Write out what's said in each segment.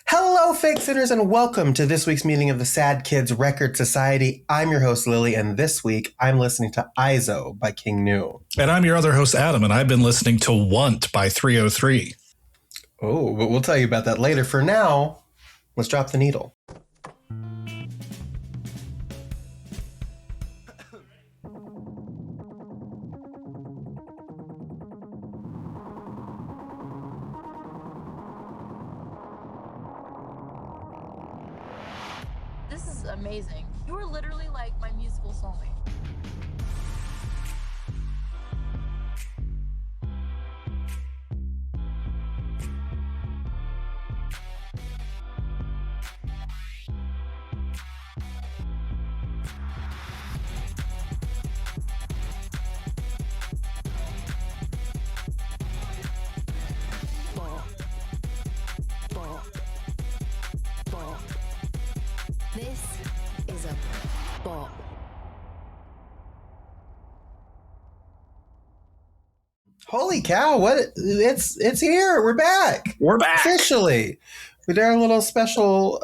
Hello, fake sinners, and welcome to this week's meeting of the Sad Kids Record Society. I'm your host, Lily, and this week I'm listening to ISO by King New. And I'm your other host, Adam, and I've been listening to Want by 303. Oh, but we'll tell you about that later. For now, let's drop the needle. This is amazing. You are literally like my musical soulmate. This is a bop. Holy cow, it's here. We're back. We're back. Officially. We did our little special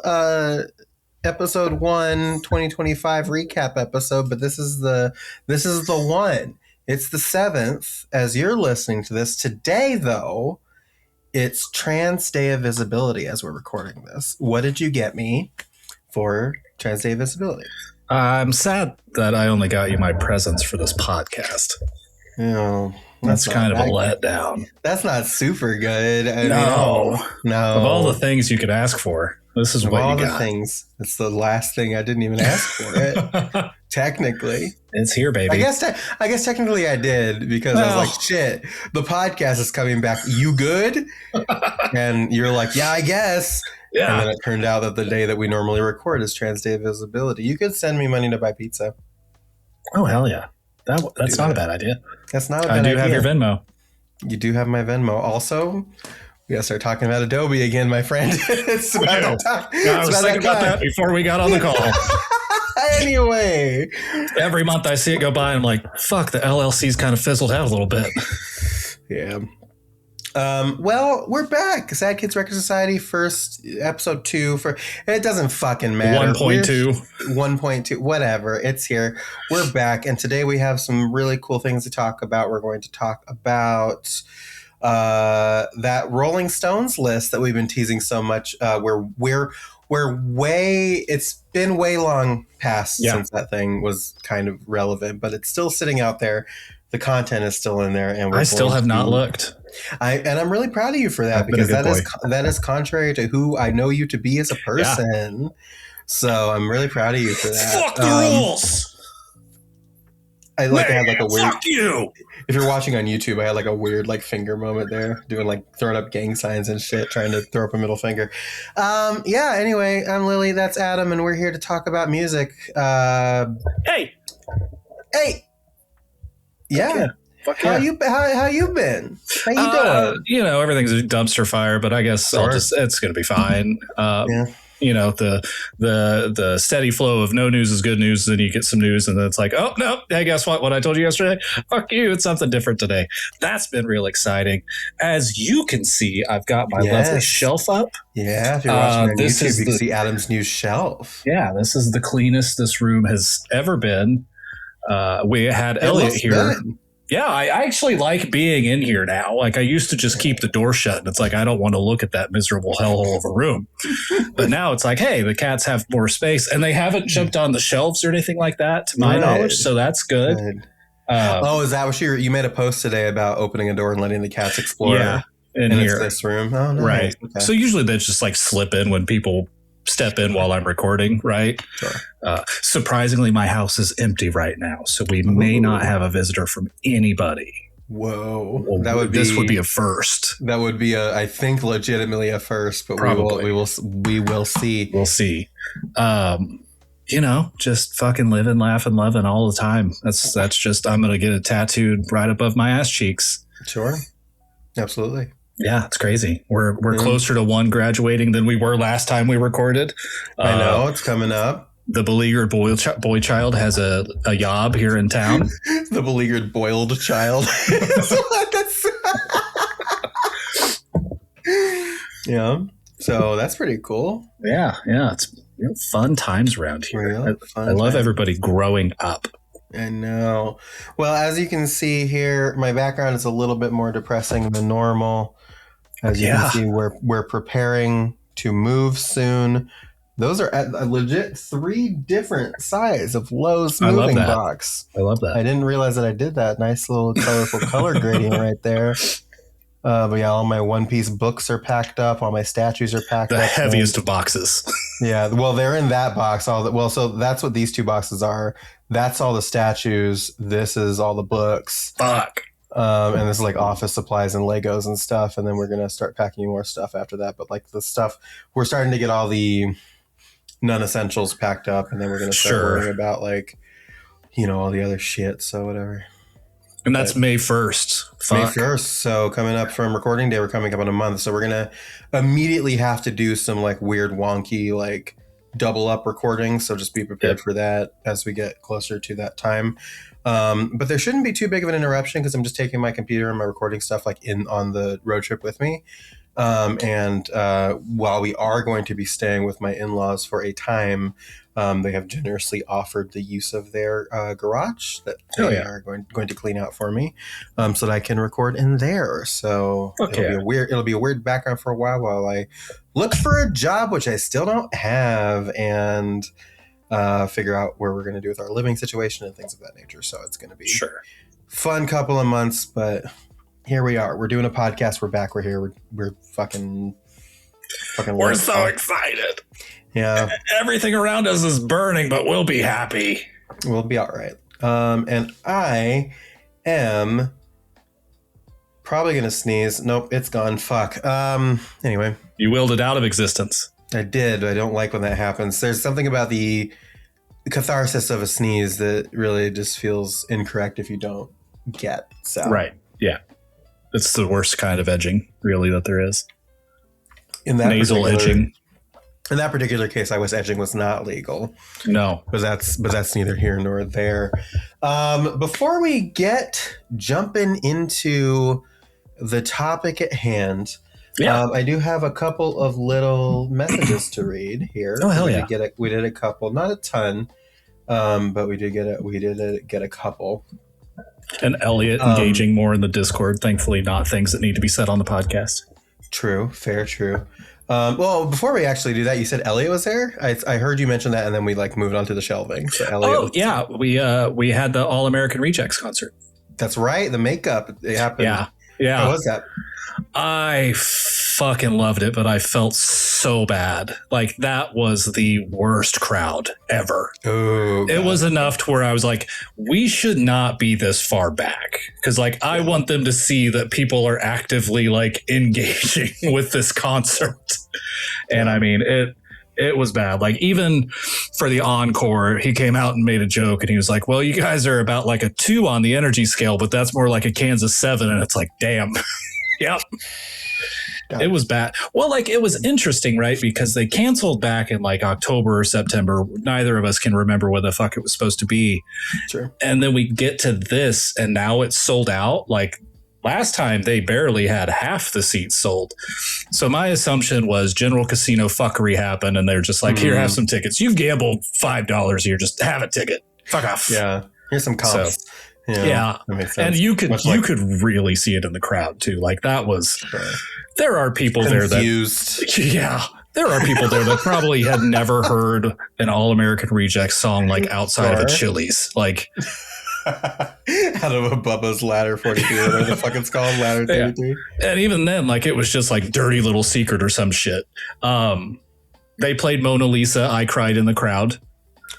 episode 1 2025 recap episode, but this is the one. It's the 7th as you're listening to this. Today, though, it's Trans Day of Visibility as we're recording this. What did you get me for Trans Day of Visibility? I'm sad that I only got you my presents for this podcast. Oh, That's kind of a letdown. That's not super good. No. No. Of all the things you could ask for, this is what you got. Of all the things, it's the last thing. I didn't even ask for it. Technically. It's here, baby. I guess technically I did, because I was like, shit, the podcast is coming back. You good? And you're like, yeah, I guess. Yeah. And then it turned out that the day that we normally record is Trans Day of Visibility. You could send me money to buy pizza. Oh, hell yeah. That's not a bad idea. That's not a bad idea. I do have your Venmo. You do have my Venmo. Also, we gotta start talking about Adobe again, my friend. It's about that time. I was thinking about that before we got on the call. Anyway. Every month I see it go by and I'm like, fuck, the LLC's kind of fizzled out a little bit. Yeah. Well, we're back. Sad Kids Record Society, first episode 2 for it doesn't fucking matter. 1.2. 1.2, whatever. It's here. We're back, and today we have some really cool things to talk about. We're going to talk about that Rolling Stones list that we've been teasing so much. It's been way long past since that thing was kind of relevant, but it's still sitting out there. The content is still in there, and I still have not looked. And I'm really proud of you for that, because that is contrary to who I know you to be as a person. Yeah. So I'm really proud of you for that. Fuck the rules. I had like a weird. Fuck you. If you're watching on YouTube, I had like a weird like finger moment there, doing like throwing up gang signs and shit, trying to throw up a middle finger. Anyway, I'm Lily. That's Adam, and we're here to talk about music. Hey. Yeah. How you been? How you doing? Everything's a dumpster fire, but I guess it's going to be fine. The steady flow of no news is good news. Then you get some news and then it's like, oh no, hey, guess what I told you yesterday? Fuck you. It's something different today. That's been real exciting. As you can see, I've got my lovely shelf up. Yeah. If you're watching on YouTube, you can see Adam's new shelf. Yeah. This is the cleanest this room has ever been. We had Elliot here. Good. Yeah, I actually like being in here now. Like, I used to just keep the door shut, and it's like, I don't want to look at that miserable hellhole of a room. But now it's like, hey, the cats have more space, and they haven't jumped on the shelves or anything like that, to my knowledge, so that's good. Is that what you made a post today about opening a door and letting the cats explore? Yeah, in here. This room. Oh, nice. Right. Okay. So usually they just like slip in when people step in while I'm recording, right? Sure. Surprisingly, my house is empty right now, so we may not have a visitor from anybody. Whoa, this would be a first. That would be I think legitimately a first, but we will see. We'll see. Just fucking living, laughing, loving all the time. That's just, I'm gonna get it tattooed right above my ass cheeks. Sure, absolutely. Yeah, it's crazy. We're closer to one graduating than we were last time we recorded. I know, it's coming up. The beleaguered boy child has a job here in town. The beleaguered boiled child. Yeah. So that's pretty cool. Yeah, it's real fun times around here. I love everybody growing up. I know. Well, as you can see here, my background is a little bit more depressing than normal. As you can see, we're preparing to move soon. Those are at a legit 3 different sides of Lowe's moving box. I love that. I didn't realize that I did that. Nice little colorful color gradient right there. But yeah, all my One Piece books are packed up. All my statues are packed up. The heaviest of boxes. Yeah, well, they're in that box. So that's what these 2 boxes are. That's all the statues. This is all the books. Fuck. And this is like office supplies and Legos and stuff. And then we're gonna start packing more stuff after that. But like the stuff, we're starting to get all the non-essentials packed up, and then we're gonna start worrying about like, all the other shit. So whatever. And that's May 1st. May 1st. So coming up from recording day, we're coming up in a month. So we're going to immediately have to do some like weird wonky, like double up recordings. So just be prepared for that as we get closer to that time. But there shouldn't be too big of an interruption because I'm just taking my computer and my recording stuff like on the road trip with me. And while we are going to be staying with my in-laws for a time, they have generously offered the use of their garage that they are going to clean out for me, so that I can record in there. So it'll be a weird background for a while I look for a job, which I still don't have, and figure out where we're going to do with our living situation and things of that nature. So it's going to be fun couple of months, but here we are. We're doing a podcast. We're back. We're here. We're fucking. We're so excited. Yeah. Everything around us is burning, but we'll be happy. We'll be all right. And I am probably going to sneeze. Nope, it's gone. Fuck. Anyway. You willed it out of existence. I did. I don't like when that happens. There's something about the catharsis of a sneeze that really just feels incorrect if you don't get. So. Right. Yeah. It's the worst kind of edging, really, that there is. In that nasal edging. In that particular case, I wish edging was not legal. No, but that's neither here nor there. Before we get jumping into the topic at hand, I do have a couple of little messages to read here. Oh hell yeah! We did a couple, not a ton, but we did get a couple. And Elliot engaging more in the Discord. Thankfully, not things that need to be said on the podcast. True, fair, true. Well, before we actually do that, you said Elliot was there. I heard you mention that, and then we like moved on to the shelving. So Elliot we had the All American Rejects concert. That's right, the makeup. It happened. Yeah. How was that? I fucking loved it, but I felt so bad. Like that was the worst crowd ever. Oh, it was enough to where I was like, we should not be this far back. Cause like, I want them to see that people are actively like engaging with this concert. And I mean, it was bad. Like even for the encore, he came out and made a joke and he was like, well, you guys are about like a 2 on the energy scale, but that's more like a Kansas 7. And it's like, damn. Yep. It was bad. Well, like it was interesting, right? Because they canceled back in like October or September. Neither of us can remember what the fuck it was supposed to be. Sure. And then we get to this and now it's sold out. Like last time they barely had half the seats sold. So my assumption was General Casino fuckery happened and they're just like, here, have some tickets. You've gambled $5 here. Just have a ticket. Fuck off. Yeah. Here's some comps. So, yeah. That makes sense. And you could really see it in the crowd too. Like that was, there are people confused. There are people there that probably had never heard an All American Rejects song like outside of a Chili's. Like out of a Bubba's Ladder 43, whatever the fuck it's called, Ladder 33. Yeah. And even then, like it was just like Dirty Little Secret or some shit. They played Mona Lisa. I cried in the crowd.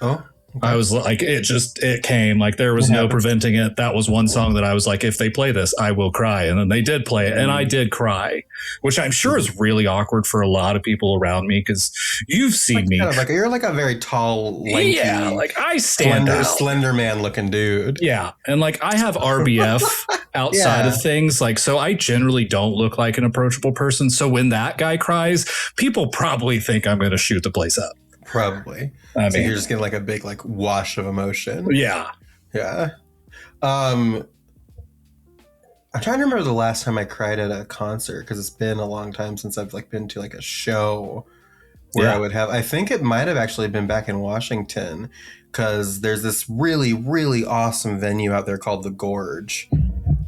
Oh. Okay. I was like, it came like there was no preventing it. That was one song that I was like, if they play this, I will cry. And then they did play it and I did cry, which I'm sure is really awkward for a lot of people around me because you've seen me. Kind of like, you're like a very tall, lanky, like I stand slender man looking dude. Yeah. And like I have RBF outside of things. Like, so I generally don't look like an approachable person. So when that guy cries, people probably think I'm going to shoot the place up. Probably. I mean, you're just getting like a big like wash of emotion. Yeah. Yeah. I'm trying to remember the last time I cried at a concert because it's been a long time since I've like been to like a show where I would have. I think it might have actually been back in Washington because there's this really, really awesome venue out there called the Gorge.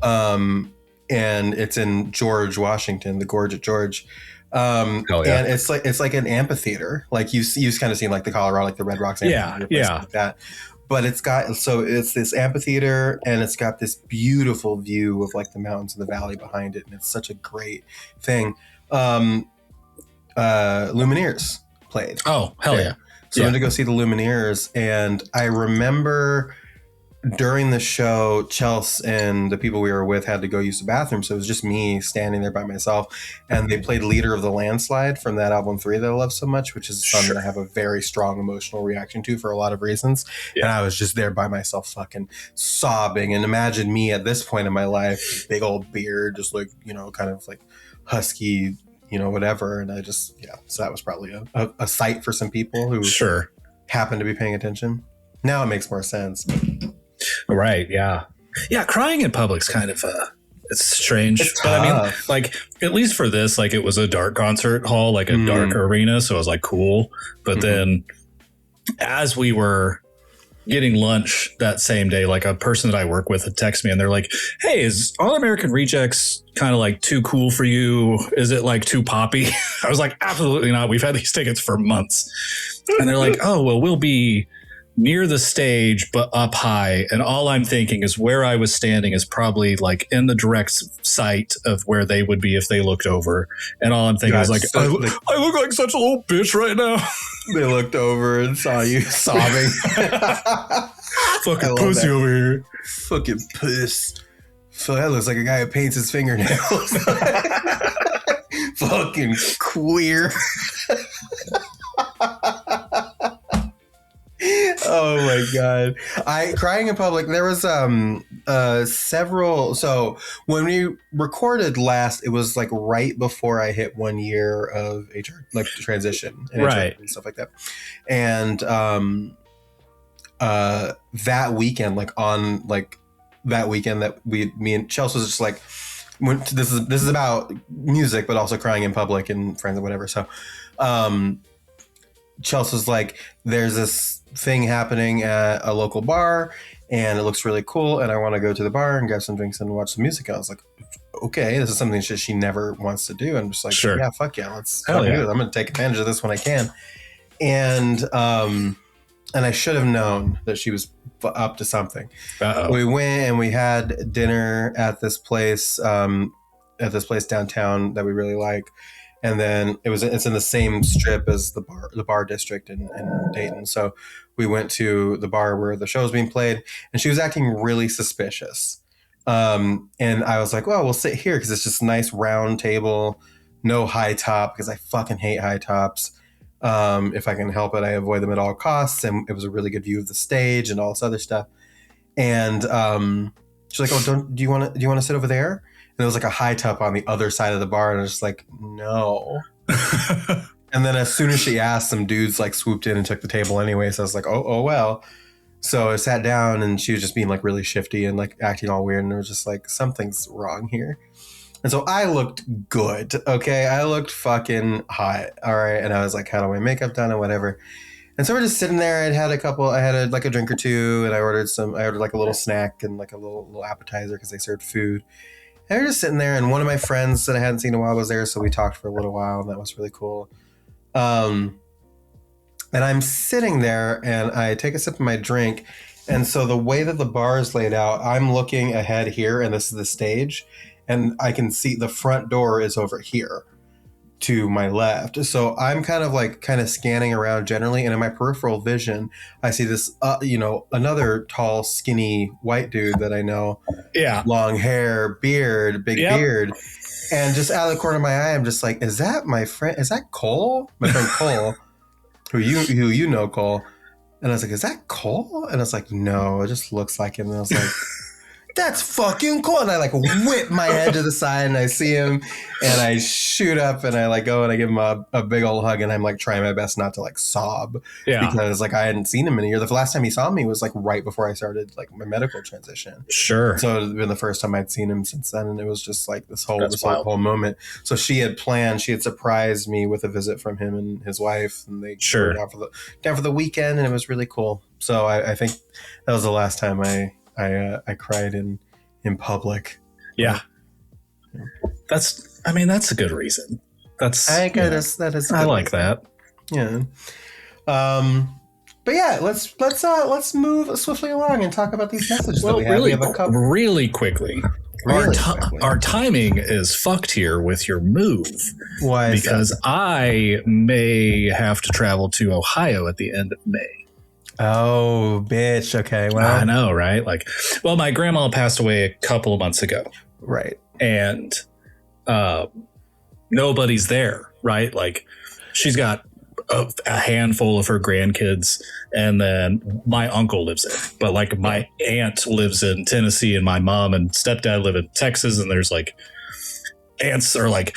And it's in George, Washington, the Gorge at George. And it's like an amphitheater. Like you've kind of seen like the Colorado, like the Red Rocks amphitheater, like that. But it's this amphitheater and it's got this beautiful view of like the mountains and the valley behind it. And it's such a great thing. Lumineers played. Oh, hell yeah. So I went to go see the Lumineers. And I remember during the show, Chelsea and the people we were with had to go use the bathroom. So it was just me standing there by myself. And they played Leader of the Landslide from that album 3 that I love so much, which is a song that I have a very strong emotional reaction to for a lot of reasons. Yeah. And I was just there by myself fucking sobbing. And imagine me at this point in my life, big old beard, just like, you know, kind of like husky, you know, whatever. And I just, so that was probably a sight for some people who happened to be paying attention. Now it makes more sense. Right. Yeah. Yeah. Crying in public's kind of it's strange. It's but I mean, like, at least for this, like, it was a dark concert hall, like a dark arena. So it was like cool. But then as we were getting lunch that same day, like a person that I work with had texted me and they're like, hey, is All American Rejects kind of like too cool for you? Is it like too poppy? I was like, absolutely not. We've had these tickets for months. And they're like, oh, well, we'll be near the stage, but up high. And all I'm thinking is where I was standing is probably like in the direct sight of where they would be if they looked over. And all I'm thinking is like, I look like such a little bitch right now. They looked over and saw you sobbing. Fucking pussy over here. Fucking puss. So that looks like a guy who paints his fingernails. Fucking queer. Oh my god! Crying in public. There was several. So when we recorded last, it was like right before I hit 1 year of HR, like transition, and right, and stuff like that. And that weekend, that weekend that me and Chelsea was just like, this is about music, but also crying in public and friends and whatever. So, Chelsea was like, there's this thing happening at a local bar and it looks really cool and I want to go to the bar and grab some drinks and watch some music. I was like, okay, this is something she never wants to do. I'm just like, yeah, fuck yeah, let's do it. I'm going to take advantage of this when I can. And I should have known that she was up to something. Uh-oh. We went and we had dinner at this place downtown that we really like. And then it's in the same strip as the bar district in Dayton. So we went to the bar where the show was being played and she was acting really suspicious. And I was like, well, we'll sit here because it's just a nice round table, no high top because I fucking hate high tops. If I can help it, I avoid them at all costs. And it was a really good view of the stage and all this other stuff. And she's like, oh, do you want to sit over there? And there was like a high top on the other side of the bar. And I was just like, no. And then as soon as she asked, some dudes like swooped in and took the table anyway. So I was like, oh, well. So I sat down and she was just being like really shifty and like acting all weird. And it was just like, something's wrong here. And so I looked good. Okay. I looked fucking hot. All right. And I was like, had all my makeup done and whatever. And so we're just sitting there. I had a drink or two and I ordered like a little snack and like a little appetizer because they served food. And we were just sitting there, and one of my friends that I hadn't seen in a while was there, so we talked for a little while, and that was really cool. And I'm sitting there, and I take a sip of my drink, and so the way that the bar is laid out, I'm looking ahead here, and this is the stage, and I can see the front door is over here to my left. So I'm kind of scanning around generally, and in my peripheral vision, I see this, another tall, skinny white dude that I know. Yeah. Long hair, beard, big beard. And just out of the corner of my eye, I'm just like, is that my friend? Is that Cole? My friend Cole, who you know, Cole. And I was like, is that Cole? And I was like, no, it just looks like him. And I was like, that's fucking cool. And I like whip my head to the side and I see him and I shoot up and I like go and I give him a big old hug and I'm like trying my best not to like sob because like I hadn't seen him in a year. The last time he saw me was like right before I started like my medical transition. Sure. So it had been the first time I'd seen him since then. And it was just like this whole moment. So she had surprised me with a visit from him and his wife and they were down for the weekend and it was really cool. So I think that was the last time I cried in public. Yeah. That's a good reason. That is. I like that. Yeah. But yeah, let's move swiftly along and talk about these messages that we have. We have a couple. Really quickly. Our timing is fucked here with your move. Why? Because I may have to travel to Ohio at the end of May. Oh, bitch. Okay. Well, I know, right? Like, well, my grandma passed away a couple of months ago. Right. And nobody's there, right? Like, she's got a handful of her grandkids, and then my uncle lives there. But, like, my aunt lives in Tennessee, and my mom and stepdad live in Texas, and there's, like, aunts are, like...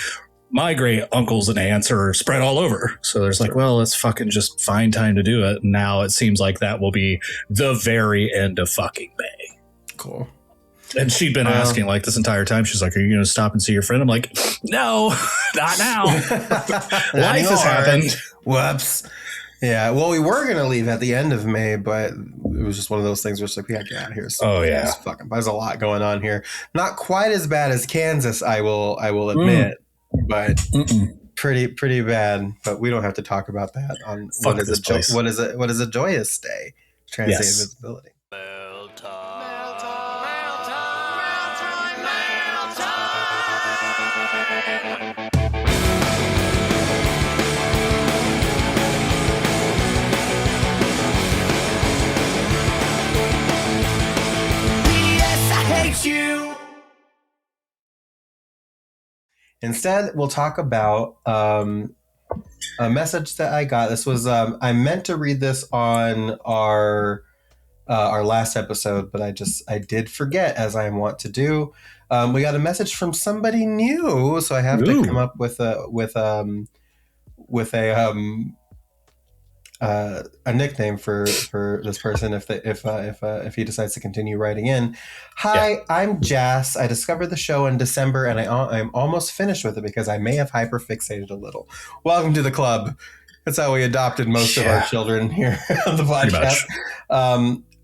my great uncles and aunts are spread all over. So there's like, well, let's fucking just find time to do it. And now it seems like that will be the very end of fucking May. Cool. And she'd been asking like this entire time. She's like, are you going to stop and see your friend? I'm like, no, not now. Life has happened. Whoops. Yeah. Well, we were going to leave at the end of May, but it was just one of those things where it's like, we got to get out of here. So there's a lot going on here. Not quite as bad as Kansas, I will admit. But pretty bad. But we don't have to talk about that on what is a joyous day. Translate visibility. Instead, we'll talk about a message that I got. This was I meant to read this on our last episode, but I did forget, as I want to do. We got a message from somebody new, so I have to come up with a nickname for this person if he decides to continue writing in. Hi, I'm Jas. I discovered the show in December and I'm almost finished with it because I may have hyperfixated a little. Welcome to the club. That's how we adopted most of our children here on the podcast.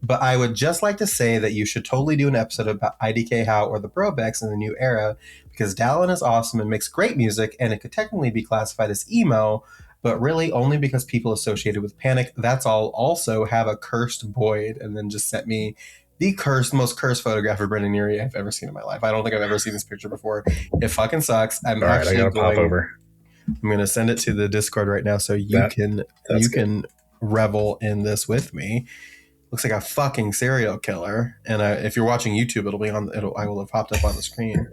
But I would just like to say that you should totally do an episode about IDK How or the Brobex in the new era because Dallin is awesome and makes great music and it could technically be classified as emo, but really only because people associated with Panic, that's all, also have a cursed Boyd, and then just sent me the most cursed photograph of Brendan Urie I've ever seen in my life. I don't think I've ever seen this picture before. It fucking sucks. I'm pop over. I'm going to send it to the Discord right now so you can revel in this with me. Looks like a fucking serial killer. And if you're watching YouTube, I will have popped up on the screen.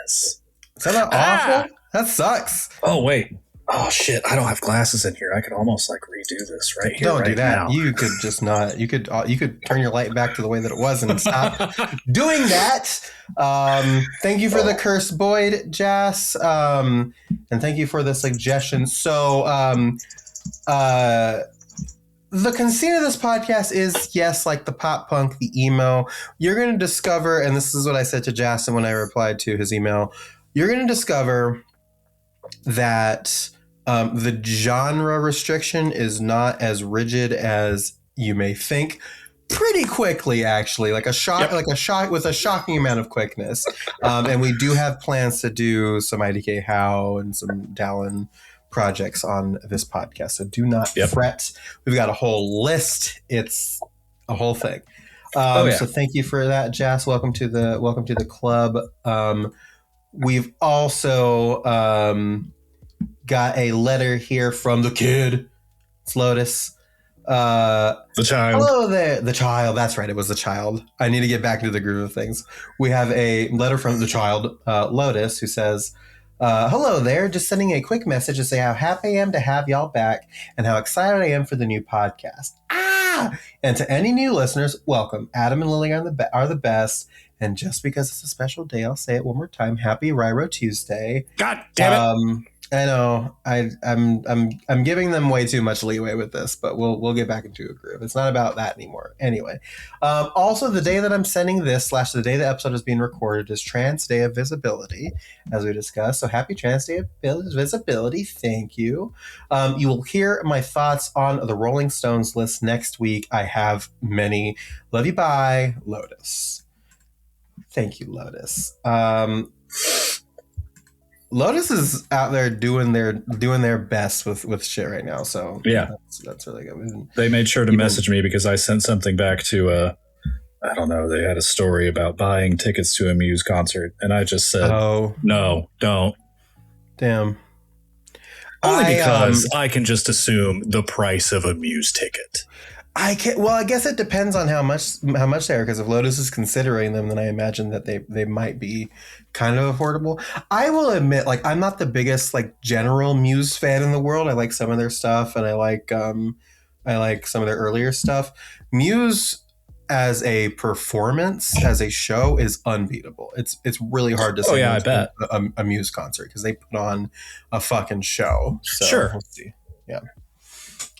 Yes. Is that not awful? That sucks. Oh, wait. Oh shit! I don't have glasses in here. I could almost like redo this right here. Don't do that. Now. You could just not. You could turn your light back to the way that it was and stop doing that. Thank you for the cursed Boyd, Jas, and thank you for the suggestion. So, the conceit of this podcast is yes, like the pop punk, the emo. You're going to discover, and this is what I said to Jason when I replied to his email. You're going to discover that the genre restriction is not as rigid as you may think. Pretty quickly, actually, like a shock with a shocking amount of quickness. And we do have plans to do some IDK How and some Dallin projects on this podcast, so do not fret. We've got a whole list. It's a whole thing. So thank you for that, Jas. Welcome to the club. We've also got a letter here from the kid. It's Lotus. The child. Hello there. The child. That's right. It was the child. I need to get back into the groove of things. We have a letter from the child, Lotus, who says, hello there. Just sending a quick message to say how happy I am to have y'all back and how excited I am for the new podcast. And to any new listeners, welcome. Adam and Lily are the best. And just because it's a special day, I'll say it one more time. Happy Ryro Tuesday. God damn it. I know I'm giving them way too much leeway with this, but we'll get back into a groove. It's not about that anymore. Anyway, also the day that I'm sending this / the day the episode is being recorded is Trans Day of Visibility, as we discussed. So happy Trans Day of Visibility. Thank you. You will hear my thoughts on the Rolling Stones list next week. I have many. Love you. Bye, Lotus. Thank you, Lotus. Lotus is out there doing their best with shit right now. So yeah, that's really good. They made sure to message me because I sent something back to I don't know. They had a story about buying tickets to a Muse concert, and I just said, no, don't. Damn. Only because I can just assume the price of a Muse ticket. I guess it depends on how much they are, because if Lotus is considering them, then I imagine that they might be kind of affordable. I will admit, like, I'm not the biggest like general Muse fan in the world. I like some of their stuff, and I like some of their earlier stuff. Muse as a performance, as a show, is unbeatable. It's really hard to say. Oh yeah, I bet a Muse concert, because they put on a fucking show. So, sure. We'll see. Yeah.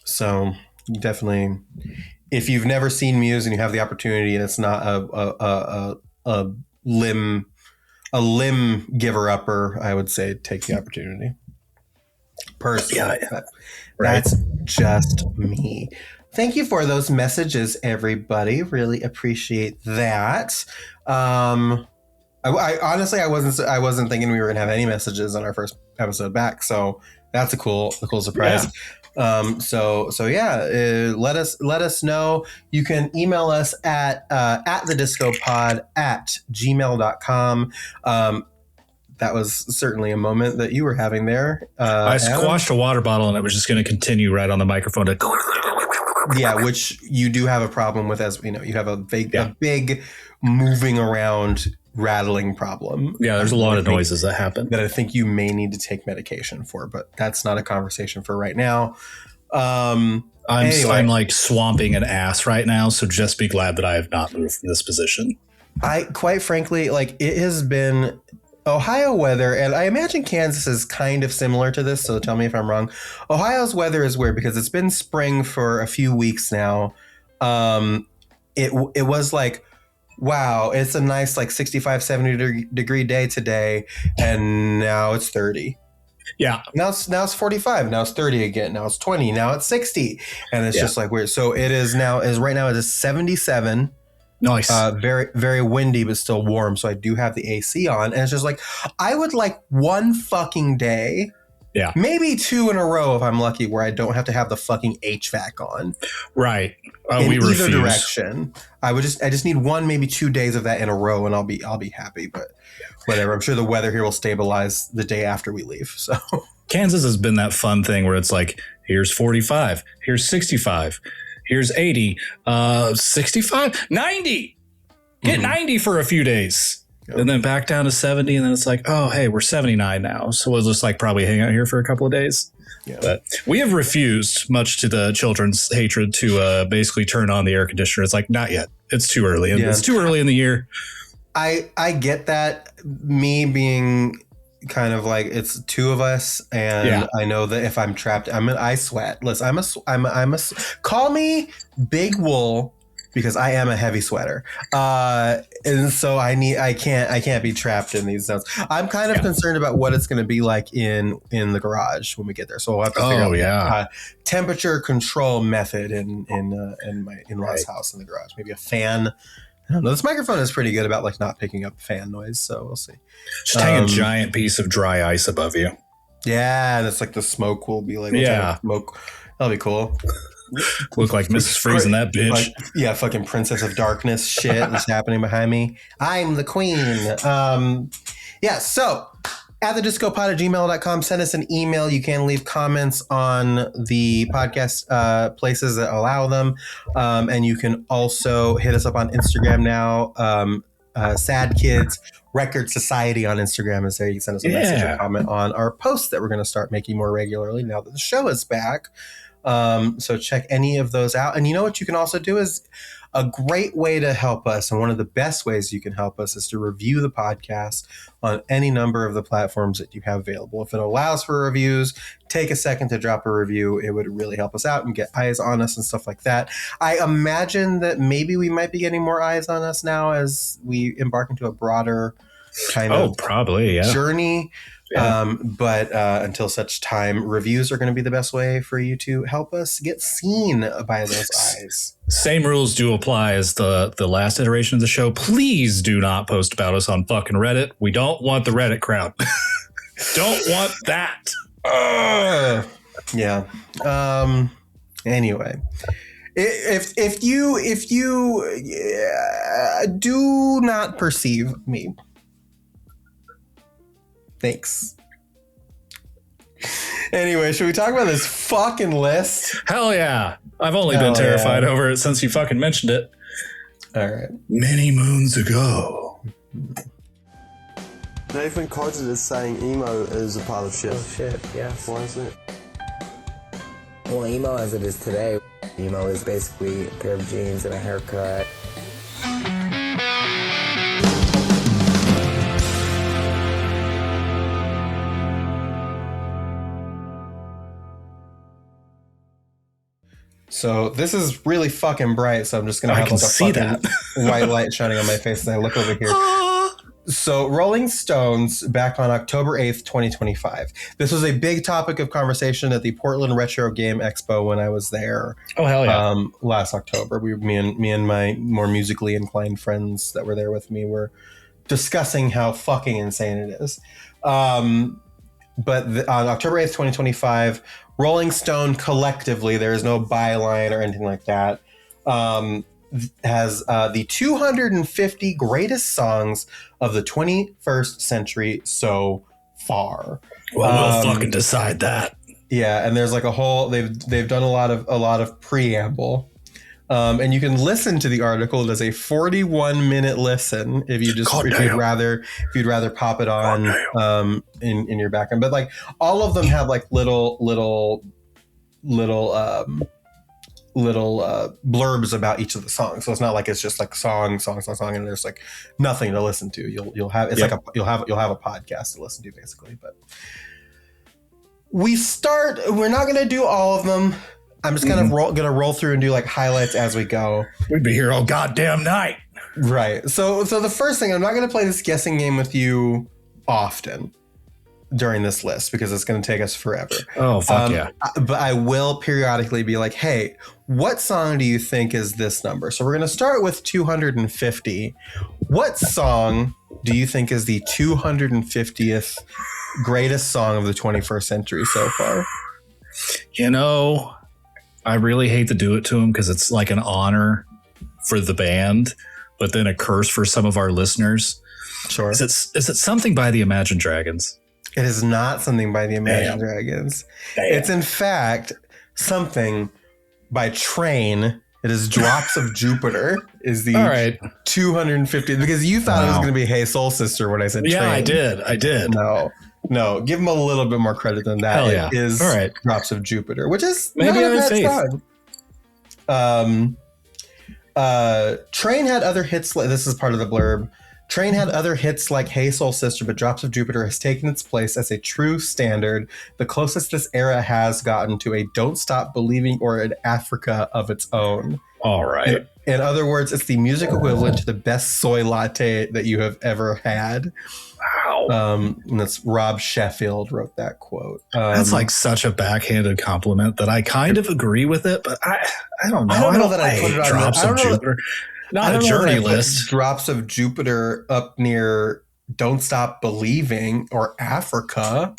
So definitely, if you've never seen Muse and you have the opportunity, and it's not a limb giver upper, I would say take the opportunity. Personally, yeah. That's just me. Thank you for those messages, everybody. Really appreciate that. I honestly, I wasn't thinking we were gonna have any messages on our first episode back, so that's a cool surprise. Yeah. So yeah, let us know. You can email us at thediscopod@gmail.com. That was certainly a moment that you were having there. I squashed a water bottle, and it was just going to continue right on the microphone. Yeah, which you do have a problem with, as we know. You have a big moving around, rattling problem. Yeah, there's a lot of noises that happen that I think you may need to take medication for, but that's not a conversation for right now. I'm like swamping an ass right now, so just be glad that I have not moved from this position. I quite frankly, like, it has been Ohio weather, and I imagine Kansas is kind of similar to this, so tell me if I'm wrong. Ohio's weather is weird because it's been spring for a few weeks now. It was like, wow, it's a nice like 65, 70 degree day today, and now it's 30. Yeah. Now it's 45. Now it's 30 again. Now it's 20. Now it's 60. And it's just like weird. So right now it is 77. Nice. Very, very windy, but still warm. So I do have the AC on. And it's just like, I would like one fucking day. Yeah. Maybe two in a row if I'm lucky, where I don't have to have the fucking HVAC on. Right. In either direction. I just need one, maybe 2 days of that in a row, and I'll be happy. But whatever. I'm sure the weather here will stabilize the day after we leave. So Kansas has been that fun thing where it's like, here's 45, here's 65, here's 80, 65, 90. Get 90 for a few days. Yep. And then back down to 70, and then it's like, oh, hey, we're 79 now. So we'll just like probably hang out here for a couple of days. Yeah. But we have refused, much to the children's hatred, to basically turn on the air conditioner. It's like, not yet. It's too early. And it's too early in the year. I get that. Me being kind of like, it's two of us, and I know that if I'm trapped, I sweat. Listen, call me Big Wool, because I am a heavy sweater. And so I can't be trapped in these zones. I'm kind of concerned about what it's going to be like in the garage when we get there. So we'll have to figure out temperature control method in my in-laws' house in the garage. Maybe a fan. I don't know. This microphone is pretty good about like not picking up fan noise. So we'll see. Just hang a giant piece of dry ice above you. Yeah. And it's like the smoke will be like, smoke. That'll be cool. Look like Mrs. Freeze in that bitch. Like, fucking Princess of Darkness shit is happening behind me. I'm the queen. So at thediscopod@gmail.com, send us an email. You can leave comments on the podcast places that allow them. And you can also hit us up on Instagram now. Sad Kids Record Society on Instagram is there. You can send us a message or comment on our posts that we're going to start making more regularly now that the show is back. So check any of those out. And you know what you can also do is a great way to help us, and one of the best ways you can help us is to review the podcast on any number of the platforms that you have available. If it allows for reviews, take a second to drop a review. It would really help us out and get eyes on us and stuff like that. I imagine that maybe we might be getting more eyes on us now as we embark into a broader kind of probably, journey. Yeah. But until such time, reviews are going to be the best way for you to help us get seen by those eyes. Same rules do apply as the last iteration of the show. Please do not post about us on fucking Reddit. We don't want the Reddit crowd. Don't want that. Yeah. Anyway, if you do not perceive me, thanks. Anyway, should we talk about this fucking list? Hell yeah. I've only been terrified over it since you fucking mentioned it. All right. Many moons ago. Nathan quoted as saying emo is a pile of shit. Oh shit, yes. Why is that? Well, emo as it is today, emo is basically a pair of jeans and a haircut. So this is really fucking bright, so I'm just gonna have can like a see fucking white light shining on my face as I look over here. So Rolling Stones, back on October 8th, 2025. This was a big topic of conversation at the Portland Retro Game Expo when I was there. Oh, hell yeah. Last October. Me and my more musically inclined friends that were there with me were discussing how fucking insane it is. On October 8th, 2025, Rolling Stone collectively, there is no byline or anything like that, has the 250 greatest songs of the 21st century so far. Well, we'll fucking decide that. Yeah, and there's like a whole they've done a lot of preamble. And you can listen to the article. It is a 41-minute listen if you'd rather pop it on in your background. But like all of them have like little blurbs about each of the songs. So it's not like it's just like song, and there's like nothing to listen to. You'll have it's like you'll have a podcast to listen to basically. But we're not going to do all of them. I'm just kind of gonna roll through and do like highlights as we go. We'd be here all goddamn night. Right. So the first thing, I'm not gonna play this guessing game with you often during this list because it's gonna take us forever. Oh, fuck yeah. But I will periodically be like, hey, what song do you think is this number? So we're gonna start with 250. What song do you think is the 250th greatest song of the 21st century so far? You know, I really hate to do it to him because it's like an honor for the band, but then a curse for some of our listeners. Sure. Is it something by the Imagine Dragons? It is not something by the Imagine Dragons. Damn. It's in fact something by Train. It is Drops of Jupiter is the 250 because you thought it was going to be Hey Soul Sister when I said Train. Yeah, I did. No, give them a little bit more credit than that. Hell yeah. It is Drops of Jupiter, which is maybe not a bad song. Train had other hits. This is part of the blurb. Train had other hits like Hey Soul Sister, but Drops of Jupiter has taken its place as a true standard, the closest this era has gotten to a Don't Stop Believing or an Africa of its own. All right. In other words, it's the music equivalent to the best soy latte that you have ever had. Wow. And that's Rob Sheffield wrote that quote. That's like such a backhanded compliment that I kind of agree with it, but I don't know. I don't know that I put it on Drops of Jupiter. Not a journey list. Drops of Jupiter up near Don't Stop Believing or Africa.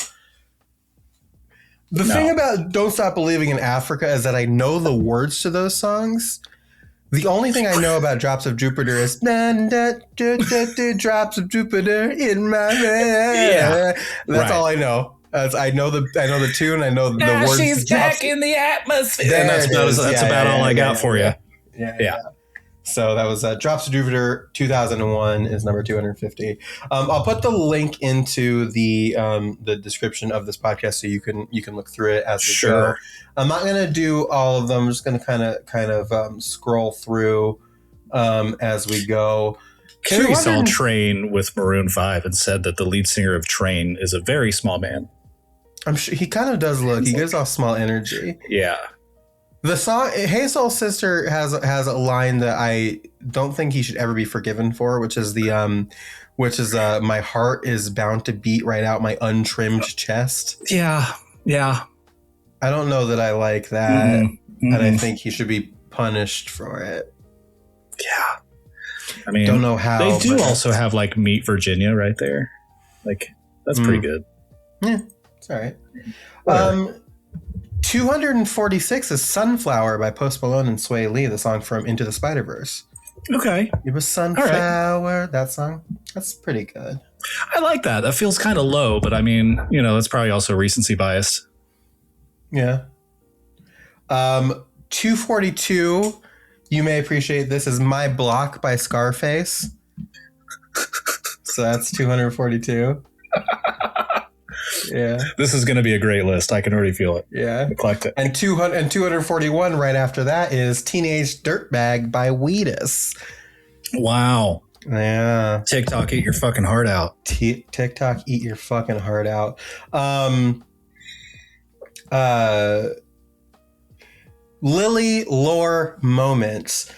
The thing about Don't Stop Believing in Africa is that I know the words to those songs. The only thing I know about Drops of Jupiter is Drops of Jupiter in my head. Yeah, that's all I know. I know the tune. I know the words. She's back in the atmosphere. And that's about all I got for you. Yeah. So that was Drops of Jupiter 2001 is number 250. I'll put the link into the description of this podcast so you can look through it as we go. I'm not going to do all of them. I'm just going to kind of scroll through as we go. Carrie saw Train with Maroon 5 and said that the lead singer of Train is a very small man. I'm sure he kind of does look. He gives off small energy. Yeah. The song "Hey Soul Sister" has a line that I don't think he should ever be forgiven for, which is my heart is bound to beat right out my untrimmed chest. Yeah. I don't know that I like that, and I think he should be punished for it. Yeah. I mean, don't know how. They do also have like Meet Virginia right there. Like that's pretty good. Yeah, it's all right. 246 is Sunflower by Post Malone and Sway Lee, the song from Into the Spider-Verse. Okay. It was Sunflower, that song. That's pretty good. I like that. That feels kind of low, but I mean, that's probably also recency bias. Yeah. 242, you may appreciate this, is My Block by Scarface. So that's 242. Yeah. This is going to be a great list. I can already feel it. Yeah. Eclectic. And 241 right after that is Teenage Dirtbag by Wheatus. Wow. Yeah. TikTok, eat your fucking heart out. TikTok, eat your fucking heart out. Lily Lore Moments.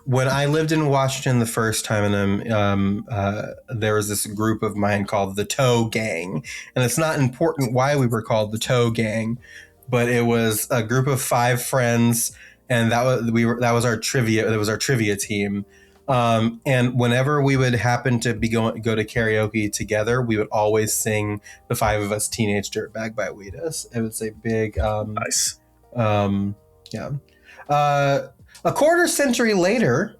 When I lived in Washington the first time, and there was this group of mine called the Toe Gang, and it's not important why we were called the Toe Gang, but it was a group of 5 friends, and that was our trivia. That was our trivia team. And whenever we would happen to go to karaoke together, we would always sing the 5 of us Teenage Dirtbag by Wheatus. It was a big nice. Yeah. A quarter century later,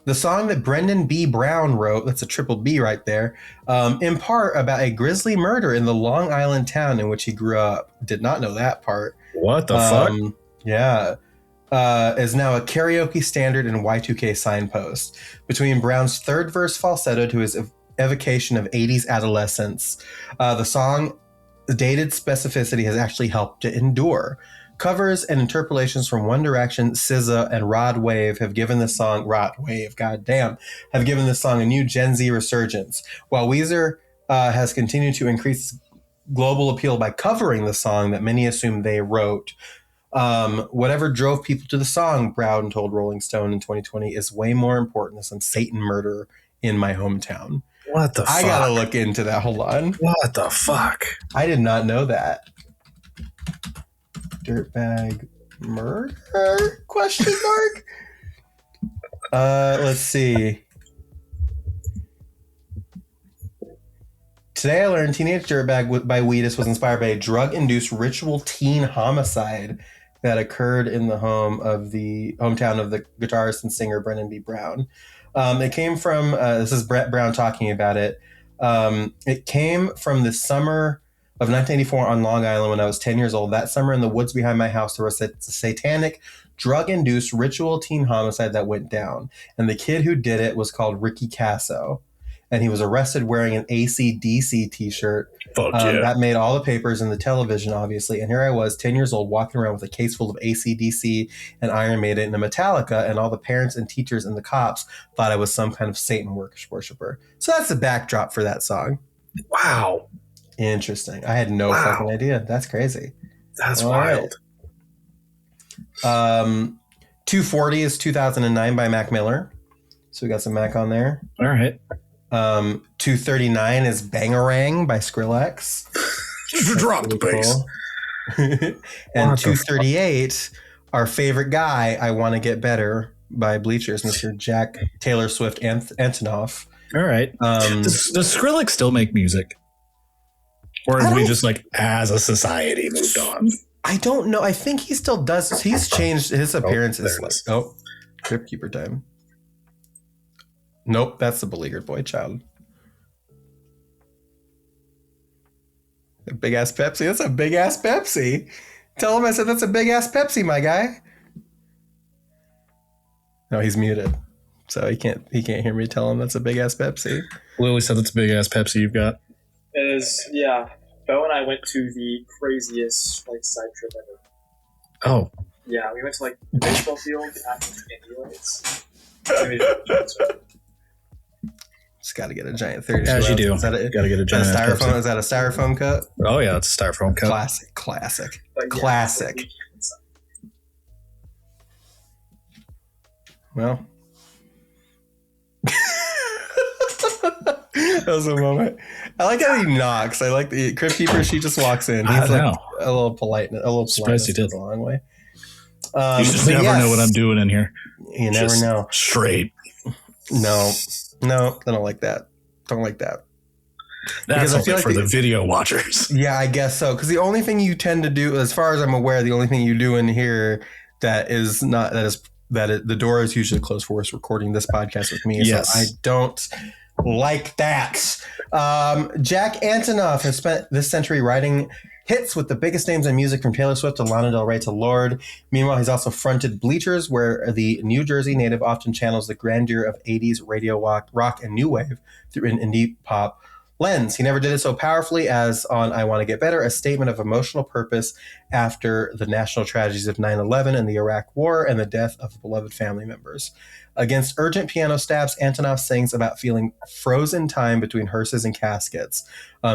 the song that Brendan B. Brown wrote, that's a triple B right there, in part about a grisly murder in the Long Island town in which he grew up. Did not know that part. What the fuck? Yeah. Is now a karaoke standard and Y2K signpost. Between Brown's third verse falsetto to his evocation of 80s adolescence, the song's dated specificity has actually helped to endure. Covers and interpolations from One Direction, SZA, and Rod Wave have given this song have given this song a new Gen Z resurgence. While Weezer has continued to increase global appeal by covering the song that many assume they wrote, whatever drove people to the song, Brown told Rolling Stone in 2020, is way more important than some Satan murder in my hometown. What the fuck? I gotta look into that. Hold on. What the fuck? I did not know that. Dirtbag murder? Question mark? Let's see. Today I learned Teenage Dirtbag by Wheatus was inspired by a drug-induced ritual teen homicide that occurred in the hometown of the guitarist and singer Brendan B. Brown. It came from, this is Brett Brown talking about it. It came from the summer of 1984 on Long Island when I was 10 years old. That summer in the woods behind my house, there was a satanic, drug-induced ritual teen homicide that went down. And the kid who did it was called Ricky Casso. And he was arrested wearing an AC/DC t-shirt. Fuck yeah. That made all the papers and the television, obviously. And here I was, 10 years old, walking around with a case full of AC/DC and Iron Maiden and Metallica, and all the parents and teachers and the cops thought I was some kind of Satan worshiper. So that's the backdrop for that song. Wow. Interesting. I had no fucking idea. That's crazy. That's wild. Right. 240 is 2009 by Mac Miller. So we got some Mac on there. All right. 239 is Bangarang by Skrillex. Drop the bass. Cool. And 238, our favorite guy, I Want to Get Better by Bleachers, Mr. Jack Taylor Swift Antonoff. All right. Does Skrillex still make music? Or have we just as a society moved on? I don't know. I think he still does. He's changed his appearance. Crypt Keeper time. Nope, that's the beleaguered boy child. A big ass Pepsi. That's a big ass Pepsi. Tell him I said that's a big ass Pepsi, my guy. No, he's muted, so he can't hear me tell him that's a big ass Pepsi. Lily said that's a big ass Pepsi you've got. Yeah. Bo and I went to the craziest like side trip ever. Oh. Yeah, we went to like baseball field after anyways. Just got to get a giant 30. As you do. Got to get a giant styrofoam. Pepsi. Is that a styrofoam cup? Oh yeah, it's a styrofoam cup. Classic. But, yeah, Classic. Well, that was a moment. I like how he knocks. I like the Crypt Keeper. She just walks in. He's like a little polite. Surprised he did a long way. You just never know what I'm doing in here. You never know. Straight. No, I don't like that. Don't like that. That's only for the video watchers. Yeah, I guess so. Because the only thing you tend to do, as far as I'm aware, the only thing you do in here the door is usually closed for us recording this podcast with me. Yes. So I don't like that. Jack Antonoff has spent this century writing hits with the biggest names in music, from Taylor Swift to Lana Del Rey to Lorde. Meanwhile, he's also fronted Bleachers, where the New Jersey native often channels the grandeur of 80s radio rock and new wave through an indie pop lens. He never did it so powerfully as on I Want to Get Better, a statement of emotional purpose after the national tragedies of 9/11 and the Iraq War and the death of beloved family members. Against urgent piano stabs, Antonoff sings about feeling frozen time between hearses and caskets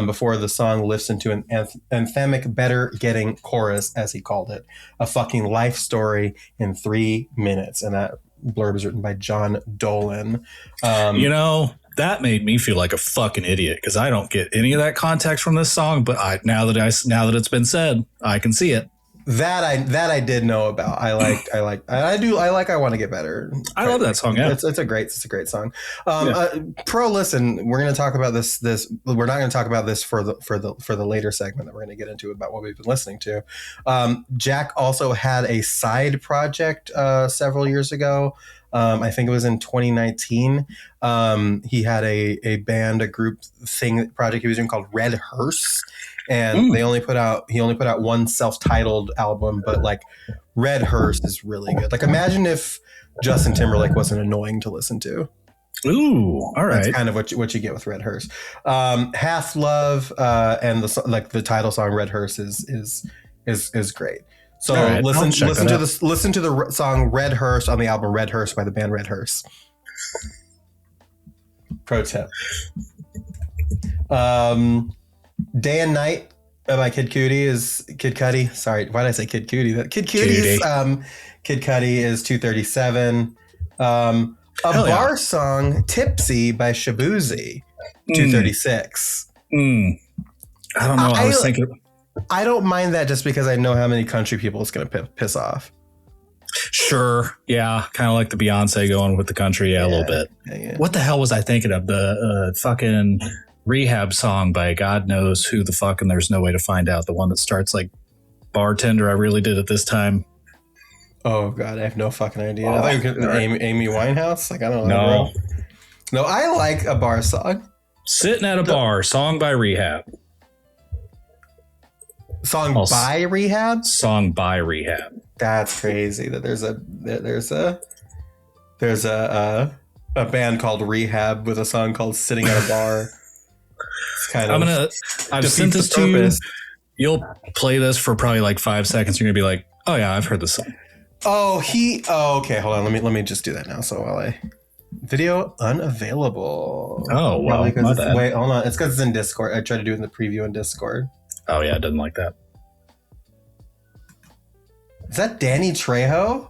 before the song lifts into an anthemic better getting chorus, as he called it. A fucking life story in 3 minutes. And that blurb is written by John Dolan. That made me feel like a fucking idiot because I don't get any of that context from this song. But now that it's been said, I can see it. That I did know about. I like I Want to Get Better. I love that song. Yeah, it's a great song. Pro, listen, we're going to talk about this. We're not going to talk about this for the later segment that we're going to get into about what we've been listening to. Jack also had a side project several years ago. I think it was in 2019. He had a group project he was doing called Red Hearse. And he only put out one self-titled album, but like Red Hearse is really good. Like, imagine if Justin Timberlake wasn't annoying to listen to. Ooh, all right. That's kind of what you get with Red Hearse. Half Love and the title song Red Hearse is great. So right, listen to the song Red Hearse on the album Red Hearse by the band Red Hearse. Pro tip. Day and Night by Kid Cudi. Sorry, why did I say Kid Cudi? Kid Cudi is 237. Bar song Tipsy by Shabuzi, 236. I don't know. I was thinking. I don't mind that just because I know how many country people it's going to piss off. Sure. Yeah. Kind of like the Beyonce going with the country. Yeah, a little bit. Yeah. What the hell was I thinking of? The fucking Rehab song by God knows who the fuck, and there's no way to find out. The one that starts like bartender. I really did it this time. Oh God, I have no fucking idea. I thought you were Amy Winehouse. Like, I don't know. No, I like a bar song. Sitting at a bar, song by Rehab. Song by Rehab. That's crazy. That there's a band called Rehab with a song called Sitting at a Bar. I've sent this to you. You'll play this for probably like 5 seconds. You're gonna be like, oh yeah, I've heard this song. Okay, hold on. Let me just do that now. So while video unavailable. Oh, well, my bad. Wait, hold on. It's because it's in Discord. I tried to do it in the preview in Discord. Oh yeah, I didn't like that. Is that Danny Trejo?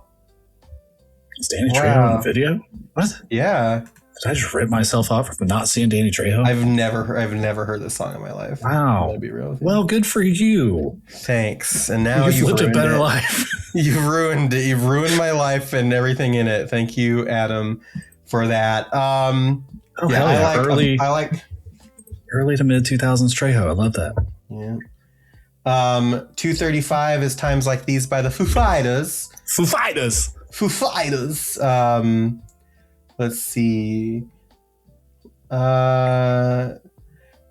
Is Danny Trejo in the video? What? Yeah. Did I just rip myself off for not seeing Danny Trejo? I've never heard this song in my life. Wow. I'm gonna be real with you. Well, good for you. Thanks. And now you've lived a better life. You've ruined it. You've ruined my life and everything in it. Thank you, Adam, for that. I like early to mid 2000s Trejo. I love that. Yeah. 235 is Times Like These by the Foo Fighters. Let's see.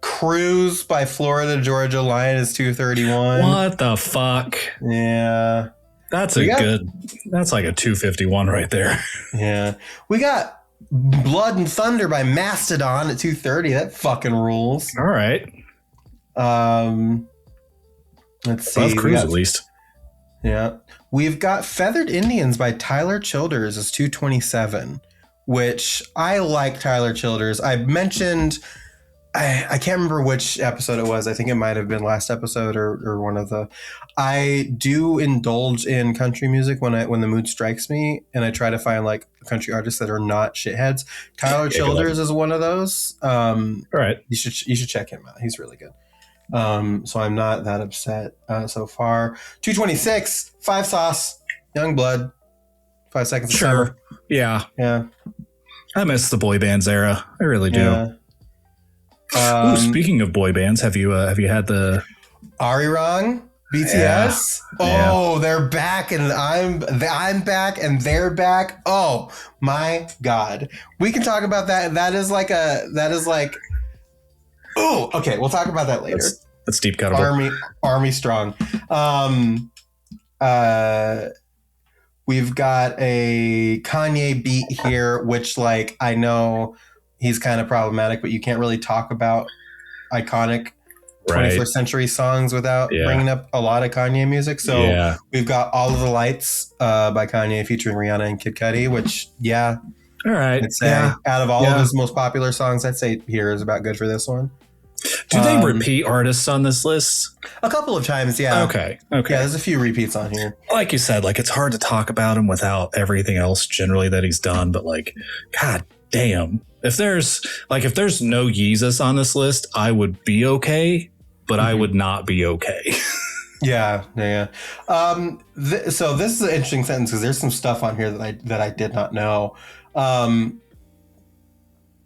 Cruise by Florida Georgia Line is 231. What the fuck? Yeah. That's like a 251 right there. Yeah. We got Blood and Thunder by Mastodon at 230. That fucking rules. All right. Let's see. Above cruise at least. Yeah. We've got Feathered Indians by Tyler Childers as 227, which I like Tyler Childers. I mentioned, I can't remember which episode it was. I think it might have been last episode or one of the. I do indulge in country music when the mood strikes me, and I try to find like country artists that are not shitheads. Tyler Childers is one of those. All right. You should check him out. He's really good. So I'm not that upset so far. 226, 5 Sauce, Young Blood, 5 Seconds of Summer. Yeah. Yeah. I miss the boy bands era. I really do. Yeah. Speaking of boy bands, have you had the Arirang? BTS? Yeah. Oh, they're back and I'm back and they're back. Oh my God. We can talk about that. That is like oh, okay. We'll talk about that later. That's deep cuttable. Army strong. We've got a Kanye beat here, which like I know he's kind of problematic, but you can't really talk about iconic 21st century songs without bringing up a lot of Kanye music. So we've got All of the Lights by Kanye featuring Rihanna and Kid Cudi, which all right. I'd say out of all of his most popular songs, I'd say here is about good for this one. Do they repeat artists on this list? A couple of times, yeah. Okay. Yeah, there's a few repeats on here. Like you said, like it's hard to talk about him without everything else generally that he's done, but like, God damn. If there's no Yeezus on this list, I would be okay, but I would not be okay. Yeah. So this is an interesting sentence because there's some stuff on here that I did not know.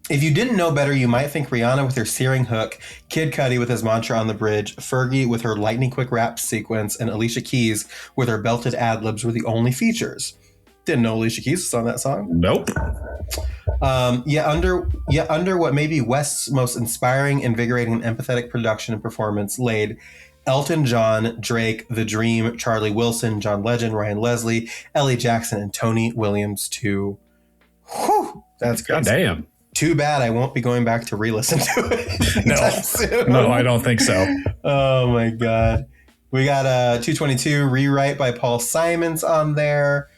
If you didn't know better, you might think Rihanna with her searing hook, Kid Cudi with his mantra on the bridge, Fergie with her lightning quick rap sequence, and Alicia Keys with her belted ad-libs were the only features. Didn't know Alicia Keys was on that song. Nope. Under what may be West's most inspiring, invigorating, and empathetic production and performance laid Elton John, Drake, The Dream, Charlie Wilson, John Legend, Ryan Leslie, Ellie Jackson, and Tony Williams too. Whew, that's crazy. God damn. Too bad I won't be going back to re-listen to it. No, I don't think so. Oh my God. We got a 222 Rewrite by Paul Simons on there.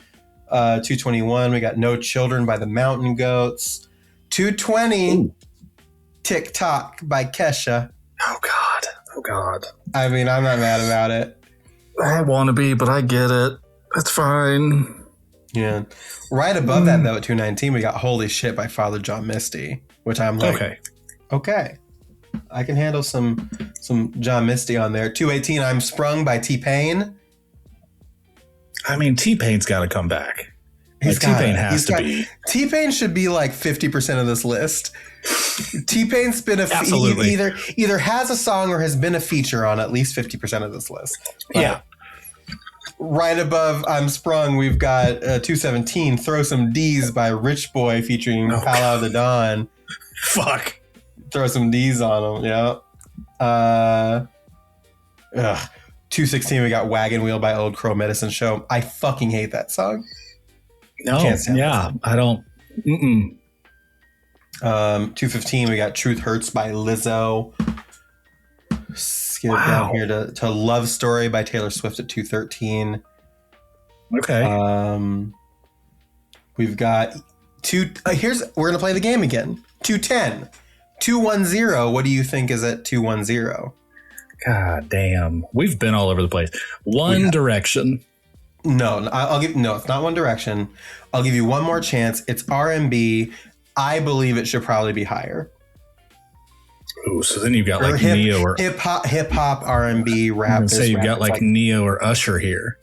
221, we got No Children by the Mountain Goats. 220, TikTok by Kesha. Oh God. I mean, I'm not mad about it. I want to be, but I get it. It's fine. Yeah. Right above that, though, at 219, we got Holy Shit by Father John Misty, which I'm like, okay. I can handle some John Misty on there. 218, I'm Sprung by T-Pain. I mean, T-Pain's got to come back. T-Pain has to be. T-Pain should be like 50% of this list. T-Pain's been either has a song or has been a feature on at least 50% of this list. Yeah. Right above I'm Sprung, we've got 217, Throw Some D's by Rich Boy featuring Palo the Don. Fuck. Throw some D's on them, yeah. 216, we got Wagon Wheel by Old Crow Medicine Show. I fucking hate that song. No, I don't. 215, we got Truth Hurts by Lizzo. Skip down here to Love Story by Taylor Swift at 213. Okay. We've got we're gonna play the game again. 210. 210. What do you think is at 210? God damn. We've been all over the place. One Direction. No, it's not One Direction. I'll give you one more chance. It's R&B. I believe it should probably be higher. Ooh, so then you've got like Neo or hip hop, R&B, rap. Say you've got like Neo or Usher here.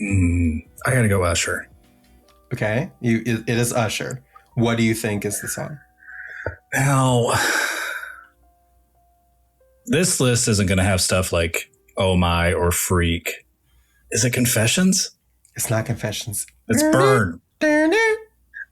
I gotta go Usher. Okay, it is Usher. What do you think is the song? Now, this list isn't going to have stuff like Oh My or Freak. Is it Confessions? It's not Confessions. It's Burn.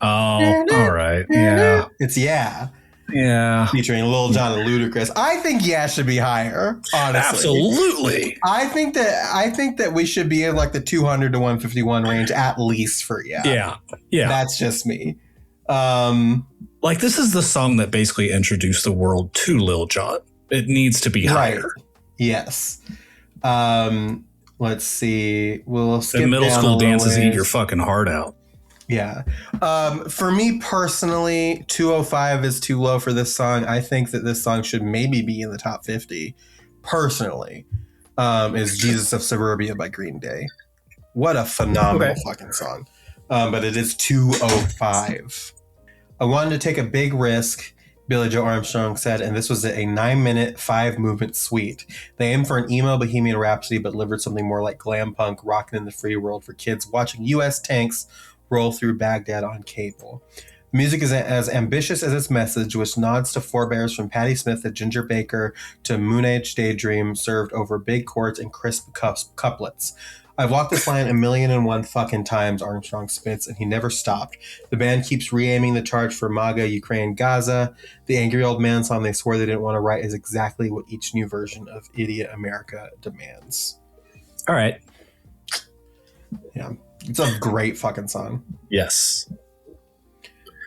Oh, all right. Yeah. It's Yeah. Yeah. Featuring Lil Jon and Ludacris. I think Yeah should be higher, honestly. Absolutely. I think that we should be in like the 200 to 151 range at least for Yeah. Yeah. That's just me. Like, this is the song that basically introduced the world to Lil Jon. It needs to be higher. Right. Yes. Let's see. We'll skip And middle down school a little dances eat ways. your fucking heart out. Yeah. For me personally, 205 is too low for this song. I think that this song should maybe be in the top 50. Personally, is Jesus of Suburbia by Green Day. What a phenomenal fucking song. But it is 205. I wanted to take a big risk, Billie Joe Armstrong said, and this was a 9-minute, 5-movement suite. They aimed for an emo Bohemian Rhapsody, but delivered something more like glam punk, rockin' in the free world for kids watching U.S. tanks roll through Baghdad on cable. The music is as ambitious as its message, which nods to forebears from Patti Smith and Ginger Baker to Moon Age Daydream, served over big chords and crisp couplets. I've walked this line 1,000,001 fucking times, Armstrong spits, and he never stopped. The band keeps re-aiming the charge for MAGA, Ukraine, Gaza. The angry old man song they swore they didn't want to write is exactly what each new version of Idiot America demands. All right. Yeah. It's a great fucking song. Yes.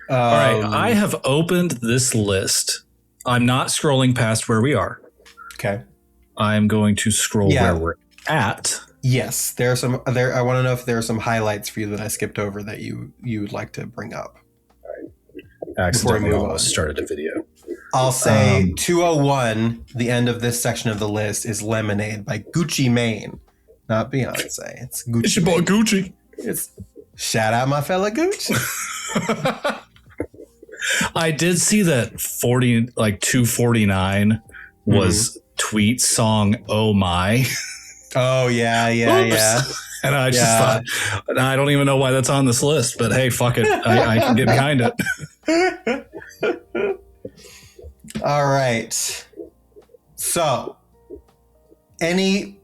All right. I have opened this list. I'm not scrolling past where we are. Okay. I'm going to scroll where we're at. Yes, there are some there. I want to know if there are some highlights for you that I skipped over that you would like to bring up. Accidentally almost started a video. I'll say 201. The end of this section of the list is "Lemonade" by Gucci Mane, not Beyonce. It's Gucci. It's your boy Gucci. It's shout out my fella Gucci. I did see that 249 was Tweet's song "Oh My." Oh yeah. And I just thought, I don't even know why that's on this list, but hey, fuck it. I can get behind it. All right. So, any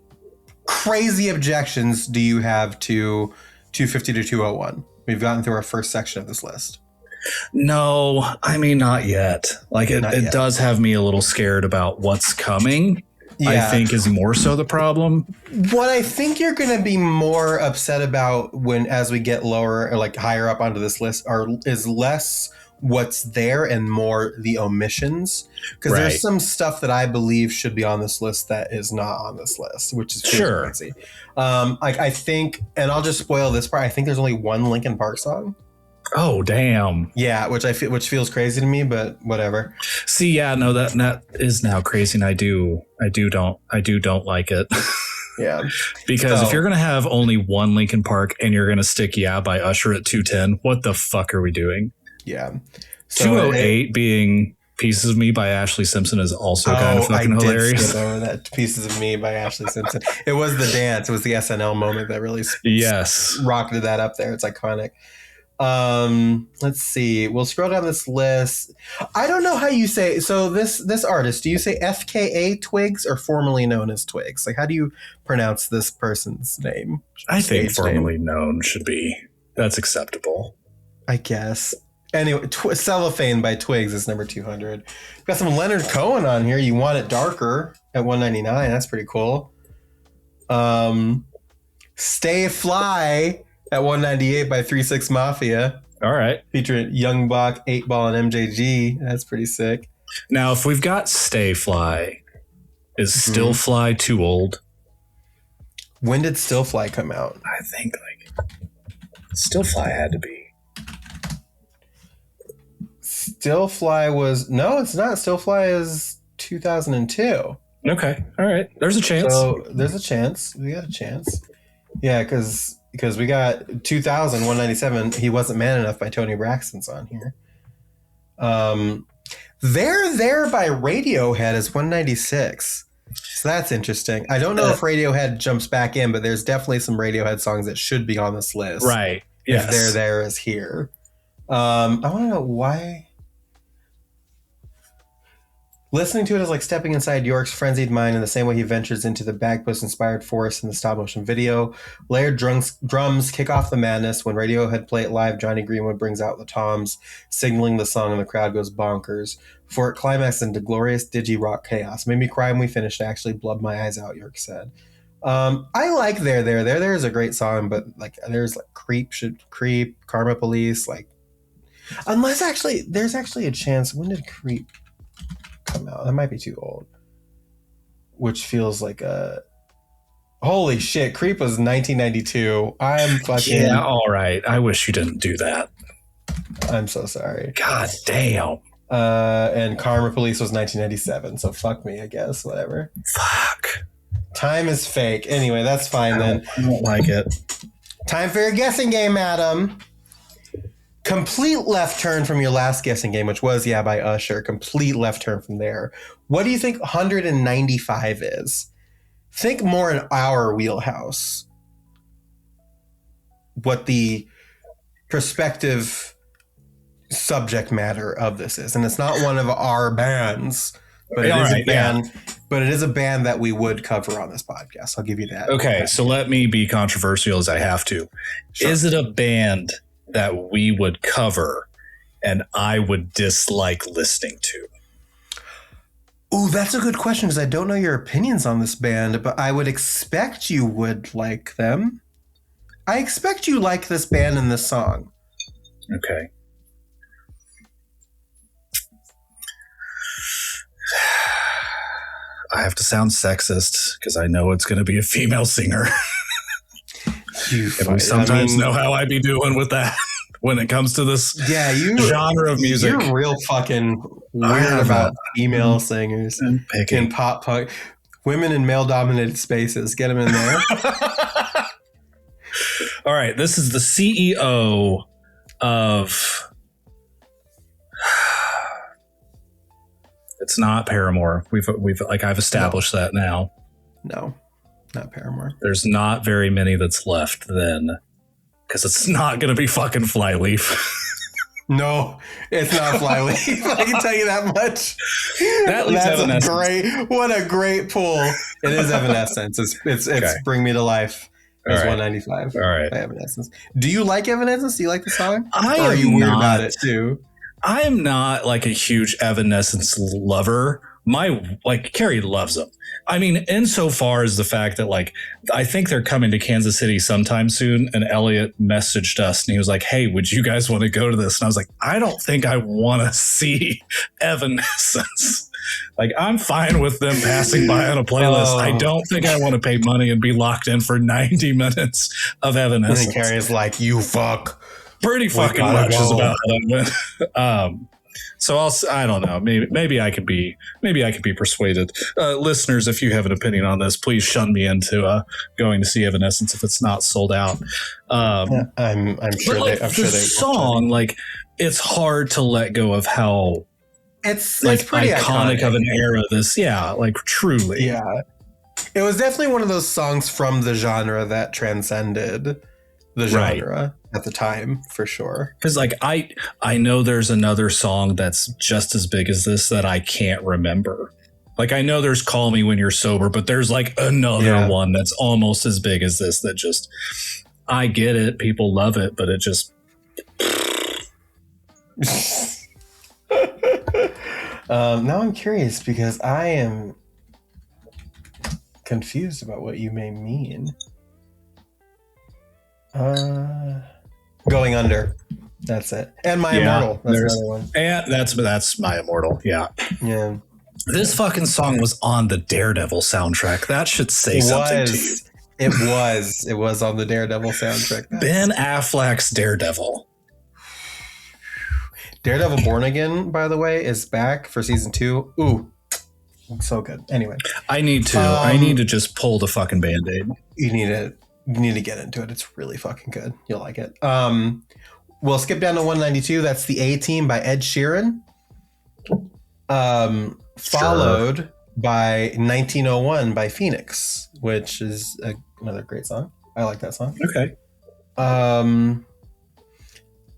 crazy objections do you have to 250 to 201? We've gotten through our first section of this list. No, I mean, not yet. Like, it does have me a little scared about what's coming. Yeah. I think is more so the problem. What I think you're going to be more upset about as we get lower or like higher up onto this list is less what's there and more the omissions. Because there's some stuff that I believe should be on this list that is not on this list, which is crazy. I think, and I'll just spoil this part. I think there's only one Linkin Park song. Oh damn! Yeah, which feels crazy to me, but whatever. See, yeah, no, that is now crazy, and I don't like it. Yeah, because if you're gonna have only one Linkin Park and you're gonna stick "Yeah" by Usher at 210, what the fuck are we doing? Yeah, so 208 being "Pieces of Me" by Ashley Simpson is also kind of fucking hilarious. Skip over that "Pieces of Me" by Ashley Simpson. It was the dance. It was the SNL moment that really rocketed that up there. It's iconic. Let's see. We'll scroll down this list. I don't know how you say so this artist, do you say FKA Twigs or formerly known as Twigs? Like, how do you pronounce this person's name? I think formerly known should be, that's acceptable, I guess. Anyway, Cellophane by Twigs is number 200. We've got some Leonard Cohen on here. You Want It Darker at 199. That's pretty cool. Stay Fly at 198 by 3-6 Mafia. All right. Featuring Young Buck, 8 Ball, and MJG. That's pretty sick. Now, if we've got Stay Fly, is Still Fly too old? When did Still Fly come out? I think Still Fly had to be. Still Fly was... No, it's not. Still Fly is 2002. Okay. All right. There's a chance. So there's a chance. We got a chance. Yeah, because we got 2000, 197, He Wasn't Man Enough by Tony Braxton's on here. They're There by Radiohead is 196. So that's interesting. I don't know if Radiohead jumps back in, but there's definitely some Radiohead songs that should be on this list. Right. Yes. If They're There is here. I want to know why. Listening to it is like stepping inside York's frenzied mind in the same way he ventures into the Bagpuss-inspired forest in the stop-motion video. Layered drums kick off the madness. When Radiohead play it live, Johnny Greenwood brings out the toms, signaling the song, and the crowd goes bonkers. For it climaxes into glorious digi-rock chaos. Made me cry when we finished. I actually blubbed my eyes out, York said. I like There is a great song, but like there's like Creep, Karma Police, like unless there's actually a chance. When did Creep come out? That might be too old. Which feels like a holy shit. Creep was 1992. I'm fucking all right. I wish you didn't do that. I'm so sorry. God damn. And Karma Police was 1997. So fuck me, I guess. Whatever. Fuck. Time is fake. Anyway, that's fine then. I don't like it. Time for your guessing game, Adam. Complete left turn from your last guessing game, which was by Usher. Complete left turn from there. What do you think 195 is? Think more in our wheelhouse. What the prospective subject matter of this is. And it's not one of our bands, but it is a band. Yeah. But it is a band that we would cover on this podcast. I'll give you that. Okay, so let me be controversial as I have to. Sure. Is it a band that we would cover and I would dislike listening to? Ooh, that's a good question because I don't know your opinions on this band, but I would expect you would like them. I expect you like this band and this song. Okay. I have to sound sexist because I know it's going to be a female singer. And we sometimes know how I be doing with that when it comes to this genre of music. You're real fucking weird about female singers in pop punk. Women in male-dominated spaces. Get them in there. All right. This is the CEO of... It's not Paramore. We've I've established that now. No, not Paramore. There's not very many that's left then, because it's not going to be fucking Flyleaf. No, it's not Flyleaf. I can tell you that much. That's great. What a great pull! It is Evanescence. It's okay. Bring Me to Life. It's 195. All right. By Evanescence. Do you like Evanescence? Do you like the song? Or are you weird about it too? I am not like a huge Evanescence lover. Carrie loves them. I mean, insofar as the fact that I think they're coming to Kansas City sometime soon. And Elliot messaged us and he was like, "Hey, would you guys want to go to this?" And I was like, "I don't think I want to see Evanescence." I'm fine with them passing by on a playlist. I don't think I want to pay money and be locked in for 90 minutes of Evanescence. And Carrie's like, "You fuck." Pretty fucking much is about how that went. So I don't know. Maybe I could be persuaded. Listeners, if you have an opinion on this, please shun me into going to see Evanescence if it's not sold out. I'm sure they. The song, it's hard to let go of how it's pretty iconic of an era. This, truly, yeah. It was definitely one of those songs from the genre that transcended the genre at the time, for sure. Because I know there's another song that's just as big as this that I can't remember. I know there's Call Me When You're Sober, but there's another one that's almost as big as this that just, I get it, people love it, but it just now I'm curious because I am confused about what you may mean. Going Under. That's it. And My Immortal. That's another one. And that's My Immortal. Yeah. Yeah. This fucking song was on the Daredevil soundtrack. That should say something to you. It was on the Daredevil soundtrack. Ben Affleck's Daredevil. Daredevil Born Again, by the way, is back for season 2. Ooh. So good. Anyway. I need to just pull the fucking Band-Aid. You need to get into it. It's really fucking good. You'll like it. We'll skip down to 192. That's The A-Team by Ed Sheeran. Followed by 1901 by Phoenix, which is another great song. I like that song. Okay.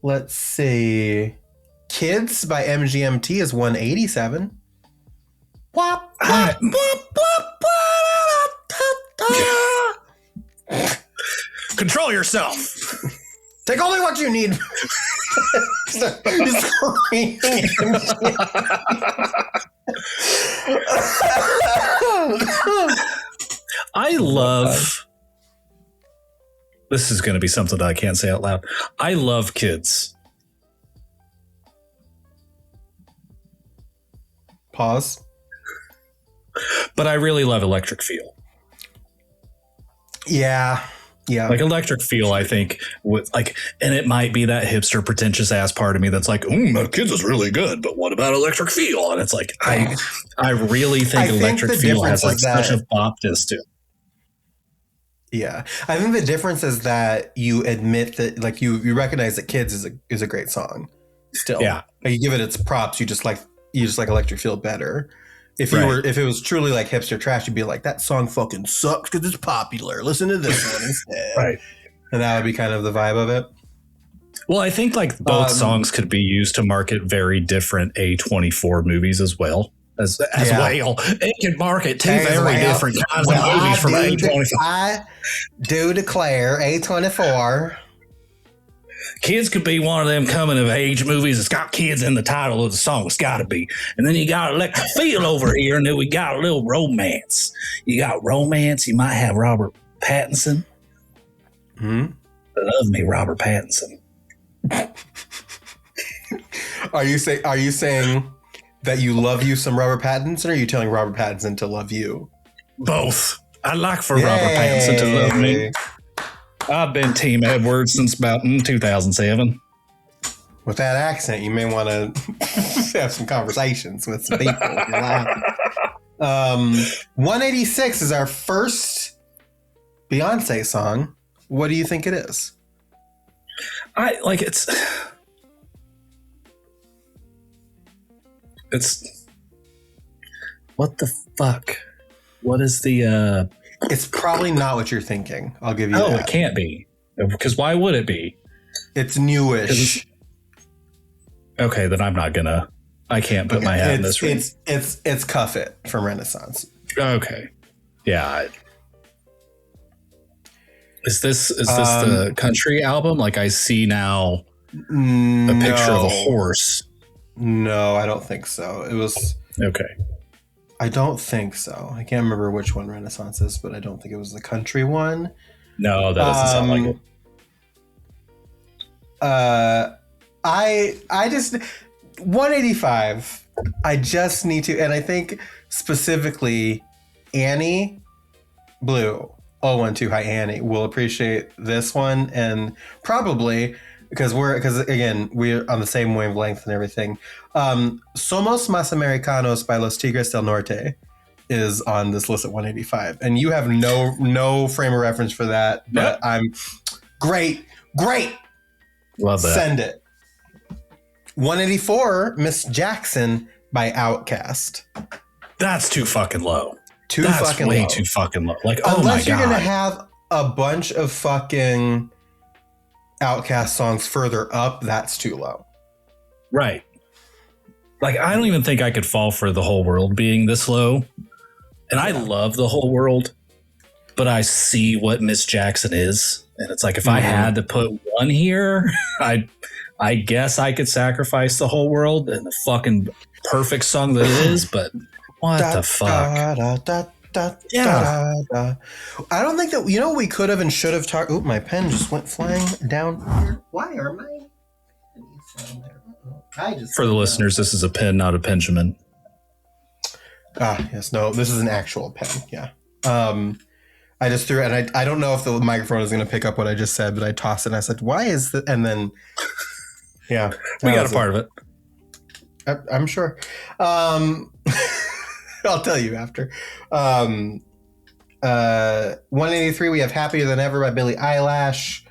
Let's see. Kids by MGMT is 187. Control yourself. Take only what you need. He's screaming. I love. This is going to be something that I can't say out loud. I love kids. Pause. But I really love Electric Feel. Yeah. Like Electric Feel, I think, with like, and it might be that hipster, pretentious ass part of me that's like, my kids is really good, but what about Electric Feel? And it's like, I really think Electric Feel has like such a bopness to it. Yeah, I think the difference is that you admit that, like, you recognize that Kids is a great song. Still, yeah, like, you give it its props. You just like Electric Feel better. If it was truly like hipster trash, you'd be like, that song fucking sucks because it's popular. Listen to this one instead. Right, and that would be kind of the vibe of it. Well, I think like both songs could be used to market very different A24 movies as well. As well, it can market two very different kinds of movies from A24. I do declare A24. Kids could be one of them coming of age movies. It's got kids in the title of the song. It's got to be. And then you got Electric Feel over here, and then we got a little romance. You got romance. You might have Robert Pattinson. I love me Robert Pattinson. Are you saying that you love you some Robert Pattinson, or are you telling Robert Pattinson to love you? Both. I'd like for Robert Pattinson to love me. I've been Team Edward since about 2007. With that accent, you may want to have some conversations with some people. 186 is our first Beyonce song. What do you think it is? It's what the fuck? What is the It's probably not what you're thinking. I'll give you that. It can't be. Because why would it be? It's newish. Okay, then I can't put my hat in this ring. It's Cuff It from Renaissance. Okay. Yeah. Is this the country album? Like, I see now a picture of a horse. No, I don't think so. It was okay. I don't think so. I can't remember which one Renaissance is, but I don't think it was the country one. No, that doesn't sound like it. I just 185. I just need to, and I think specifically Annie Blue 012 Hi Annie will appreciate this one, and probably because again we're on the same wavelength and everything. Somos Más Americanos by Los Tigres del Norte is on this list at 185, and you have no frame of reference for that, but I'm great. Love that. Send it. 184, Miss Jackson by Outkast. That's too fucking low. That's way too fucking low. Like, oh my god. Unless you're gonna have a bunch of fucking Outkast songs further up, that's too low. Right. Like, I don't even think I could fall for The Whole World being this low. And I love The Whole World, but I see what Miss Jackson is. And it's like, if I had to put one here, I guess I could sacrifice The Whole World and the fucking perfect song that it is, but what the fuck? I don't think that, we could have and should have talked. Oh, my pen just went flying down. Why are my pennies For the listeners, this is a pen, not a Benjamin. Yes, no, this is an actual pen. Yeah. I just threw it, and I don't know if the microphone is going to pick up what I just said, but I tossed it and I said, why is that? And then, yeah. We got a part of it. I'm sure. I'll tell you after. 183, we have Happier Than Ever by Billie Eilish.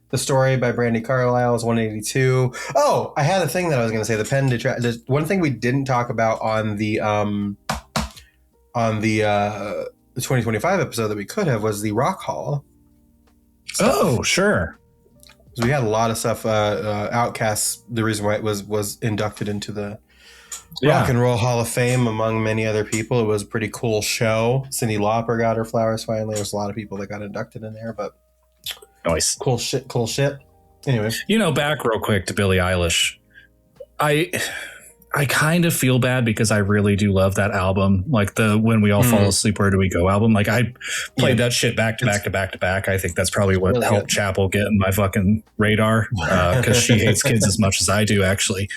The Story by Brandi Carlile is 182. Oh, I had a thing that I was going to say. The pen detract. There's one thing we didn't talk about on the 2025 episode that we could have was the Rock Hall stuff. Oh, sure. So we had a lot of stuff. Outkast, the reason why it was inducted into the Rock and Roll Hall of Fame, among many other people. It was a pretty cool show. Cyndi Lauper got her flowers finally. There's a lot of people that got inducted in there, but nice. Cool shit. Anyway. Back real quick to Billie Eilish. I kind of feel bad because I really do love that album. Like the When We All Fall Asleep, Where Do We Go album. Like I played that shit back to back to back to back. I think that's probably what really helped Chapel get in my fucking radar because she hates kids as much as I do, actually.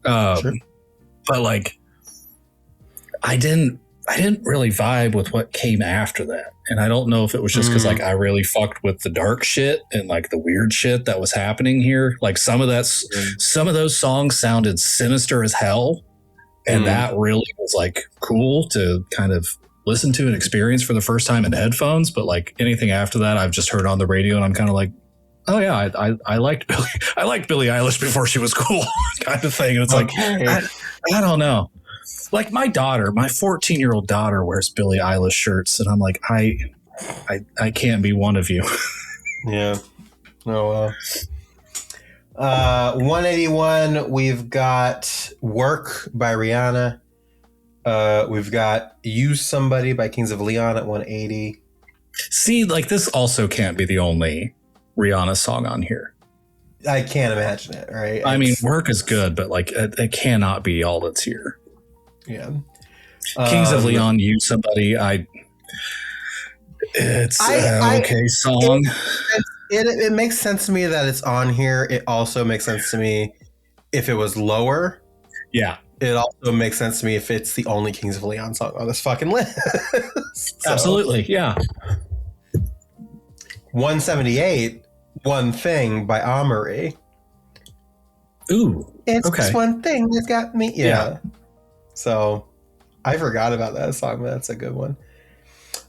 Sure. But like, I didn't really vibe with what came after that. And I don't know if it was just because like I really fucked with the dark shit and like the weird shit that was happening here. Like some of those songs sounded sinister as hell. And that really was like cool to kind of listen to and experience for the first time in headphones. But like anything after that, I've just heard on the radio and I'm kind of like, oh yeah, I liked Billie Eilish before she was cool kind of thing. And it's like, I don't know. Like my 14-year-old daughter wears Billie Eilish shirts, and I'm like, I can't be one of you. Yeah. No. 181. We've got Work by Rihanna. We've got Use Somebody by Kings of Leon at 180. See, like this also can't be the only Rihanna song on here. I can't imagine it. Right. I mean, Work is good, but like it cannot be all that's here. Yeah. Kings of Leon, Use Somebody. It's okay song. It makes sense to me that it's on here. It also makes sense to me if it was lower. Yeah. It also makes sense to me if it's the only Kings of Leon song on this fucking list. Absolutely. Yeah. 178, One Thing by Amory. Ooh. It's just one thing that's got me. Yeah. So I forgot about that song, but that's a good one.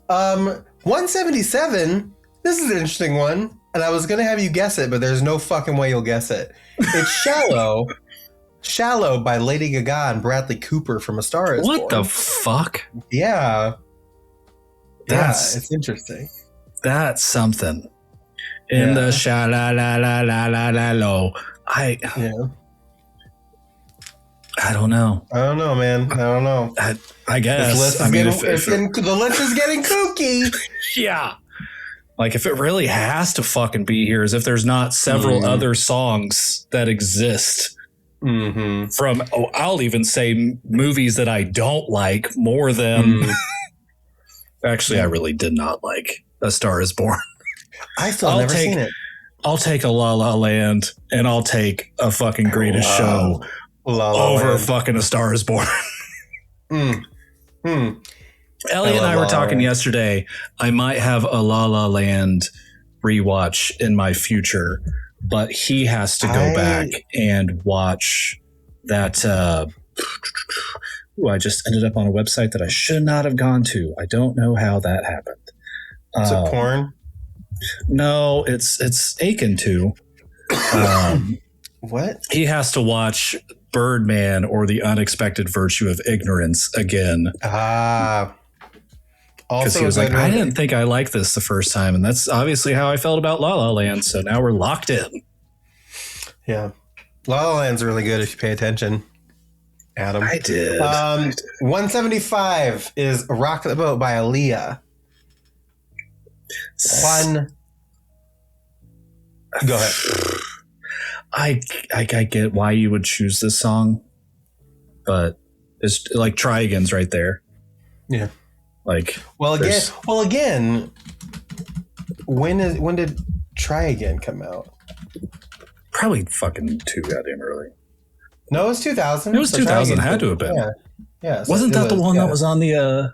177. This is an interesting one. And I was going to have you guess it, but there's no fucking way you'll guess it. It's Shallow. Shallow by Lady Gaga and Bradley Cooper from A Star Is Born. What the fuck? Yeah. It's interesting. That's something. In the sha-la-la-la-la-la-la-lo. I don't know. I don't know, man. I don't know. I guess. The list is getting kooky. Yeah. Like if it really has to fucking be here, as if there's not several other songs that exist from, I'll even say movies that I don't like more than. Actually, I really did not like A Star Is Born. I still have never seen it. I'll take a La La Land and I'll take a fucking Greatest Show over fucking A Star Is Born. Ellie and I were talking yesterday. I might have a La La Land rewatch in my future, but he has to go back and watch that. I just ended up on a website that I should not have gone to. I don't know how that happened. Is it porn? No, it's Aiken too. What? He has to watch Birdman or The Unexpected Virtue of Ignorance again. Because he was like, I didn't think I liked this the first time. And that's obviously how I felt about La La Land. So now we're locked in. Yeah. La La Land's really good if you pay attention, Adam. I did. 175 is Rock the Boat by Aaliyah. Go ahead. I get why you would choose this song, but it's like Try Again's right there. Yeah. Like, again, when did Try Again come out? Probably fucking too goddamn early. No, it was 2000. It was 2000. Had to have been. Yeah. Wasn't that the one that was on the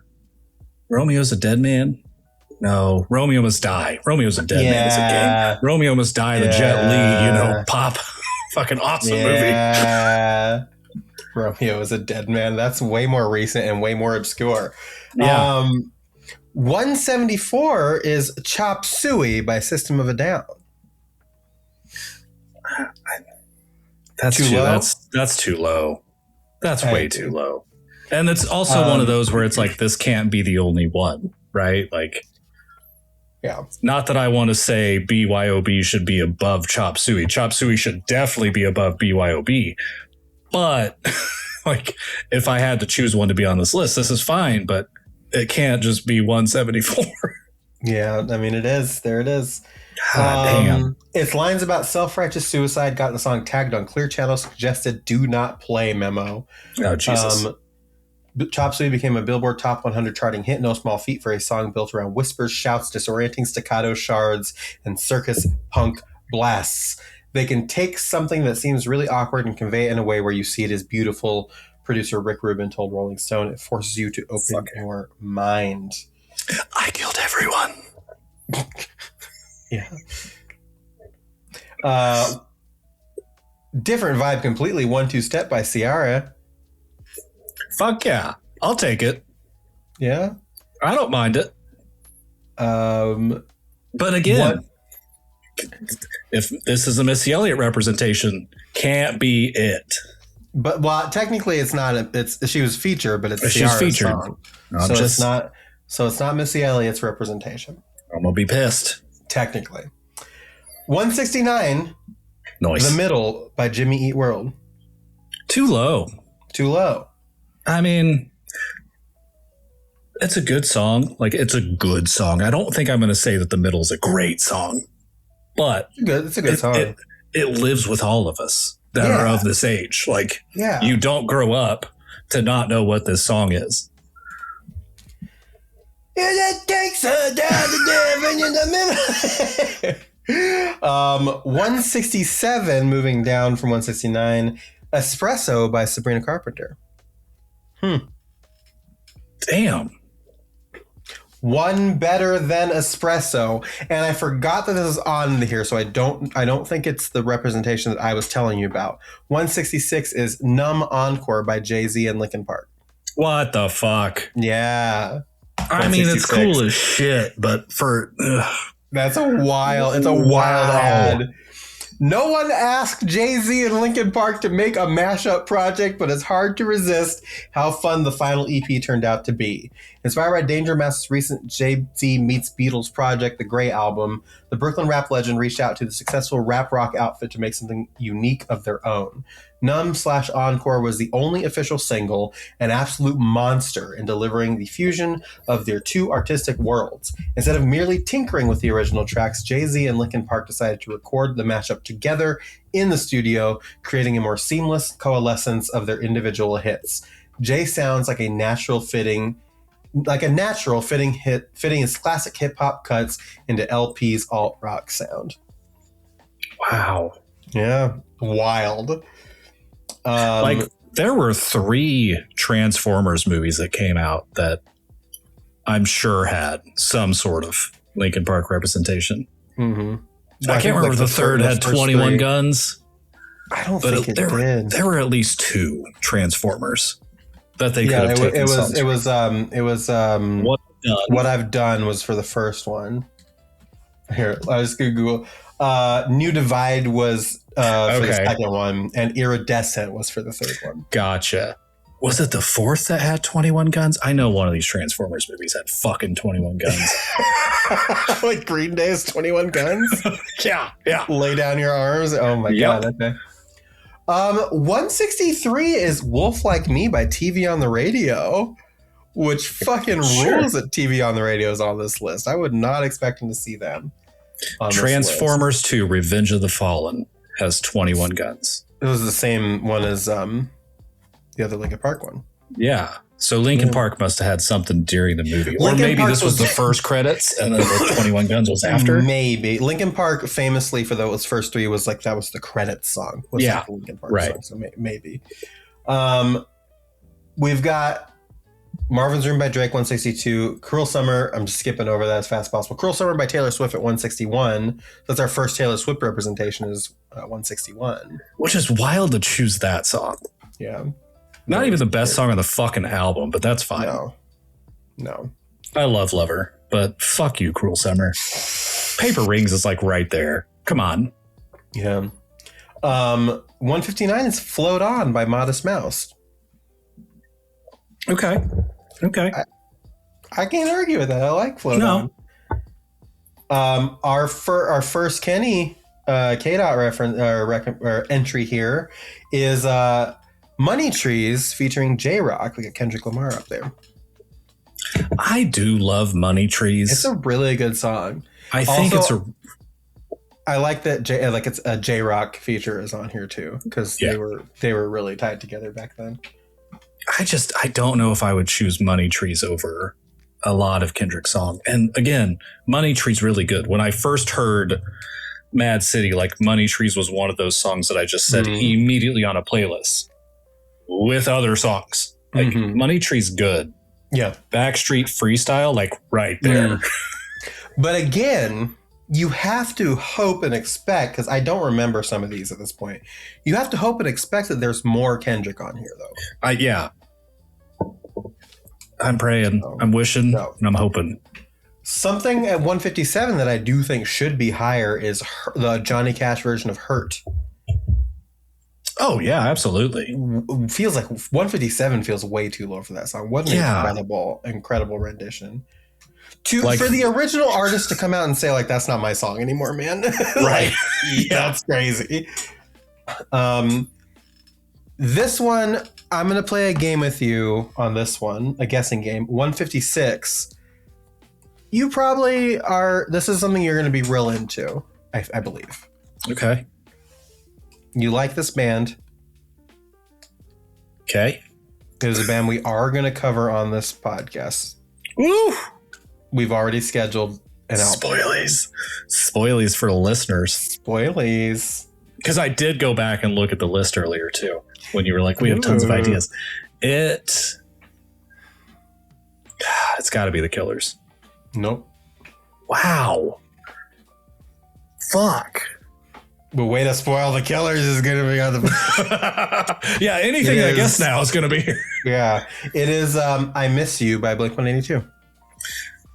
Romeo's a Dead Man? No, Romeo Must Die. Romeo's a Dead Man. It's a game. Romeo Must Die, the Jet Li, pop. Fucking awesome movie. Romeo is a Dead Man. That's way more recent and way more obscure. Yeah. 174 is Chop Suey by System of a Down. That's too low. That's too low. That's way too low. And it's also one of those where it's like, this can't be the only one, right? Like, yeah. Not that I want to say BYOB should be above Chop Suey. Chop Suey should definitely be above BYOB. But like, if I had to choose one to be on this list, this is fine, but it can't just be 174. Yeah, I mean, it is. There it is. God damn. Its lines about self-righteous suicide got the song tagged on Clear Channel's suggested do not play memo. Oh, Jesus. Chop Suey became a Billboard Top 100 charting hit, no small feat for a song built around whispers, shouts, disorienting staccato shards, and circus punk blasts. They can take something that seems really awkward and convey it in a way where you see it as beautiful. Producer Rick Rubin told Rolling Stone, it forces you to open your mind. I killed everyone. Yeah. Different vibe completely. 1-2 Step by Ciara. Fuck yeah. I'll take it. Yeah. I don't mind it. But again, if this is a Missy Elliott representation, can't be it. But well, technically, it's not. She was featured, but it's she's Ciara's featured. song. So it's not. So it's not Missy Elliott's representation. I'm gonna be pissed. Technically, 169. Noise. The Middle by Jimmy Eat World. Too low. Too low. I mean, it's a good song. Like, it's a good song. I don't think I'm going to say that The Middle is a great song, but it's a good song. It lives with all of us that are of this age. Like, you don't grow up to not know what this song is. It takes her down the in the middle. 167, moving down from 169, Espresso by Sabrina Carpenter. Damn. One better than Espresso, and I forgot that this is on here, so I don't think it's the representation that I was telling you about. 166 is Numb Encore by Jay-Z and Linkin Park. What the fuck? Yeah. I mean, it's cool as shit, but that's a wild. It's a wild ad. No one asked Jay-Z and Linkin Park to make a mashup project, but it's hard to resist how fun the final EP turned out to be. Inspired by Danger Mouse's recent Jay-Z meets Beatles project, The Grey Album, the Brooklyn rap legend reached out to the successful rap rock outfit to make something unique of their own. Numb/Encore was the only official single, an absolute monster in delivering the fusion of their two artistic worlds. Instead of merely tinkering with the original tracks, Jay-Z and Linkin Park decided to record the mashup together in the studio, creating a more seamless coalescence of their individual hits. Jay sounds like a natural fitting hit, fitting his classic hip-hop cuts into LP's alt-rock sound. Wow. Yeah. Wild. Like, there were 3 Transformers movies that came out that I'm sure had some sort of Linkin Park representation. Mm-hmm. I can't remember if the third had 21 guns. I don't think it did. There were at least 2 Transformers that they could have taken. It was What I've Done was for the first one. Here, I was gonna Google. New Divide was for the second one, and Iridescent was for the third one. Gotcha. Was it the fourth that had 21 guns? I know one of these Transformers movies had fucking 21 guns. Like Green Day's 21 guns? Yeah. Lay down your arms. Oh my God. Okay. 163 is Wolf Like Me by TV on the Radio, which fucking rules that TV on the Radio is on this list. I would not expect to see them. Transformers 2 Revenge of the Fallen has 21 guns. It was the same one as the other Linkin Park one. Yeah. So Linkin Park must have had something during the movie. Or Linkin maybe Park this was the first credits and then the 21 guns was after. Maybe. Linkin Park famously for those first 3 was like that was the credits song. Was like the Linkin Park song, so maybe. We've got Marvin's Room by Drake, 162. Cruel Summer, I'm just skipping over that as fast as possible. Cruel Summer by Taylor Swift at 161. That's our first Taylor Swift representation is 161. Which is wild to choose that song. Yeah. Not even the best song on the fucking album, but that's fine. No. I love Lover, but fuck you, Cruel Summer. Paper Rings is like right there. Come on. Yeah. 159 is Float On by Modest Mouse. Okay. I can't argue with that. I like Float On. Our first Kenny K-Dot reference or entry here is Money Trees featuring J-Rock. We got Kendrick Lamar up there. I do love Money Trees. It's a really good song. I think I like that it's a J-Rock feature is on here too, because they were really tied together back then. I don't know if I would choose Money Trees over a lot of Kendrick's song. And again, Money Trees really good. When I first heard Mad City, like Money Trees was one of those songs that I just said immediately on a playlist with other songs. Like Money Trees good. Yeah. Backstreet Freestyle, like right there. But again, you have to hope and expect, because I don't remember some of these at this point. You have to hope and expect that there's more Kendrick on here, though. Yeah. I'm praying, I'm wishing, and I'm hoping. Something at 157 that I do think should be higher is the Johnny Cash version of Hurt. Oh, yeah, absolutely. Feels like 157 feels way too low for that song. What an incredible rendition. For the original artist to come out and say, like, that's not my song anymore, man. Right. That's crazy. This one, I'm going to play a game with you on this one, a guessing game. 156. You probably are, this is something you're going to be real into, I believe. Okay. You like this band. Okay. It is a band we are going to cover on this podcast. Woo! We've already scheduled an album. Spoilies for the listeners. Spoilies. Because I did go back and look at the list earlier, too, when you were like, we have tons of ideas. It's got to be the Killers. Nope. Wow. Fuck. The way to spoil the Killers is going to be on the... Yeah, anything I guess now is going to be here. Yeah. It is I Miss You by Blink-182.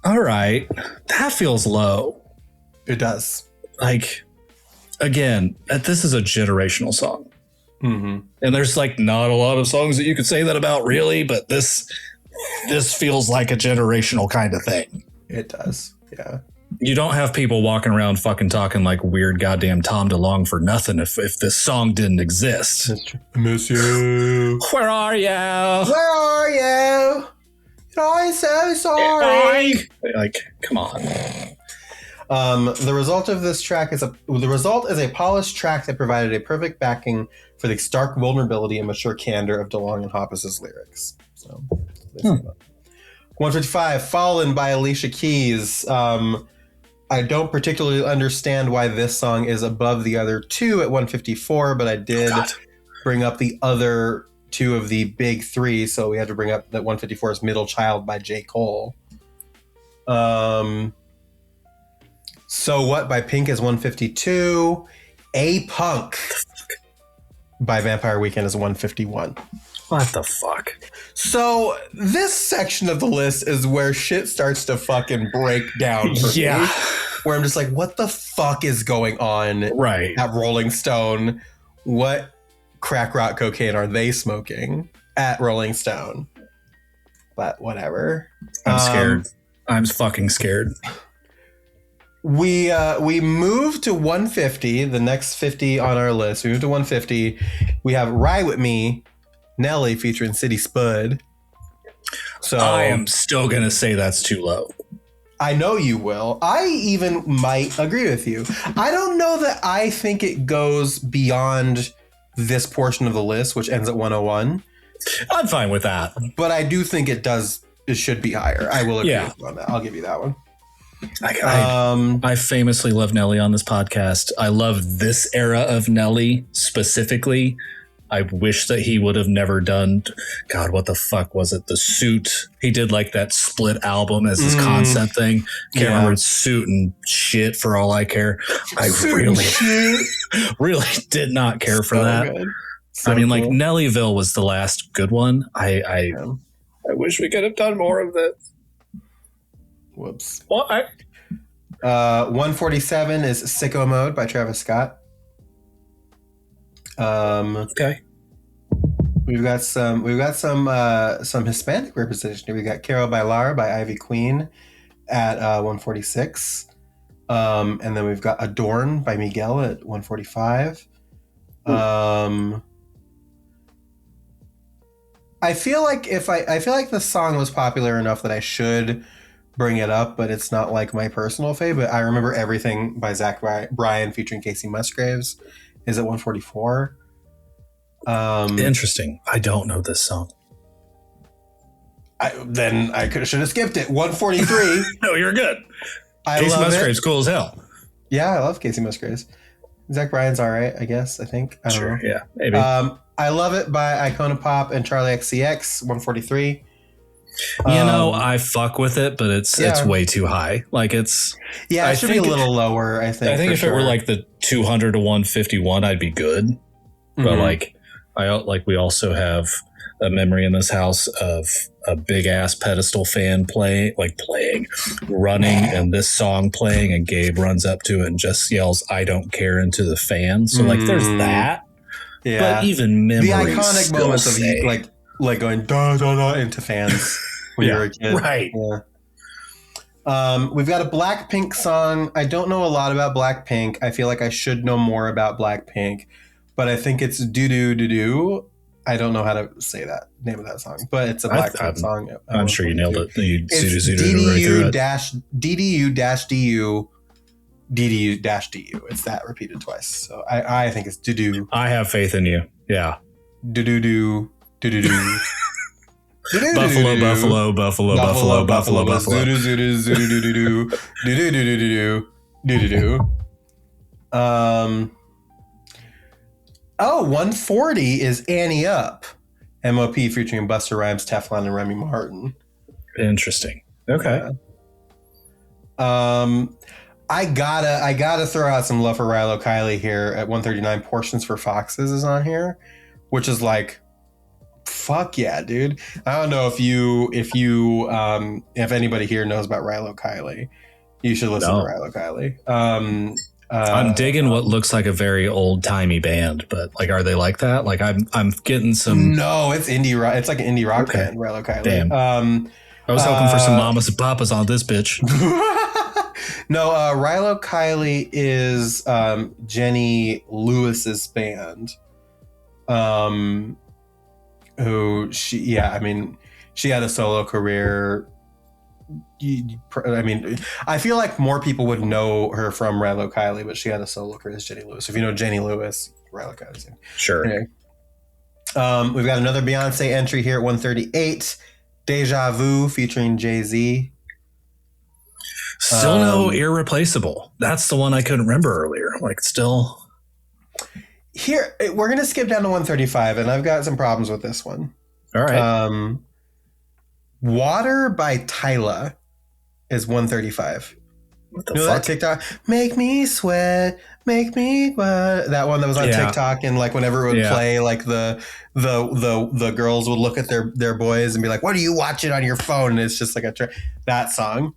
All right. That feels low. It does. Like, again, this is a generational song. Mm-hmm. And there's like not a lot of songs that you could say that about, really, but this feels like a generational kind of thing. It does. Yeah. You don't have people walking around fucking talking like weird goddamn Tom DeLonge for nothing if this song didn't exist. That's true. I miss you. Where are you? Where are you? I'm so sorry. Like, come on. The result of this track is a polished track that provided a perfect backing for the stark vulnerability and mature candor of DeLonge and Hoppus's lyrics. So, 155, Fallen by Alicia Keys. I don't particularly understand why this song is above the other two at 154, but I did bring up the other two of the big three, so we had to bring up that 154's Middle Child by J. Cole. So What by Pink is 152. A Punk by Vampire Weekend is 151. What the fuck? So this section of the list is where shit starts to fucking break down for me. Where I'm just like, what the fuck is going on at Rolling Stone? What crack rock cocaine are they smoking at Rolling Stone? But whatever. I'm scared. I'm fucking scared. We move to 150, the next 50 on our list. We move to 150. We have Ride With Me, Nelly featuring City Spud. So I am still going to say that's too low. I know you will. I even might agree with you. I don't know that I think it goes beyond this portion of the list, which ends at 101. I'm fine with that. But I do think it should be higher. I will agree with you on that. I'll give you that one. I famously love Nelly on this podcast. I love this era of Nelly specifically. I wish that he would have never done, God, what the fuck was it? The Suit. He did like that split album as his concept thing. Can't remember, it's Suit and shit for all I care. I really did not care for that. So I mean, like Nellyville was the last good one. I wish we could have done more of that. Whoops. Well, 147 is Sicko Mode by Travis Scott. Okay. We've got some Hispanic representation here. We got Carol by Lara by Ivy Queen at 146. And then we've got Adorn by Miguel at 145. I feel like I feel like the song was popular enough that I should bring it up, but it's not like my personal favorite. I remember Everything by Zach Bryan featuring Casey Musgraves is at 144. Interesting. I don't know this song. Then I should have skipped it. 143. No, you're good. Casey Musgraves, cool as hell. Yeah, I love Casey Musgraves. Zach Bryan's all right, I guess. I think. I don't know. Yeah, maybe. I Love It by Icona Pop and Charlie XCX, 143. I fuck with it, but it's way too high. Like it's it should be a little lower. I think. I think if it were like the 200 to 151, I'd be good. Mm-hmm. But we also have a memory in this house of a big ass pedestal fan running, and this song playing, and Gabe runs up to it and just yells, "I don't care," into the fan. So there's that. Yeah. But even memories, the iconic moments of you like going da da da into fans when you were a kid, right? Yeah. We've got a Blackpink song. I don't know a lot about Blackpink. I feel like I should know more about Blackpink, but I think it's doo doo doo doo. I don't know how to say that name of that song, but it's a Blackpink song. I'm sure you nailed it. It's DDU dash DDU dash DU DDU dash DU. It's that repeated twice. So I think it's doo doo. I have faith in you. Yeah. Doo doo doo doo doo doo. Buffalo, Buffalo, Buffalo, Buffalo, Buffalo, Buffalo. Zoo doo doo zoo doo doo doo doo doo doo doo doo doo doo. 140 is Annie Up, MOP featuring Busta Rhymes, Teflon, and Remy Martin. Interesting. Okay. I gotta throw out some love for Rilo Kiley here at 139. Portions for Foxes is on here, which is like, fuck yeah, dude. I don't know if anybody here knows about Rilo Kiley. You should listen to Rilo Kiley. I'm digging what looks like a very old timey band, but like, are they like that? Like, I'm getting some. No, it's indie rock. It's like an indie rock band. Rilo Kiley. Damn. I was hoping for some mamas and papas on this bitch. No, Rilo Kiley is Jenny Lewis's band. Who she had a solo career. I feel like more people would know her from Rilo Kiley, but she had a solo career as Jenny Lewis. If you know Jenny Lewis, Rilo Kiley's in. Sure. Okay. We've got another Beyonce entry here at 138. Deja Vu featuring Jay-Z. Still no Irreplaceable. That's the one I couldn't remember earlier. Like, still. Here, we're going to skip down to 135, and I've got some problems with this one. All right. Water by Tyla is 135. What the fuck? That TikTok? Make me sweat, make me what? That one that was on TikTok, and like whenever it would play, like the girls would look at their boys and be like, "What are you watching on your phone?" And it's just like that song.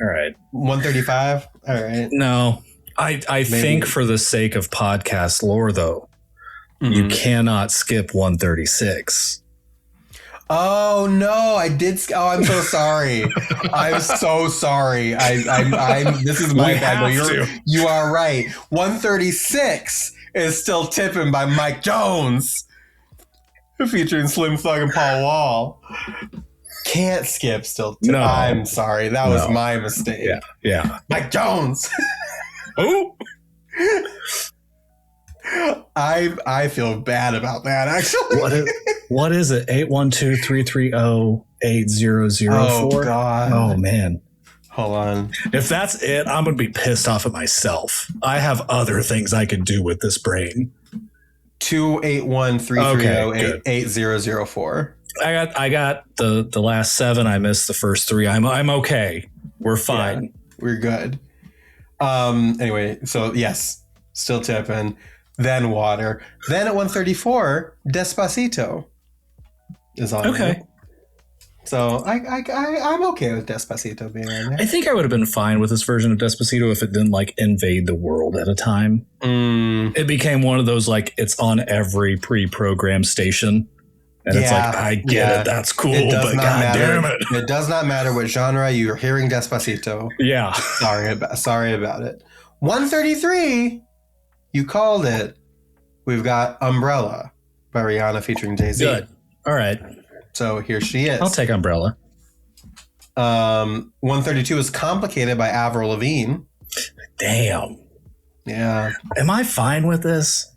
All right. 135. All right. No, I think for the sake of podcast lore, though, you cannot skip 136. Oh no, I did. Oh, I'm so sorry. I'm so sorry. I'm this is my bad. No, you are right. 136 is Still Tipping by Mike Jones, featuring Slim Thug and Paul Wall. Can't skip Still Tipping. No. I'm sorry. That was my mistake. Yeah. Mike Jones. Oh. I feel bad about that, actually. What is it? 812-330-8004? Oh, God. Oh, man. Hold on. If that's it, I'm going to be pissed off at myself. I have other things I can do with this brain. 281-330-8004. I got the last 7. I missed the first 3. I'm okay. We're fine. Yeah, we're good. Anyway, so yes, Still Tipping. Then Water. Then at 134, Despacito is on there. So I'm okay with Despacito being on there. I think I would have been fine with this version of Despacito if it didn't like invade the world at a time. It became one of those like it's on every pre-programmed station. And it's like, I get it. That's cool. But God damn it. It does not matter what genre you're hearing Despacito. Yeah. Sorry about it. 133. You called it. We've got Umbrella by Rihanna featuring Jay-Z. Good. All right. So here she is. I'll take Umbrella. 132 is Complicated by Avril Lavigne. Damn. Yeah. Am I fine with this?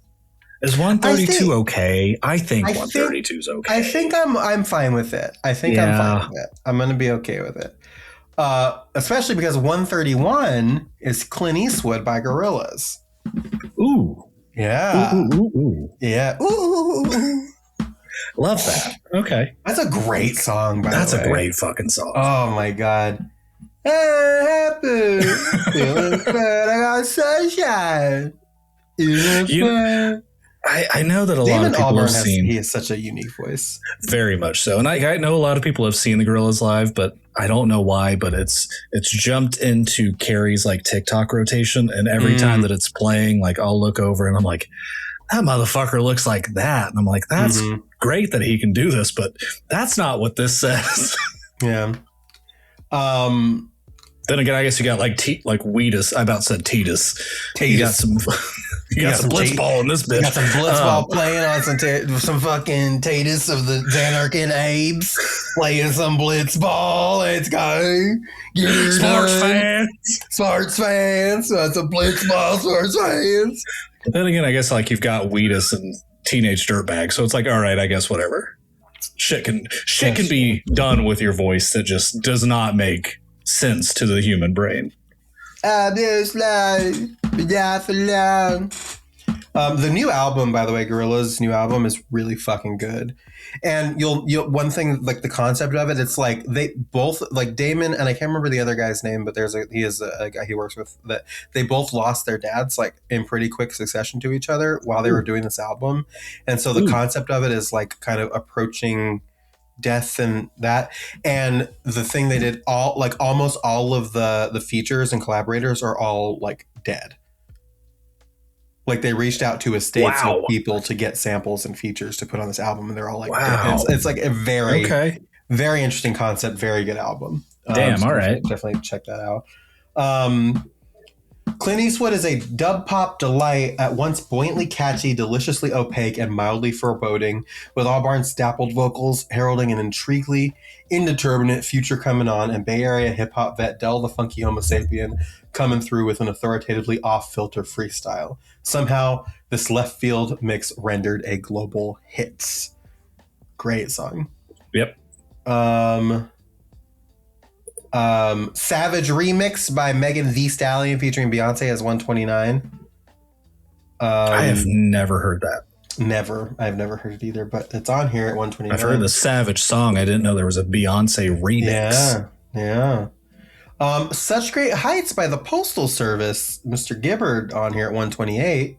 Is 132 okay? I think 132 is okay. I think I'm fine with it. I'm fine with it. I'm going to be okay with it. Especially because 131 is Clint Eastwood by Gorillaz. Ooh. Yeah. Ooh. Yeah. Ooh. Love that. Okay. That's a great song, by the way. That's a great fucking song. Oh, my God. Hey, happy. Feeling good. I got sunshine. I know that a lot of people have seen. He has such a unique voice. Very much so. And I know a lot of people have seen the Gorillaz live, but I don't know why, but it's jumped into Carrie's like TikTok rotation. And every time that it's playing, like I'll look over and I'm like, that motherfucker looks like that. And I'm like, that's great that he can do this, but that's not what this says. Yeah. Then again, I guess you got like Wheatus. I about said Titus. You got some blitzball in this bitch. You got some blitzball playing on some fucking Titus of the Xanarchin Abes playing some blitzball. Let's go. Sports fans. That's a blitzball. Sports fans. Then again, I guess like you've got Wheatus and Teenage Dirtbag, so it's like, all right, I guess whatever. Shit can be done with your voice that just does not make sense to the human brain. The new album, by the way, Gorillaz' new album is really fucking good. And you'll one thing, like the concept of it, it's like they both, like Damon, and I can't remember the other guy's name, but he is a guy he works with, that they both lost their dads like in pretty quick succession to each other while they were doing this album. And so the concept of it is like kind of approaching death and that. And the thing they did, almost all of the features and collaborators are all like dead. Like they reached out to estates of people to get samples and features to put on this album, and they're all like, it's like a very, very interesting concept, very good album. Damn, all right. Definitely check that out. Clint Eastwood is a dub pop delight, at once buoyantly catchy, deliciously opaque, and mildly foreboding, with Albarn's dappled vocals heralding an intriguingly indeterminate future coming on, and Bay Area hip-hop vet Del the Funky Homo Sapien coming through with an authoritatively off-filter freestyle. Somehow, this left-field mix rendered a global hit. Great song. Yep. Savage Remix by Megan Thee Stallion featuring Beyonce as 129. I have never heard that. I've never heard it either, but it's on here at 129. I've heard the Savage song. I didn't know there was a Beyonce remix. Yeah. Such Great Heights by the Postal Service, Mr. Gibbard on here at 128.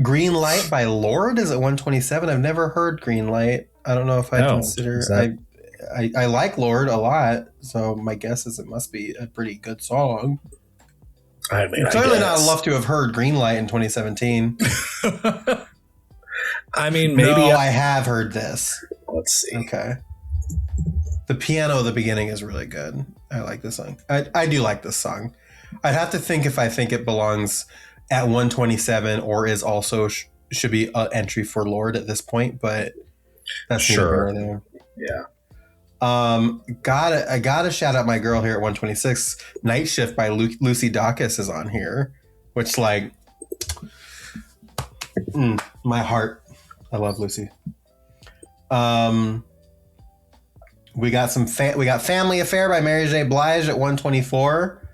Green Light by Lorde is at 127. I've never heard Green Light. I don't know if I consider I like Lorde a lot, so my guess is it must be a pretty good song. I mean, certainly not enough to have heard Green Light in 2017. I mean, maybe I have heard this. Let's see. Okay. The piano at the beginning is really good. I like this song. I do like this song. I'd have to think if I think it belongs at 127 or is also should be an entry for Lorde at this point, but that's sure. There. Yeah. I gotta shout out my girl here at 126. Night Shift by Lucy Dacus is on here, which like my heart. I love Lucy. We got Family Affair by Mary J. Blige at 124.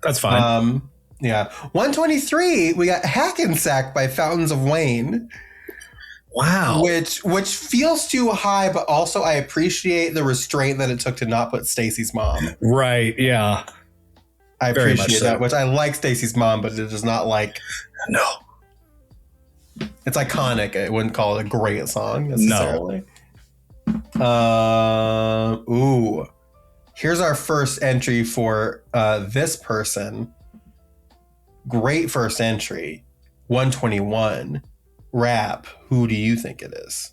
That's fine. 123. We got Hackensack by Fountains of Wayne. Wow. Which feels too high, but also I appreciate the restraint that it took to not put Stacy's mom. Right, yeah. I appreciate that, which I like Stacy's mom, but it is not like... No. It's iconic. I wouldn't call it a great song necessarily. No. Here's our first entry for this person. Great first entry. 121. Rap. Who do you think it is?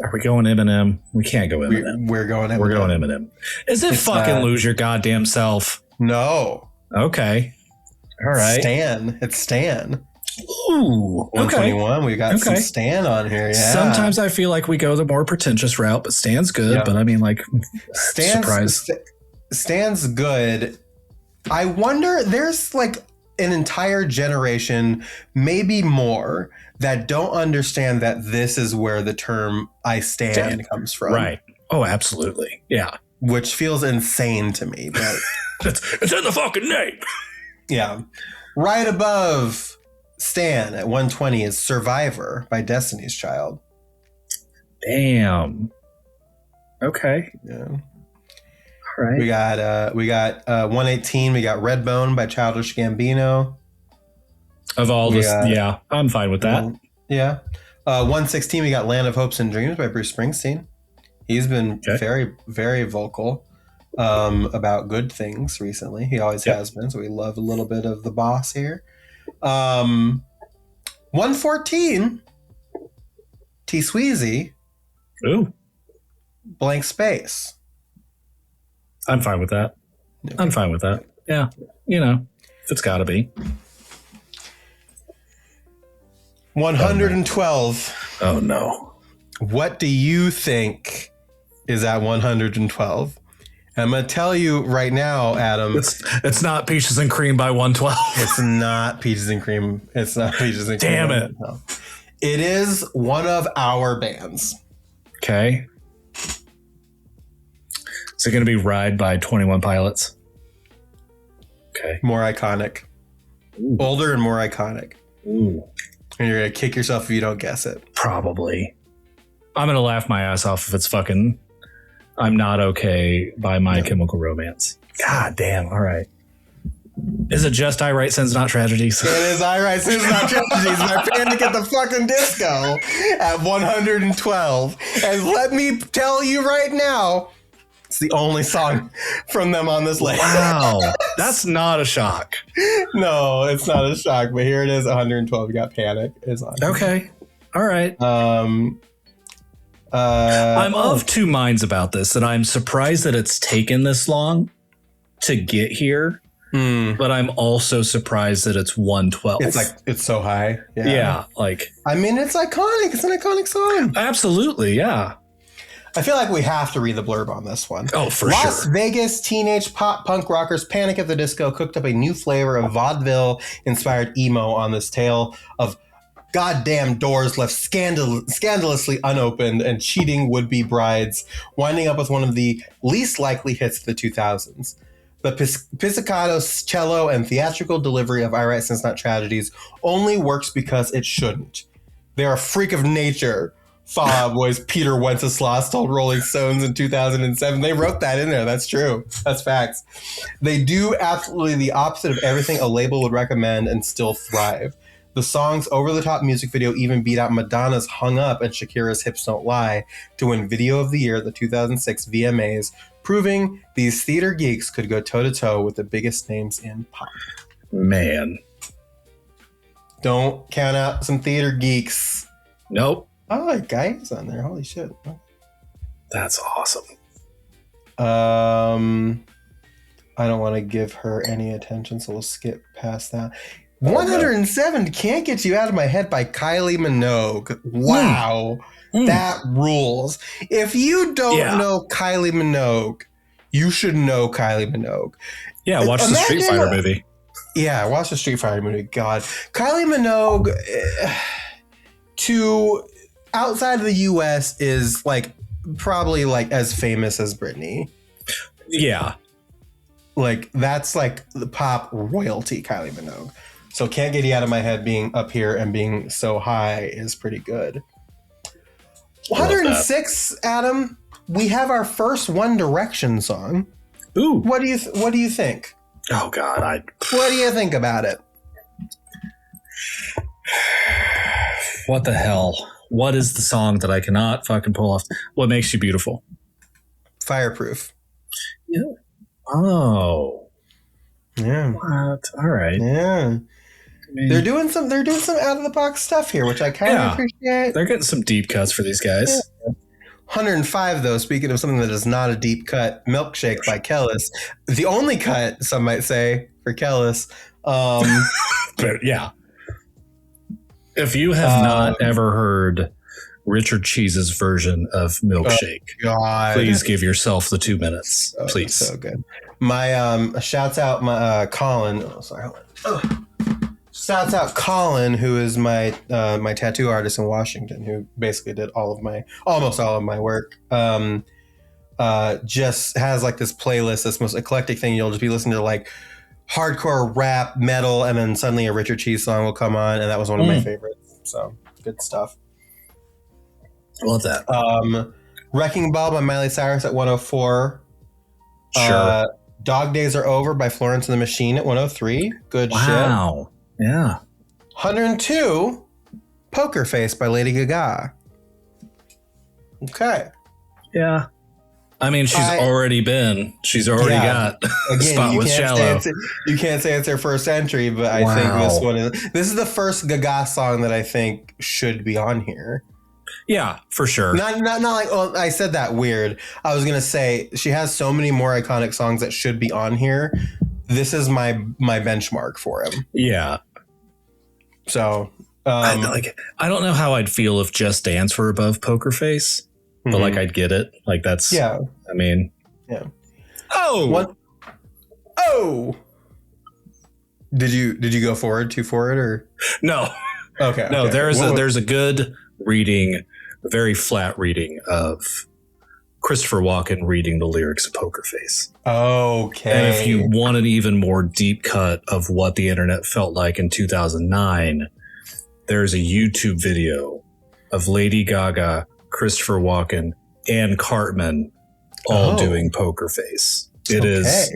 Are we going Eminem? We can't go Eminem. We're going Eminem. We're going Eminem. Is it fucking Lose Your Goddamn Self? No. Okay. All right. Stan. It's Stan. Ooh, okay. 121. We got some Stan on here. Yeah. Sometimes I feel like we go the more pretentious route, but Stan's good. Yeah. But I mean, like, Stan's good. I wonder, there's like an entire generation, maybe more, that don't understand that this is where the term I stan comes from. Right. Oh, absolutely. Yeah. Which feels insane to me. But it's in the fucking name. Yeah. Right above Stan at 120 is Survivor by Destiny's Child. Damn. Okay. Yeah. All right. We got 118. We got Redbone by Childish Gambino. Of all this, yeah, I'm fine with that. Yeah. 116. We got Land of Hopes and Dreams by Bruce Springsteen. He's been very, very vocal about good things recently. He always has been. So we love a little bit of the boss here. 114. T Sweezy. Ooh. Blank Space. I'm fine with that. Okay. I'm fine with that. Yeah. You know, if it's got to be. 112. Oh, no. What do you think is at 112? I'm going to tell you right now, Adam. It's not Peaches and Cream by 112. It's not Peaches and Cream. It's not Peaches and Cream. Damn it. No. It is one of our bands. Okay. Is it going to be Ride by 21 Pilots? Okay. More iconic. Ooh. Older and more iconic. Ooh. And you're going to kick yourself if you don't guess it. Probably. I'm going to laugh my ass off if it's fucking I'm Not Okay by My Chemical Romance. God damn. All right. Is it just I Write Sins Not Tragedies? It is I Write Sins Not Tragedies by Panic at the fucking Disco at 112. And let me tell you right now, it's the only song from them on this list. Wow. That's not a shock. No, it's not a shock, but here it is, 112. We got Panic is on. Okay. All right. I'm of two minds about this, and I'm surprised that it's taken this long to get here. But I'm also surprised that it's 112. It's like, it's so high. Yeah. Like, I mean, it's iconic. It's an iconic song. Absolutely. Yeah. I feel like we have to read the blurb on this one. Oh, for Las sure. Vegas teenage pop punk rockers Panic at the Disco cooked up a new flavor of vaudeville-inspired emo on this tale of goddamn doors left scandalously unopened and cheating would-be brides, winding up with one of the least likely hits of the 2000s. The pizzicato cello and theatrical delivery of I Write Sins Not Tragedies only works because it shouldn't. They're a freak of nature, Fall Out Boy's Peter Wenceslas told Rolling Stones in 2007. They wrote that in there. That's true. That's facts. They do absolutely the opposite of everything a label would recommend and still thrive. The song's over-the-top music video even beat out Madonna's Hung Up and Shakira's Hips Don't Lie to win Video of the Year at the 2006 VMAs, proving these theater geeks could go toe-to-toe with the biggest names in pop. Man. Don't count out some theater geeks. Nope. Oh, guys on there. Holy shit. That's awesome. I don't want to give her any attention, so we'll skip past that. 107 Can't Get You Out of My Head by Kylie Minogue. Wow. That rules. If you don't know Kylie Minogue, you should know Kylie Minogue. Yeah, watch the Street Fighter movie. Yeah, watch the Street Fighter movie. God. Kylie Minogue to outside of the US is like probably like as famous as Britney. Yeah. Like that's like the pop royalty, Kylie Minogue. So Can't Get You Out of My Head being up here and being so high is pretty good. 106, Adam. We have our first One Direction song. Ooh. What do you think? Oh God, What do you think about it? What the hell? What is the song that I cannot fucking pull off? What Makes You Beautiful? Fireproof. Yeah. Oh. Yeah. What? All right. Yeah. I mean, they're doing some out of the box stuff here, which I kind of appreciate. They're getting some deep cuts for these guys. Yeah. 105 though, speaking of something that is not a deep cut, Milkshake by Kellis. The only cut, some might say, for Kellis. But yeah. If you have not ever heard Richard Cheese's version of Milkshake, please give yourself the 2 minutes, please. So good. My shouts out my Colin. Oh, sorry. Shouts out Colin, who is my my tattoo artist in Washington, who basically did almost all of my work. Just has like this playlist, this most eclectic thing. You'll just be listening to like hardcore rap, metal, and then suddenly a Richard Cheese song will come on, and that was one of my favorites. So good stuff. I love that. Wrecking Ball by Miley Cyrus at 104. Sure. Dog Days Are Over by Florence and the Machine at 103. Good shit. Wow. Yeah. 102. Poker Face by Lady Gaga. Okay. Yeah. I mean, she's already got Spot with Shallow. You can't say it's her first entry, but I think this is the first Gaga song that I think should be on here. Yeah, for sure. Not like, oh, I said that weird. I was gonna say she has so many more iconic songs that should be on here. This is my benchmark for him. Yeah. So I don't know how I'd feel if Just Dance were above Poker Face, but like I'd get it. Like that's I mean, yeah. Oh. Did you go forward or no? Okay. No, there's a good reading, a very flat reading of Christopher Walken reading the lyrics of Poker Face. Okay. And if you want an even more deep cut of what the internet felt like in 2009, there's a YouTube video of Lady Gaga, Christopher Walken, and Cartman all doing Poker Face. It is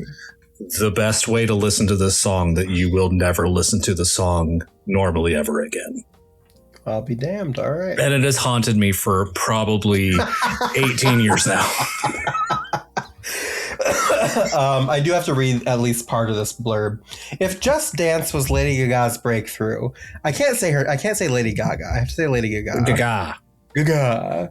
the best way to listen to this song that you will never listen to the song normally ever again. I'll be damned. All right. And it has haunted me for probably 18 years now. I do have to read at least part of this blurb. If Just Dance was Lady Gaga's breakthrough, I can't say Lady Gaga. I have to say Lady Gaga. Gaga.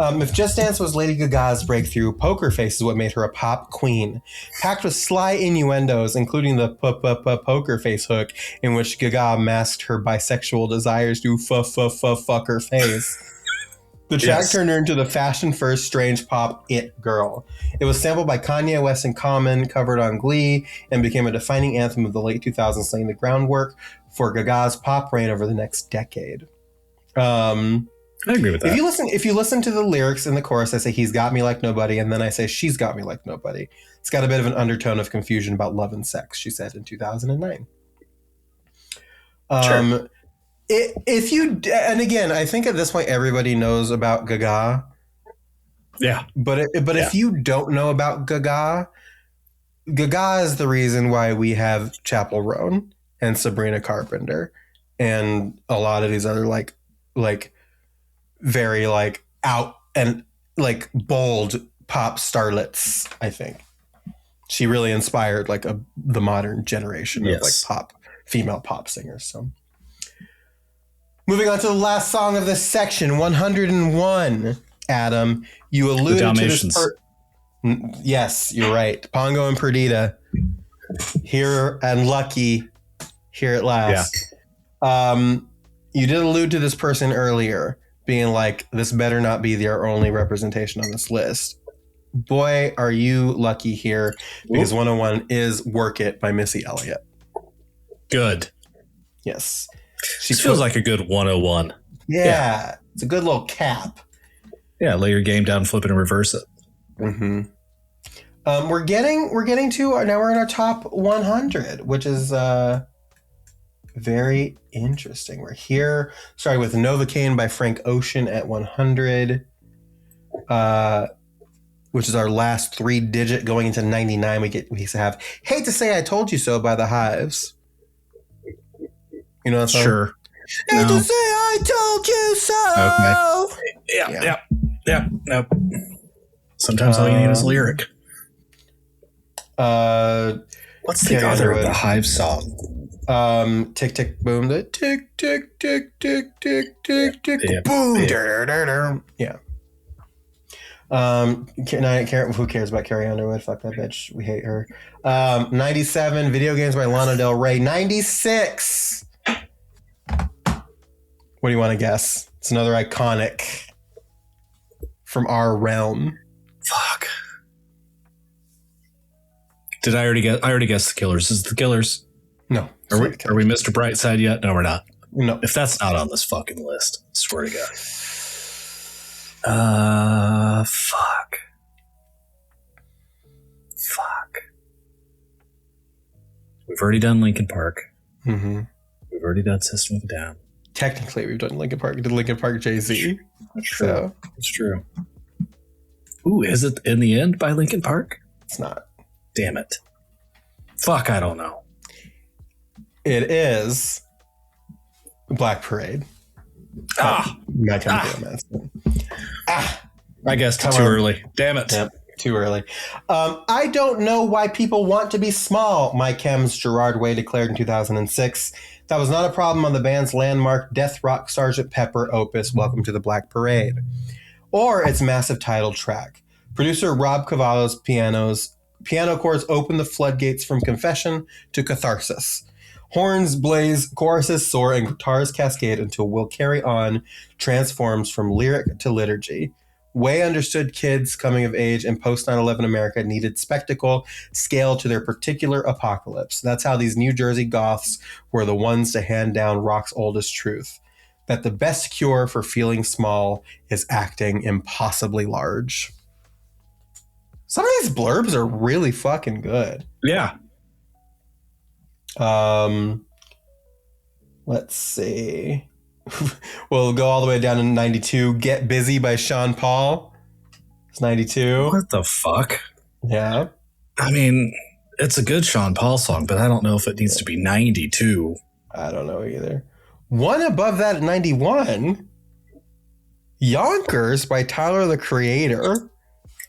If Just Dance was Lady Gaga's breakthrough, Poker Face is what made her a pop queen. Packed with sly innuendos, including the Poker Face hook, in which Gaga masked her bisexual desires to fuck her face. The track turned her into the fashion-first strange pop it girl. It was sampled by Kanye West and Common, covered on Glee, and became a defining anthem of the late 2000s, laying the groundwork for Gaga's pop reign over the next decade. I agree with that. If you listen to the lyrics in the chorus, I say he's got me like nobody, and then I say she's got me like nobody. It's got a bit of an undertone of confusion about love and sex, she said in 2009. Sure. And again, I think at this point everybody knows about Gaga. Yeah. But if you don't know about Gaga, Gaga is the reason why we have Chappell Roan and Sabrina Carpenter and a lot of these other like very like out and like bold pop starlets. I think she really inspired like the modern generation of like female pop singers. So moving on to the last song of this section, 101. Adam, you alluded to this. Yes, you're right. Pongo and Perdita here and Lucky here at last. Yeah. You did allude to this person earlier, being like, this better not be their only representation on this list. Boy, are you lucky here, because 101 is Work It by Missy Elliott. Good. Yes. She feels like a good 101. Yeah. It's a good little cap. Yeah, lay your game down, flip it, and reverse it. Mm-hmm. We're getting to, now we're in our top 100, which is very interesting. We're here, starting with Novocaine by Frank Ocean at 100, which is our last 3-digit going into 99. We have Hate to Say I Told You So by The Hives. You know that song? Sure. Hate to say I told you so. Okay. Yeah. Nope. Sometimes all you need is a lyric. What's the other of the Hive song? Tick Tick Boom. The tick tick tick tick tick tick tick boom. Yeah. Who cares about Carrie Underwood? Fuck that bitch. We hate her. 97. Video Games by Lana Del Rey. 96. What do you want to guess? It's another iconic from our realm. Fuck. Did I already guess? I already guessed the Killers. Is it the Killers? No. Are we Mr. Brightside yet? No, we're not. No. If that's not on this fucking list, I swear to God. Fuck. We've already done Linkin Park. Mm-hmm. We've already done System of a Down. Technically, we've done Linkin Park. We did Linkin Park Jay-Z. That's true. So. That's true. Ooh, is it In the End by Linkin Park? It's not. Damn it. Fuck, I don't know. It is Black Parade. My Chemical Romance. I guessed too early. Damn it. Yep, too early. I don't know why people want to be small, My Chem's Gerard Way declared in 2006. That was not a problem on the band's landmark Death Rock Sgt. Pepper opus, Welcome to the Black Parade, or its massive title track. Producer Rob Cavallo's piano chords open the floodgates from confession to catharsis. Horns blaze, choruses soar, and guitars cascade until We'll Carry On transforms from lyric to liturgy. Way understood kids coming of age in post 9/11 America needed spectacle scaled to their particular apocalypse. That's how these New Jersey goths were the ones to hand down rock's oldest truth, that the best cure for feeling small is acting impossibly large. Some of these blurbs are really fucking good. Yeah. Let's see. We'll go all the way down to 92. Get Busy by Sean Paul. It's 92. What the fuck? Yeah. I mean, it's a good Sean Paul song, but I don't know if it needs to be 92. I don't know either. One above that at 91. Yonkers by Tyler, the Creator.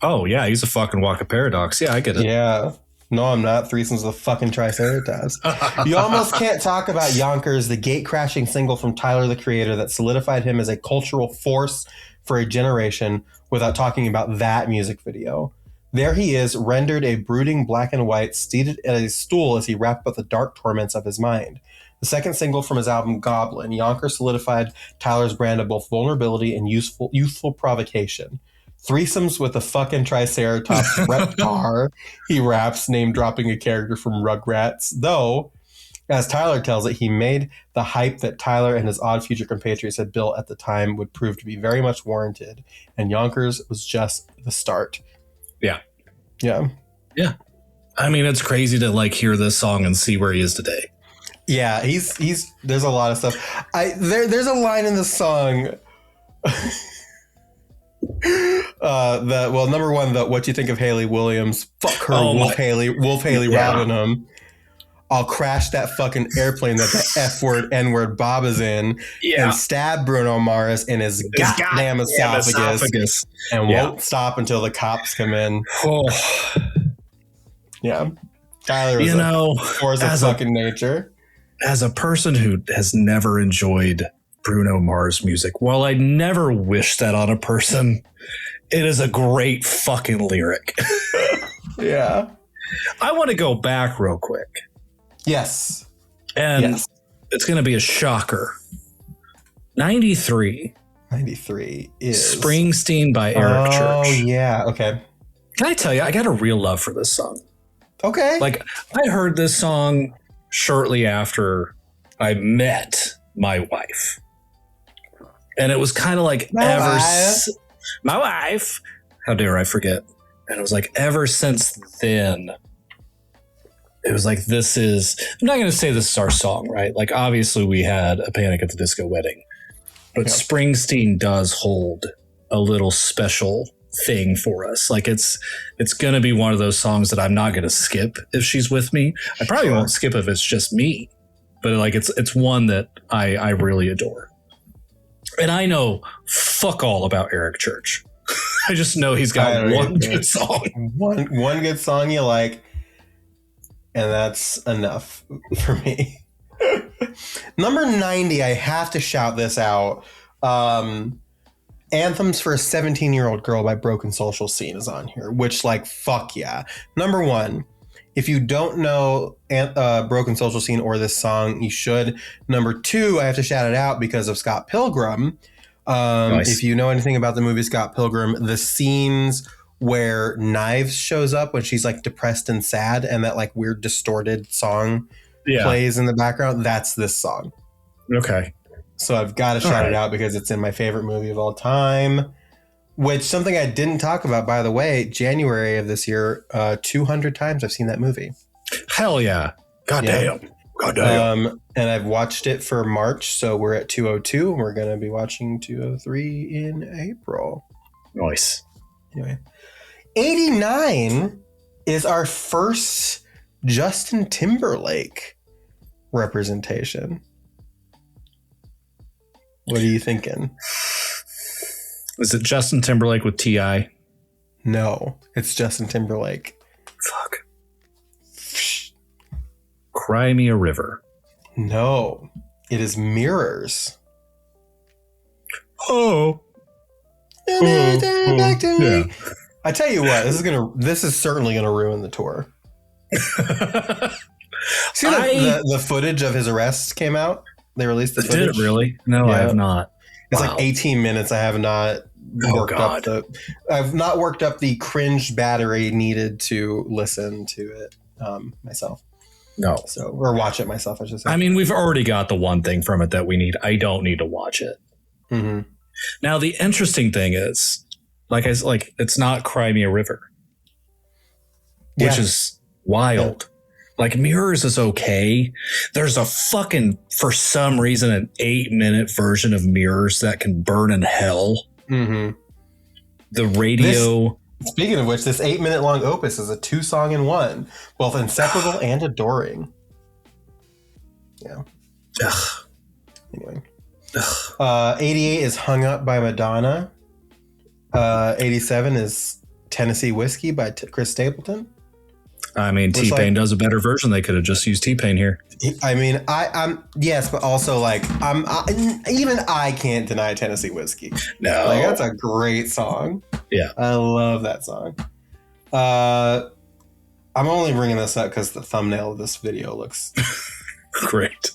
Oh, yeah, he's a fucking walk of paradox. Yeah, I get it. Yeah. No, I'm not. Threesomes with fucking Triceratops. You almost can't talk about Yonkers, the gate-crashing single from Tyler, the Creator that solidified him as a cultural force for a generation without talking about that music video. There he is, rendered a brooding black and white, seated at a stool as he rapped about the dark torments of his mind. The second single from his album, Goblin, Yonkers solidified Tyler's brand of both vulnerability and youthful provocation. Threesomes with the fucking Triceratops reptar, he raps, name-dropping a character from Rugrats. Though, as Tyler tells it, he made the hype that Tyler and his Odd Future compatriots had built at the time would prove to be very much warranted, and Yonkers was just the start. Yeah. Yeah. Yeah. I mean, it's crazy to like hear this song and see where he is today. Yeah, he's there's a lot of stuff. There's a line in the song number one, what you think of Haley Williams? Fuck her, Wolf Haley robbing him. I'll crash that fucking airplane that the F-word, N-word Bob is in, and stab Bruno Mars in his goddamn esophagus, and won't stop until the cops come in. Yeah. Tyler is a force of fucking nature. As a person who has never enjoyed Bruno Mars music, while I never wish that on a person, it is a great fucking lyric. Yeah. I want to go back real quick. Yes. And it's going to be a shocker. 93. 93 is Springsteen by Eric Church. Oh, yeah. Okay. Can I tell you, I got a real love for this song. Okay. Like, I heard this song shortly after I met my wife. And it was kind of like my wife. How dare I forget? And it was like ever since then, it was like, I'm not going to say this is our song, right? Like, obviously we had a Panic at the Disco wedding, but Springsteen does hold a little special thing for us. Like, it's going to be one of those songs that I'm not going to skip if she's with me. I probably won't skip if it's just me, but like, it's one that I really adore. And I know fuck all about Eric Church. I just know he's got one good song. One good song you like, and that's enough for me. Number 90, I have to shout this out. Anthems for a 17-Year-Old Girl by Broken Social Scene is on here, which, like, fuck yeah. Number one, If you don't know Broken Social Scene or this song, you should. Number 2, I have to shout it out because of Scott Pilgrim. Nice. If you know anything about the movie Scott Pilgrim, the scenes where Knives shows up when she's like depressed and sad and that like weird distorted song plays in the background, that's this song. Okay. So I've got to shout it out because it's in my favorite movie of all time. Which, something I didn't talk about, by the way, January of this year, 200 times I've seen that movie. Hell yeah. God damn. And I've watched it for March, so we're at 202, and we're going to be watching 203 in April. Nice. Anyway, 89 is our first Justin Timberlake representation. What are you thinking? Is it Justin Timberlake with T.I.? No, it's Justin Timberlake. Fuck. Cry Me a River. No, it is Mirrors. Oh. Back to me. Yeah. I tell you what, this is certainly gonna ruin the tour. See the footage of his arrest came out? They released the footage. Did it really? No, I have not. It's like 18 minutes. I have not worked up the cringe battery needed to listen to it myself. No. Or watch it myself, I should say. I mean, we've already got the one thing from it that we need. I don't need to watch it. Mm-hmm. Now, the interesting thing is, it's not Cry Me a River, which is wild. Like, Mirrors is okay. There's a fucking, for some reason, an 8-minute version of Mirrors that can burn in hell. Mm-hmm. The radio. Speaking of which, this 8-minute long opus is a 2-song in one, both inseparable and adoring. Yeah. Ugh. Anyway. 88 is Hung Up by Madonna. 87 is Tennessee Whiskey by Chris Stapleton. I mean, T-Pain does a better version. They could have just used T-Pain here. I mean, I'm yes, but also like even I can't deny Tennessee Whiskey. No, like that's a great song. Yeah, I love that song. I'm only bringing this up because the thumbnail of this video looks great.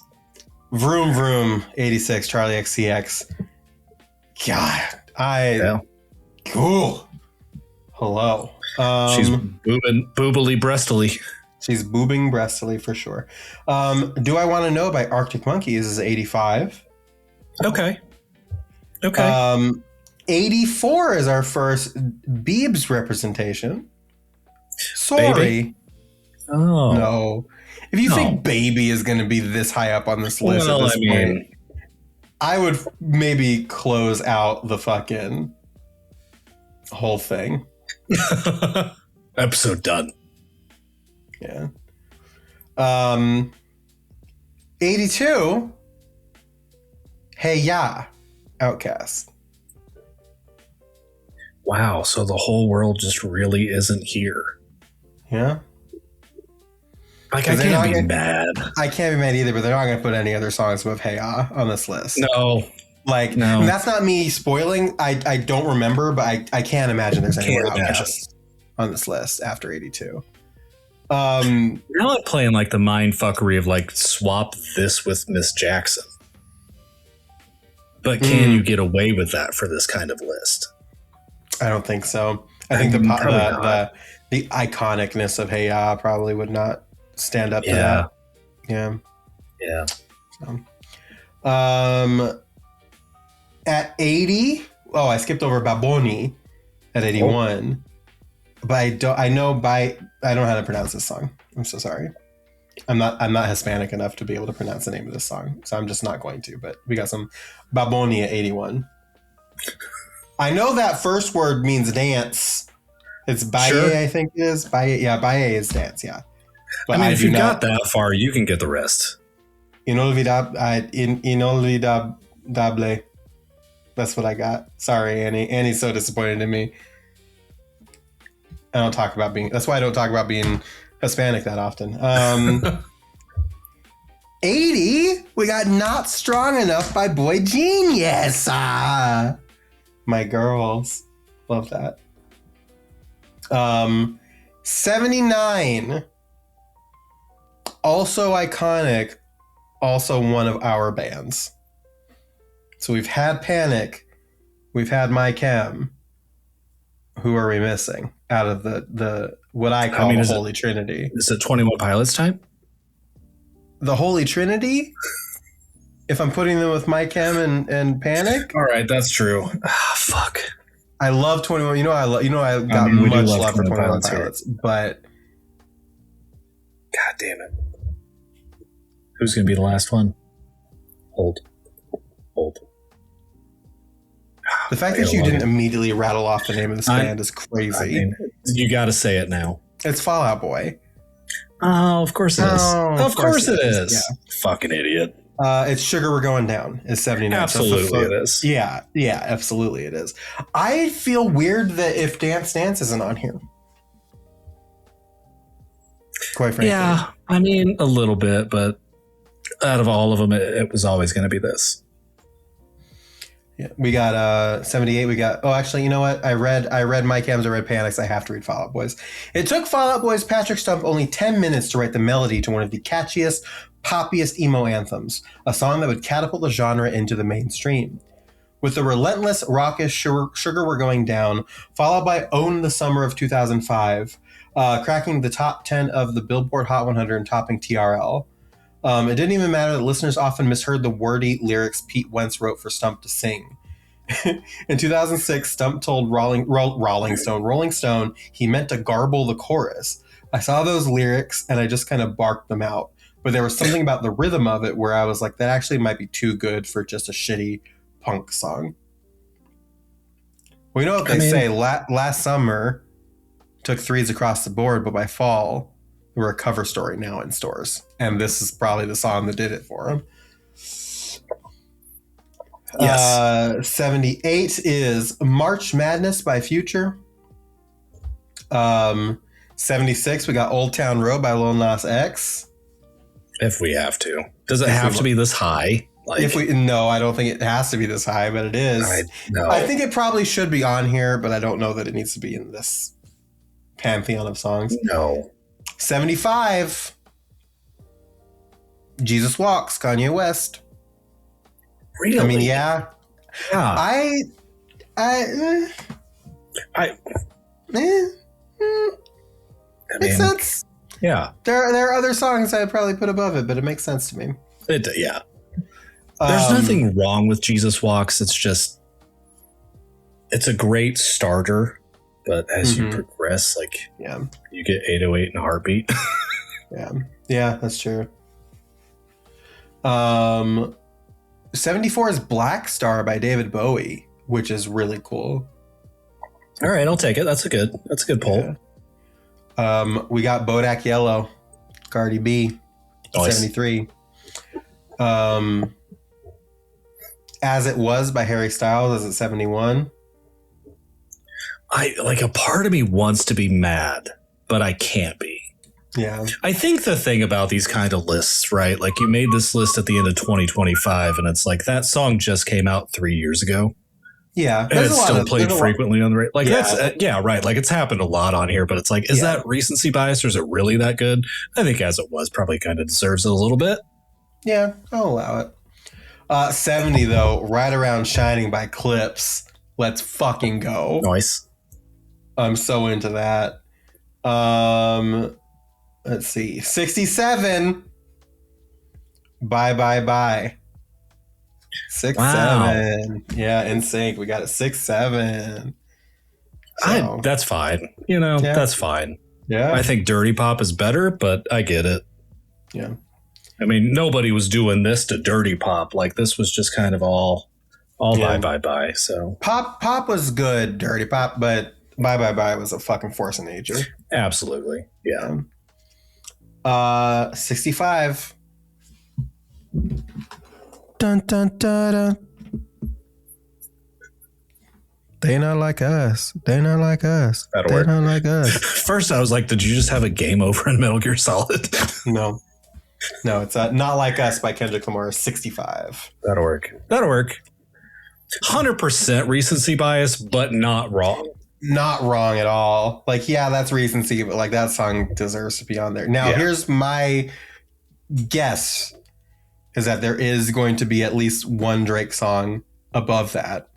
Vroom Vroom 86 Charlie XCX. God, cool. Hello. She's boobily breastily. She's boobing breastily for sure. Do I Want to Know by Arctic Monkeys is 85. Okay. 84 is our first Biebs representation. Sorry. Baby? Oh. No. If you think Baby is going to be this high up on this list at this point, I would maybe close out the fucking whole thing. Episode done. Yeah. 82. Hey Ya, Outcast. Wow, so the whole world just really isn't here. Yeah. Like, I can't be mad. I can't be mad either, but they're not going to put any other songs with Hey Ya on this list. No. Like, no. And that's not me spoiling. I don't remember, but I can't imagine there's any more Outcasts on this list after 82. Now I'm playing like the mind fuckery of like swap this with Miss Jackson. But can you get away with that for this kind of list? I don't think so. I think the iconicness of Hey Ya probably would not stand up to that. Yeah. Yeah. So, at 80, I skipped over Baboni at 81. But I don't know how to pronounce this song. I'm so sorry. I'm not Hispanic enough to be able to pronounce the name of this song, so I'm just not going to. But we got some Baboni at 81. I know that first word means dance. It's baye, sure. I think it is. Baye, yeah, baye is dance, yeah. But I mean, if you got that far, you can get the rest. Inolvidable. That's what I got. Sorry, Annie. Annie's so disappointed in me. That's why I don't talk about being Hispanic that often. 80, we got Not Strong Enough by Boy Genius. My girls. Love that. 79 Also iconic, also one of our bands. So we've had Panic, we've had My Chem. Who are we missing out of the what I call the Holy Trinity? Is it 21 Pilots time? The Holy Trinity? If I'm putting them with My Chem and Panic? All right, that's true. Fuck. I love 21. I got much love for 21 Pilots, but God damn it. Who's going to be the last one? Hold. The fact that you didn't immediately rattle off the name of this band is crazy. I mean, you got to say it now. It's Fall Out Boy. Oh, of course it is. Of course it is. Yeah. Fucking idiot. It's Sugar We're Going Down is 79. Absolutely it is. Yeah, absolutely it is. I feel weird that if Dance Dance isn't on here. Quite frankly. Yeah, I mean, a little bit, but out of all of them, it was always going to be this. Yeah, we got 78. We got. Oh, actually, you know what? I read My Chems. I read Panics. I have to read Fall Out Boys. It took Fall Out Boy's Patrick Stump only 10 minutes to write the melody to one of the catchiest, poppiest emo anthems, a song that would catapult the genre into the mainstream. With the relentless, raucous Sugar We're Going Down, followed by Own the Summer of 2005, cracking the top 10 of the Billboard Hot 100 and topping TRL. It didn't even matter that listeners often misheard the wordy lyrics Pete Wentz wrote for Stump to sing. In 2006, Stump told Rolling Stone he meant to garble the chorus. I saw those lyrics and I just kind of barked them out. But there was something about the rhythm of it where I was like, that actually might be too good for just a shitty punk song. Well, you know what they say, last summer took threes across the board, but by fall, we're a cover story now in stores. And this is probably the song that did it for him. Yes. 78 is March Madness by Future. 76, we got Old Town Road by Lil Nas X. If we have to. Does it have to be this high? No, I don't think it has to be this high, but it is. I think it probably should be on here, but I don't know that it needs to be in this pantheon of songs. No. 75, Jesus Walks, Kanye West. Really? I mean, yeah. I makes sense. Yeah. There are other songs I'd probably put above it, but it makes sense to me. Yeah. There's nothing wrong with Jesus Walks. It's just, it's a great starter, but as you progress, you get 808 in a heartbeat. Yeah, that's true. 74 is Black Star by David Bowie, which is really cool. All right, I'll take it. That's a good poll. Yeah. We got Bodak Yellow, Cardi B, nice. 73. As It Was by Harry Styles is at 71. A part of me wants to be mad, but I can't be. Yeah. I think the thing about these kind of lists, right? Like, you made this list at the end of 2025, and it's like that song just came out 3 years ago. Yeah. And it's still played frequently on the radio. Like, that's, right. Like, it's happened a lot on here, but it's like, is that recency bias or is it really that good? I think As It Was probably kind of deserves it a little bit. Yeah, I'll allow it. 70, though, Right Around Shining by Clips. Let's fucking go. Nice. I'm so into that. Let's see. 67. Bye, bye, bye. 6, wow. 7. Yeah, in sync. We got a 6, 7. So, that's fine. That's fine. Yeah. I think Dirty Pop is better, but I get it. Yeah. I mean, nobody was doing this to Dirty Pop. Like, this was just kind of all bye. So Pop was good, Dirty Pop, but bye was a fucking force of nature. Absolutely. Yeah. 65. Dun dun dun dun. They not like us. They not like us. That'll they work. Not like us. First, I was like, did you just have a game over in Metal Gear Solid? No, it's Not Like Us by Kendrick Lamar. 65. That'll work. 100% recency bias, but not wrong. Not wrong at all. Like, yeah, that's recency, but like that song deserves to be on there. Now, here's my guess is that there is going to be at least one Drake song above that.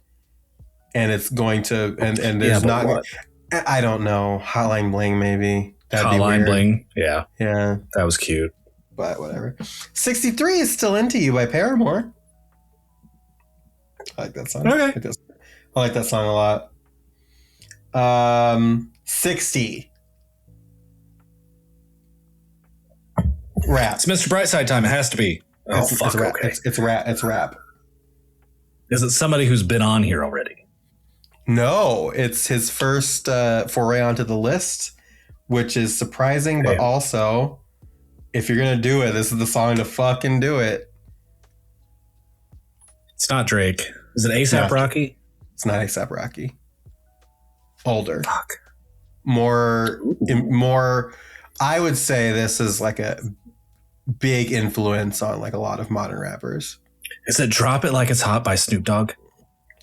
And it's going to, and there's not, what? I don't know, Hotline Bling maybe. That'd be Hotline weird. Bling. Yeah. Yeah. That was cute. But whatever. 63 is Still Into You by Paramore. I like that song. Okay. I like that song a lot. 60. Rap. It's Mr. Brightside time. It has to be. Oh, fuck. It's rap. Okay. It's rap. It's rap. Is it somebody who's been on here already? No, it's his first foray onto the list, which is surprising, but also, if you're going to do it, this is the song to fucking do it. It's not Drake. Is it A$AP Rocky? It's not A$AP Rocky. Older. Fuck. More, I would say this is like a big influence on like a lot of modern rappers. Is it Drop It Like It's Hot by Snoop Dogg?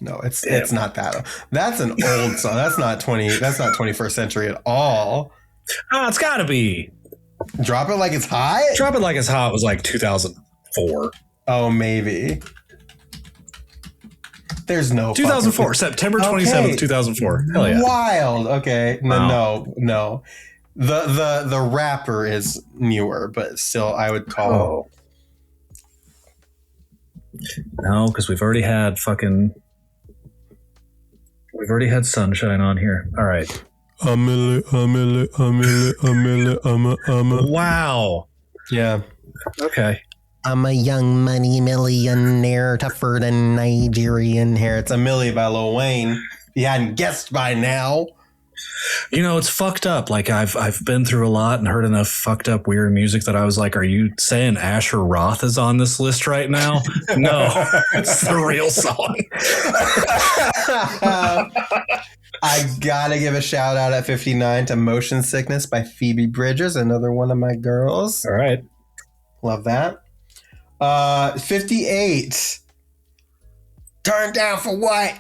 No, it's not that. That's an old song. That's not 21st century at all. Oh, it's gotta be. Drop It Like It's Hot? Drop It Like It's Hot was like 2004. Oh, maybe. There's no 2004, September 27th, 2004. Hell yeah. Wild. Okay. Wow. No. The rapper is newer, but still I would call No, because we've already had Sunshine on here. All right. Wow. Yeah. Okay. I'm a young money millionaire, tougher than Nigerian hair. It's a Millie by Lil Wayne. If you hadn't guessed by now. You know, it's fucked up. Like I've been through a lot and heard enough fucked up weird music that I was like, are you saying Asher Roth is on this list right now? No, it's the real song. I gotta give a shout out at 59 to Motion Sickness by Phoebe Bridgers, another one of my girls. All right. Love that. 58. Turn down for what?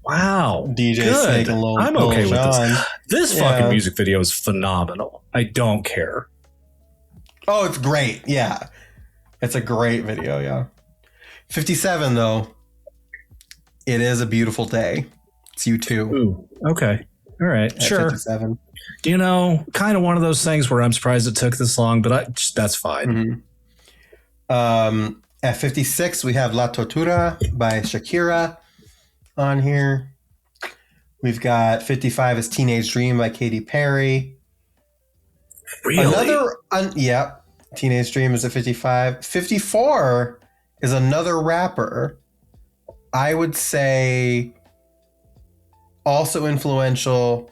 Wow. DJ Good. Snake and Lil I'm okay Lil with Jon. this fucking music video is phenomenal. I don't care. Oh, it's great. Yeah. It's a great video, yeah. 57 though. It is a beautiful day. It's U2. Ooh, okay. All right. At Sure. 57. You know, kind of one of those things where I'm surprised it took this long, but that's fine. Mm-hmm. At 56, we have La Tortura by Shakira on here. We've got 55 is Teenage Dream by Katy Perry. Really? Teenage Dream is at 55. 54 is another rapper. I would say also influential,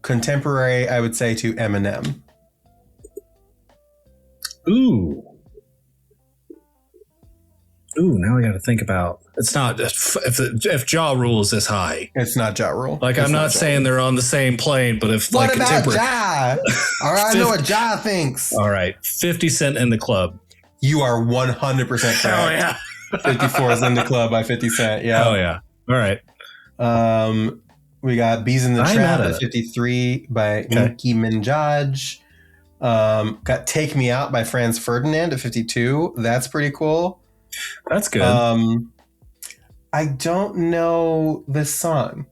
contemporary, I would say, to Eminem. Ooh, now I got to think about. It's not if Ja Rule is this high. It's not Ja Rule. Like I'm not saying they're on the same plane, but if what like about contemporary. Ja? All right, I know what Ja thinks. All right, 50 Cent in the Club. You are 100% correct. Oh yeah, 54 is in the club by 50 Cent. Yeah. Oh yeah. All right. We got Bees in the I'm Trap mad at at 53 by Nicki Minaj. Got Take Me Out by Franz Ferdinand at 52. That's pretty cool. That's good. I don't know this song.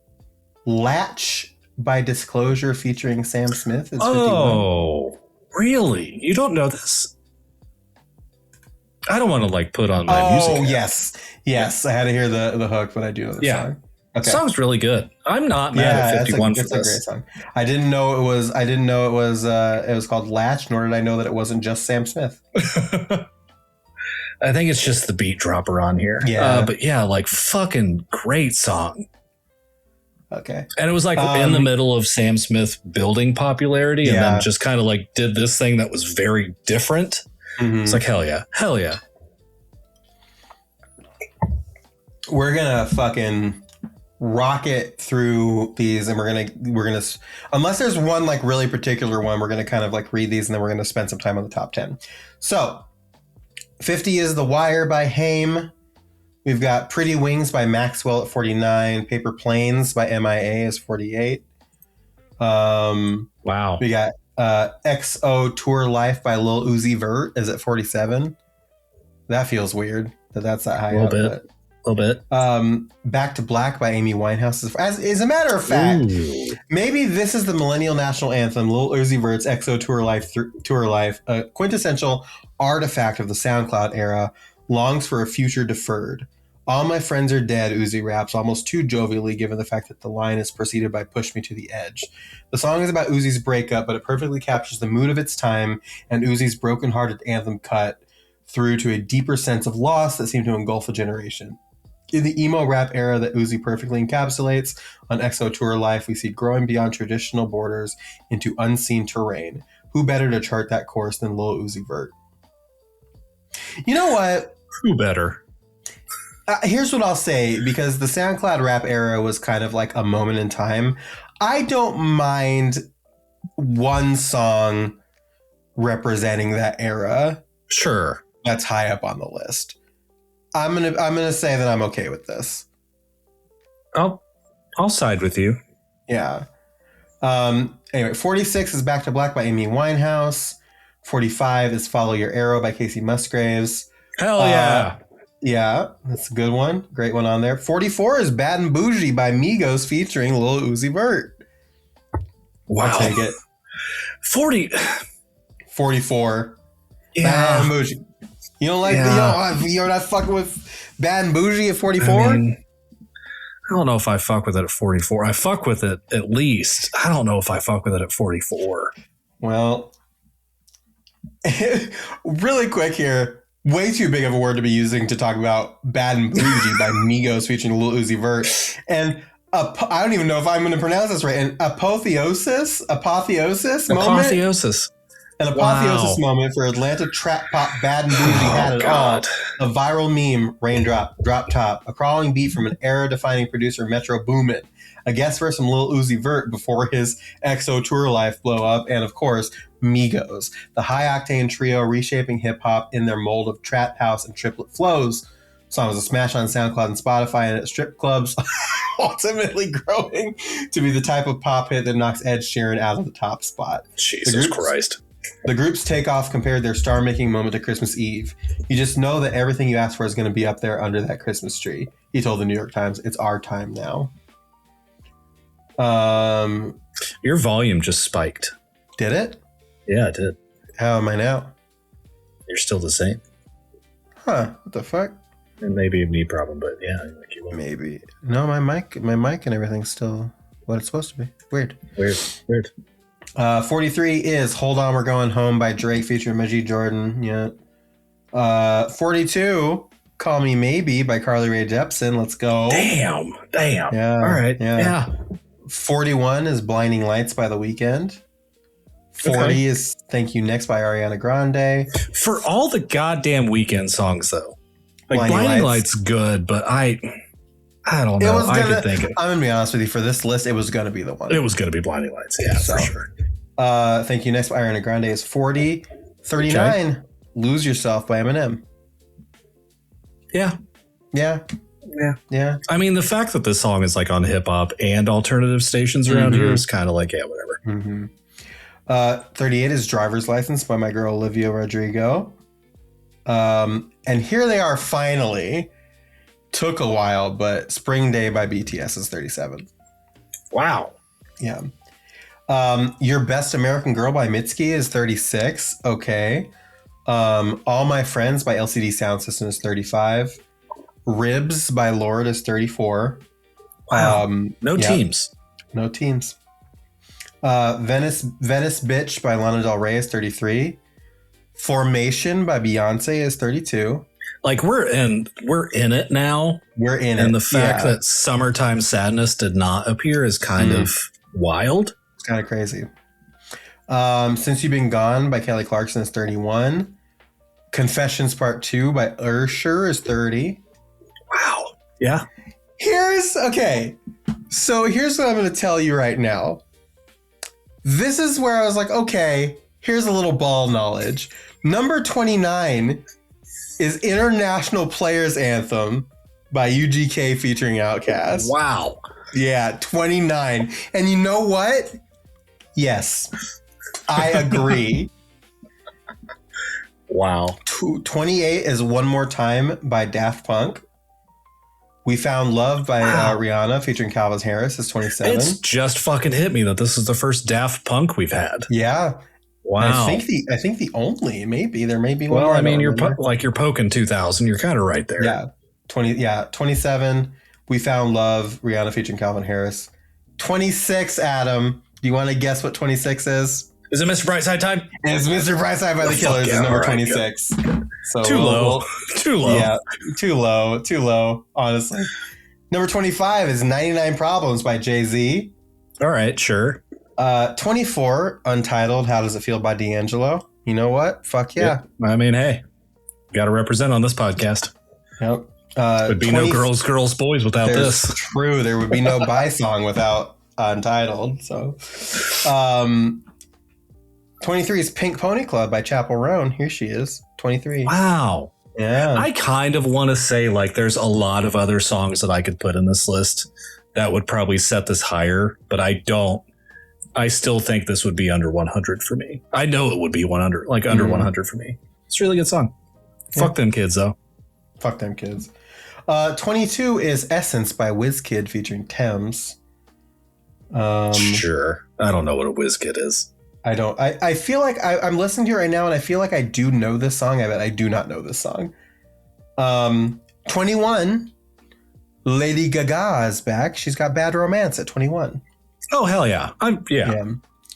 Latch by Disclosure featuring Sam Smith is 51. Oh, really? You don't know this? I don't want to like put on my music. Oh, yes. I had to hear the hook, but I do know the song. Okay. The song's really good. I'm not mad at 51 for this. It's a great song. I didn't know it was called Latch, nor did I know that it wasn't just Sam Smith. I think it's just the beat dropper on here. Yeah. But yeah, like fucking great song. Okay. And it was like in the middle of Sam Smith building popularity and then just kind of like did this thing that was very different. Mm-hmm. It's like, hell yeah. Hell yeah. We're going to fucking rocket through these and we're going to, unless there's one like really particular one, we're going to kind of like read these and then we're going to spend some time on the top 10. So 50 is The Wire by Haim. We've got Pretty Wings by Maxwell at 49. Paper Planes by MIA is 48. Wow. We got XO Tour Life by Lil Uzi Vert is at 47. That feels weird that's that high A up. little bit. Back to Black by Amy Winehouse. As a matter of fact, maybe this is the millennial national anthem, Lil Uzi Vert's XO Tour Life, a quintessential artifact of the SoundCloud era, longs for a future deferred. All my friends are dead, Uzi raps, almost too jovially given the fact that the line is preceded by Push Me to the Edge. The song is about Uzi's breakup, but it perfectly captures the mood of its time and Uzi's broken-hearted anthem cut through to a deeper sense of loss that seemed to engulf a generation. In the emo rap era that Uzi perfectly encapsulates, on XO Tour Life, we see growing beyond traditional borders into unseen terrain. Who better to chart that course than Lil Uzi Vert? You know what? Who better? Here's what I'll say, because the SoundCloud rap era was kind of like a moment in time. I don't mind one song representing that era. Sure. That's high up on the list. I'm gonna say that I'm okay with this. I'll side with you. Yeah. Anyway, 46 is Back to Black by Amy Winehouse. 45 is Follow Your Arrow by Casey Musgraves. Hell yeah. Yeah, that's a good one. Great one on there. 44 is Bad and Bougie by Migos featuring Lil Uzi Vert. Wow. I'll take it. 44. Yeah. Bad and Bougie. You don't like you're not fucking with Bad and Bougie at 44? I don't know if I fuck with it at 44. I fuck with it at least. I don't know if I fuck with it at 44. Well, really quick here. Way too big of a word to be using to talk about Bad and Bougie by Migos featuring Lil Uzi Vert. And I don't even know if I'm going to pronounce this right. An apotheosis moment. An apotheosis moment for Atlanta trap pop Bad and Bougie had it all. A viral meme, raindrop, drop top, a crawling beat from an era-defining producer, Metro Boomin, a guest verse from Lil Uzi Vert before his XO Tour Life blow up, and of course, Migos, the high-octane trio reshaping hip-hop in their mold of trap house and triplet flows. The song was a smash on SoundCloud and Spotify and at strip clubs, ultimately growing to be the type of pop hit that knocks Ed Sheeran out of the top spot. Jesus Christ. The group's takeoff compared their star-making moment to Christmas Eve. You just know that everything you ask for is going to be up there under that Christmas tree. He told the New York Times, "It's our time now." Your volume just spiked. Did it? Yeah, it did. How am I now? You're still the same. Huh? What the fuck? It may be a me problem, but yeah, like you maybe. No, my mic and everything's still what it's supposed to be. Weird. 43 is "Hold On, We're Going Home" by Drake featuring Majid Jordan. Yeah. 42, "Call Me Maybe" by Carly Rae Jepsen. Let's go. Damn. Yeah. All right. Yeah. 41 is "Blinding Lights" by The Weeknd. 40 is "Thank You Next" by Ariana Grande. For all the goddamn Weekend songs, though, like Blinding Lights good, but I don't know. I could think it. I'm gonna be honest with you. For this list, it was gonna be the one. It was gonna be Blinding Lights. Yeah, for sure. "Thank You Next" by Ariana Grande is 40. 39, "Lose Yourself" by Eminem. Yeah. I mean, the fact that this song is like on hip hop and alternative stations around here is kind of like, yeah, whatever. 38 is "Driver's License" by my girl Olivia Rodrigo. And here they are finally. Took a while, but "Spring Day" by BTS is 37. Wow. Yeah. "Your Best American Girl" by Mitski is 36. Okay. "All My Friends" by LCD Soundsystem is 35. "Ribs" by Lorde is 34. Wow. No teams. No teams. Venice Bitch" by Lana Del Rey is 33. "Formation" by Beyonce is 32. Like we're in it now. We're in it. And the fact that "Summertime Sadness" did not appear is kind of wild. It's kind of crazy. "Since You've Been Gone" by Kelly Clarkson is 31. "Confessions Part 2" by Usher is 30. Wow. Yeah. Here's what I'm going to tell you right now. This is where I was like, okay, here's a little ball knowledge. Number 29 is "International Players Anthem" by UGK featuring Outkast. Wow. Yeah, 29. And you know what? Yes. I agree. Wow. 28 is One More Time by Daft Punk. We Found Love by Rihanna featuring Calvin Harris is 27. It's just fucking hit me that this is the first Daft Punk we've had. Yeah. Wow. I think the only, maybe there may be one. Well, more, I mean, you're remember. you're poking 2000. You're kind of right there. Yeah. 27. We Found Love, Rihanna featuring Calvin Harris. 26, Adam. Do you want to guess what 26 is? Is it Mr. Brightside time? It's Mr. Brightside by the Killers is number 26. So Too low. Too low. Yeah, too low, honestly. Number 25 is 99 Problems by Jay-Z. All right, sure. 24, Untitled, How Does It Feel by D'Angelo. You know what? Fuck yeah. I mean, hey, got to represent on this podcast. Yep. Would be no girls, boys without this. True. There would be no Bye song without Untitled. So, 23 is Pink Pony Club by Chappell Roan. Here she is. 23. Wow. Yeah. I kind of want to say like there's a lot of other songs that I could put in this list that would probably set this higher, but I don't. I still think this would be under 100 for me. I know it would be 100, like under 100 for me. It's a really good song. Yeah. Fuck them kids, though. Fuck them kids. 22 is Essence by WizKid featuring Thames. Sure. I don't know what a WizKid is. I don't. I feel like I'm listening to it right now, and I feel like I do know this song. I bet I do not know this song. 21, Lady Gaga is back. She's got Bad Romance at 21. Oh, hell yeah. Yeah.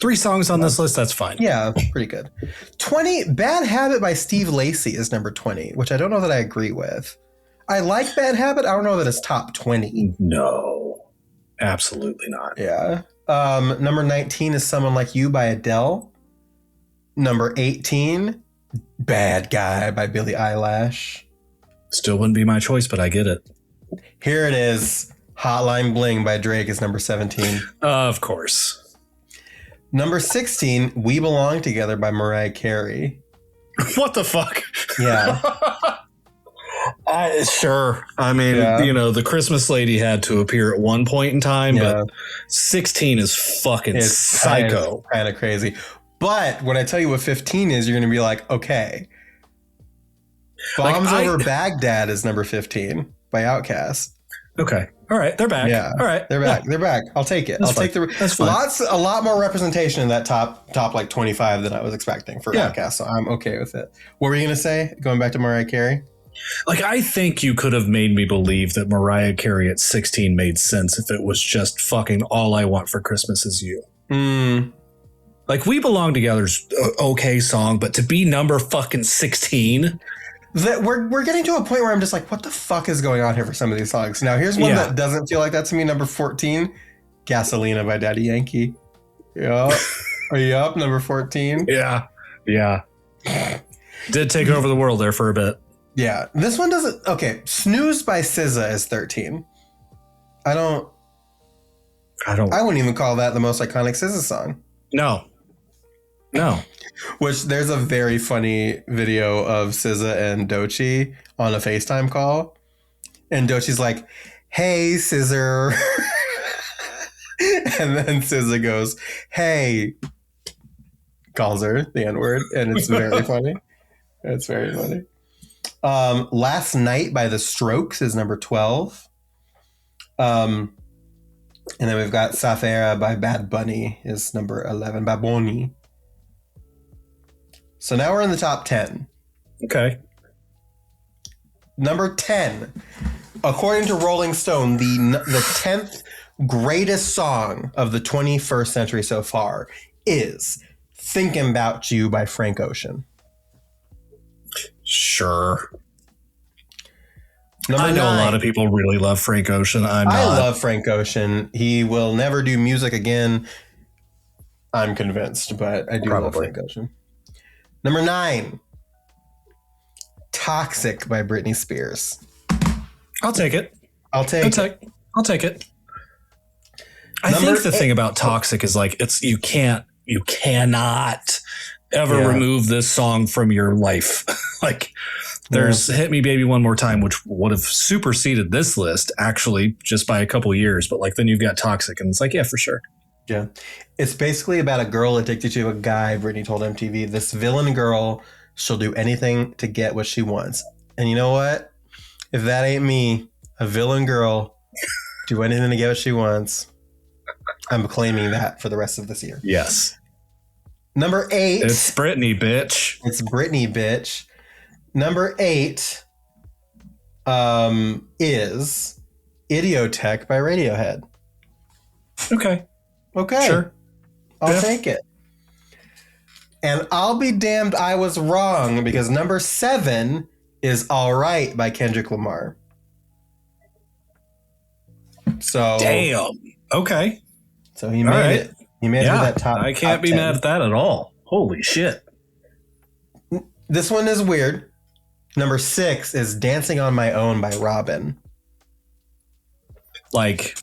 3 songs on this list, that's fine. Yeah, pretty good. 20, Bad Habit by Steve Lacy is number 20, which I don't know that I agree with. I like Bad Habit. I don't know that it's top 20. No, absolutely not. Yeah. Number 19 is Someone Like You by Adele. Number 18, Bad Guy by Billie Eilish. Still wouldn't be my choice, but I get it. Here it is. Hotline Bling by Drake is number 17. Of course. Number 16, We Belong Together by Mariah Carey. What the fuck? Yeah. Sure. I mean, you know, the Christmas lady had to appear at one point in time, but 16 is fucking psycho. Kind of crazy. But when I tell you what 15 is, you're going to be like, okay. Bombs Over Baghdad is number 15 by Outkast. Okay. All right. They're back. Yeah. All right. They're back. They're back. I'll take it. That's I'll fine. take the. That's fine. A lot more representation in that top like 25 than I was expecting for Outkast. So I'm okay with it. What were you going to say? Going back to Mariah Carey? Like, I think you could have made me believe that Mariah Carey at 16 made sense if it was just fucking All I Want for Christmas Is You. Like, We Belong Together's okay song, but to be number fucking 16. That we're getting to a point where I'm just like, what the fuck is going on here for some of these songs? Now, here's one that doesn't feel like that to me. Number 14, Gasolina by Daddy Yankee. Yup. Are you up? Number 14. Yeah. Did take over the world there for a bit. Yeah. This one doesn't. Okay. Snooze by SZA is 13. I wouldn't even call that the most iconic SZA song. No. Which there's a very funny video of SZA and Doechii on a FaceTime call. And Doechii's like, hey, Scissor. And then SZA goes, hey. Calls her the N-word. And it's very funny. It's very funny. Last Night by The Strokes is number 12. And then we've got Safera by Bad Bunny is number 11. Bad Bunny. So now we're in the top 10. Okay. Number 10. According to Rolling Stone, the 10th greatest song of the 21st century so far is Thinking About You by Frank Ocean. Sure. Number I know 9. a lot of people really love Frank Ocean. I love Frank Ocean. He will never do music again. I'm convinced, but I do love Frank Ocean. Number 9. Toxic by Britney Spears. I'll take it. I'll take it. I think the thing about Toxic is like you cannot ever remove this song from your life. Like there's Hit Me Baby One More Time, which would have superseded this list actually just by a couple of years. But like then you've got Toxic and it's like, yeah, for sure. Yeah. It's basically about a girl addicted to a guy, Brittany told MTV. This villain girl, she'll do anything to get what she wants. And you know what? If that ain't me, a villain girl, do anything to get what she wants, I'm claiming that for the rest of this year. Yes. Number 8. It's Brittany, bitch. It's Brittany, bitch. Number 8 is Idiotech by Radiohead. Okay. Sure. I'll take it. And I'll be damned I was wrong, because number 7 is All Right by Kendrick Lamar. So damn. Okay. So he made it. He made it to that top. I can't be 10. Mad at that at all. Holy shit. This one is weird. Number 6 is Dancing on My Own by Robin. Like